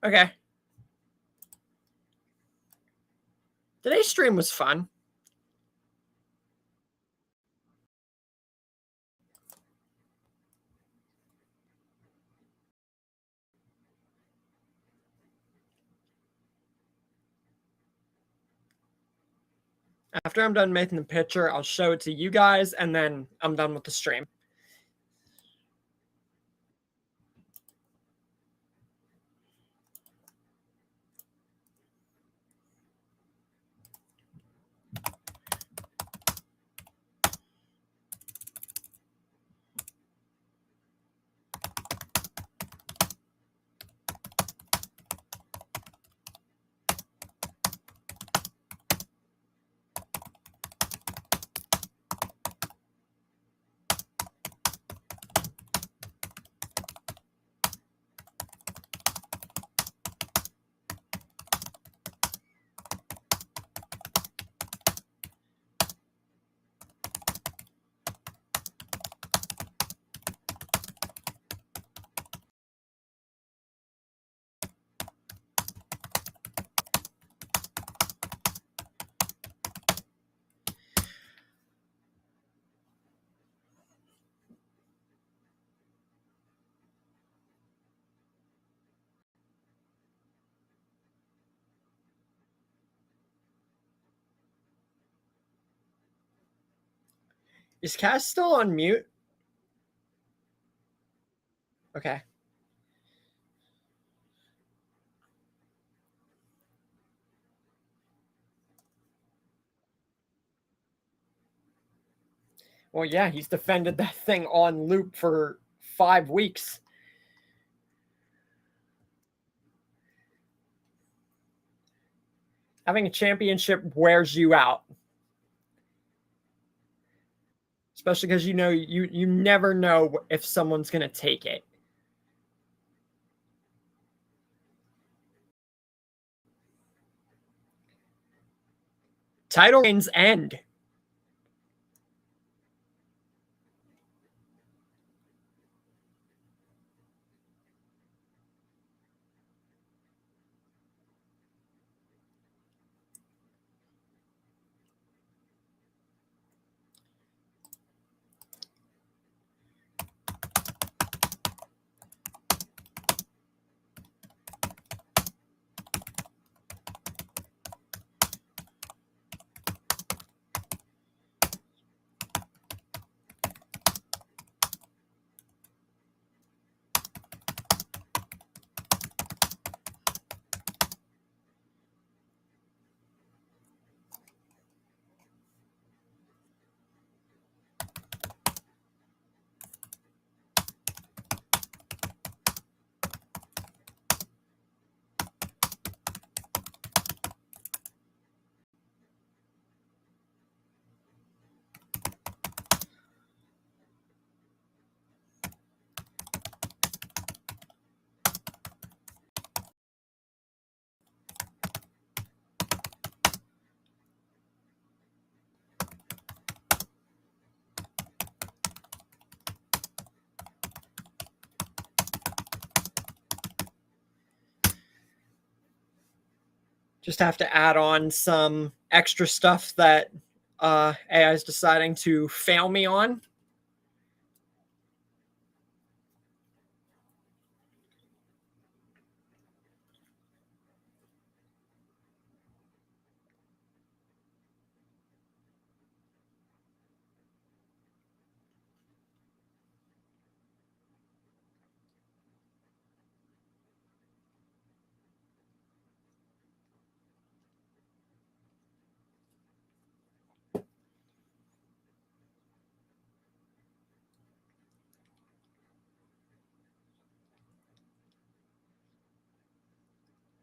Okay. Today's stream was fun. After I'm done making the picture, I'll show it to you guys, and then I'm done with the stream. Is Cass still on mute? Okay. Well, yeah, he's defended that thing on loop for 5 weeks. Having a championship wears you out. Especially because you never know if someone's going to take it. Title reigns end. Just have to add on some extra stuff that AI is deciding to fail me on.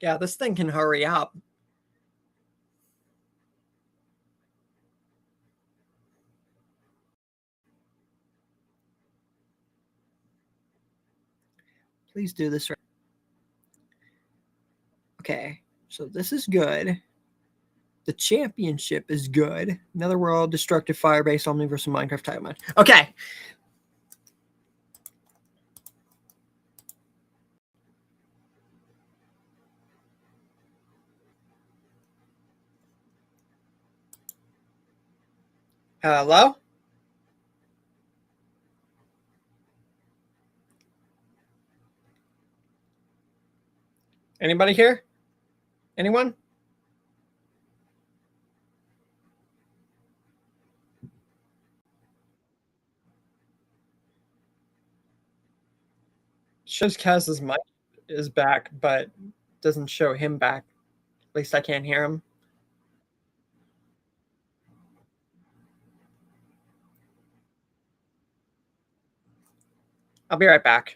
Yeah, this thing can hurry up. Please do this right. Okay, so this is good. The championship is good. Netherworld, destructive, fire-based, Omniversal, Minecraft title match. Okay. Hello? Anybody here? Anyone? Shows Kaz's mic is back, but doesn't show him back. At least I can't hear him. I'll be right back.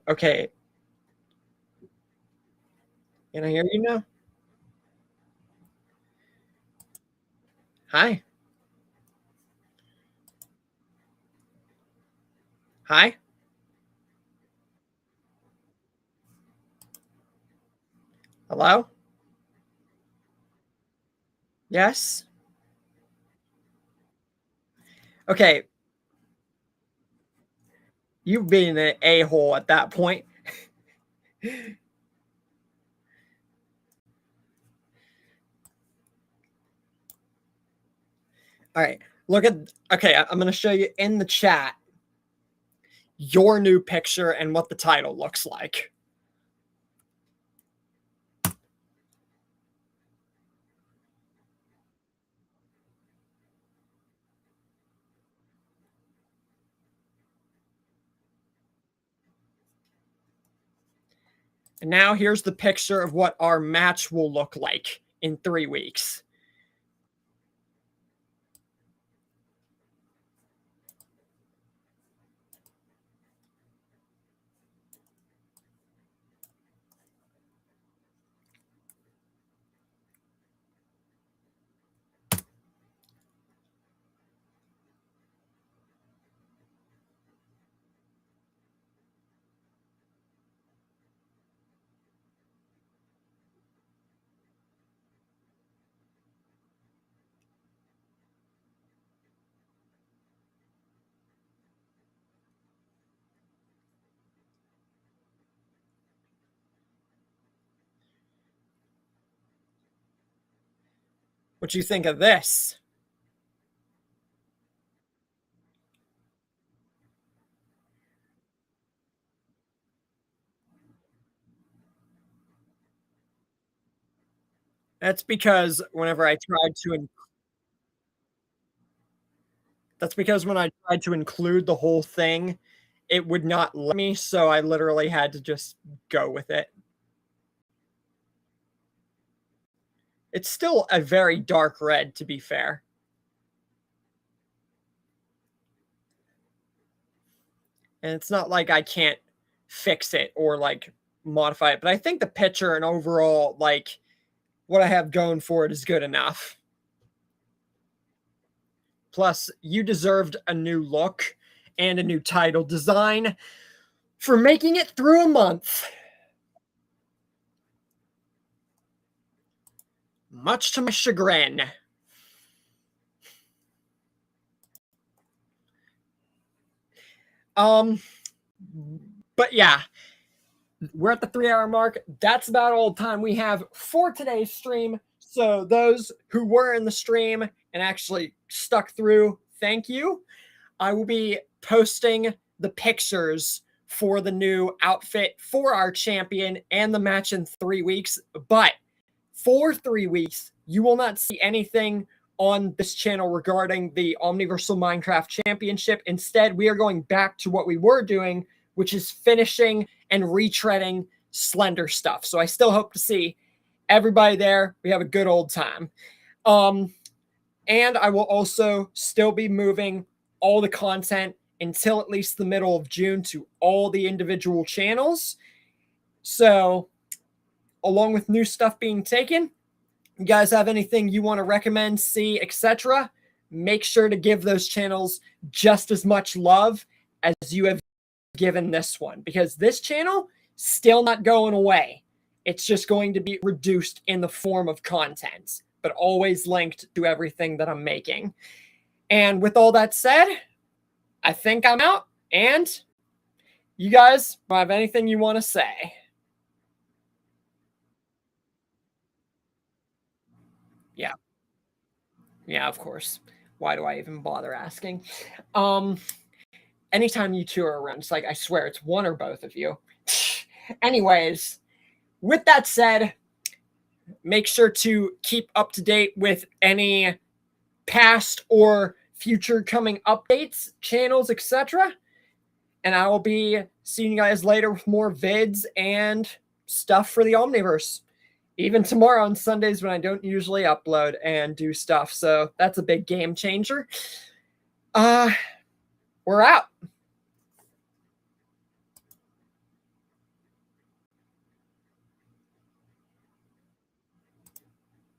Okay. Can I hear you now? Hi. Hi. Hello? Yes? Okay. You've been an a-hole at that point. All right. Look at, okay, I'm going to show you in the chat your new picture and what the title looks like. And now here's the picture of what our match will look like in 3 weeks. What you think of this? That's because whenever I tried to that's because when I tried to include the whole thing, it would not let me, so I literally had to just go with it. It's still a very dark red, to be fair. And it's not like I can't fix it or like modify it, but I think the picture and overall, like what I have going for it is good enough. Plus, you deserved a new look and a new title design for making it through a month. Much to my chagrin. But yeah, we're at the 3-hour mark. That's about all the time we have for today's stream. So those who were in the stream and actually stuck through, thank you. I will be posting the pictures for the new outfit for our champion and the match in 3 weeks. But for 3 weeks, you will not see anything on this channel regarding the Omniversal Minecraft Championship. Instead, we are going back to what we were doing, which is finishing and retreading Slender stuff. So I still hope to see everybody there. We have a good old time. And I will also still be moving all the content until at least the middle of June to all the individual channels. So, along with new stuff being taken, you guys have anything you want to recommend, see, etc., make sure to give those channels just as much love as you have given this one, because this channel still not going away. It's just going to be reduced in the form of content, but always linked to everything that I'm making. And with all that said, I think I'm out. And you guys have anything you want to say? Yeah. Yeah, of course. Why do I even bother asking? Anytime you two are around, it's like, I swear it's one or both of you. Anyways, with that said, make sure to keep up to date with any past or future coming updates, channels, etc. And I will be seeing you guys later with more vids and stuff for the Omniverse. Even tomorrow on Sundays when I don't usually upload and do stuff. So that's a big game changer. We're out.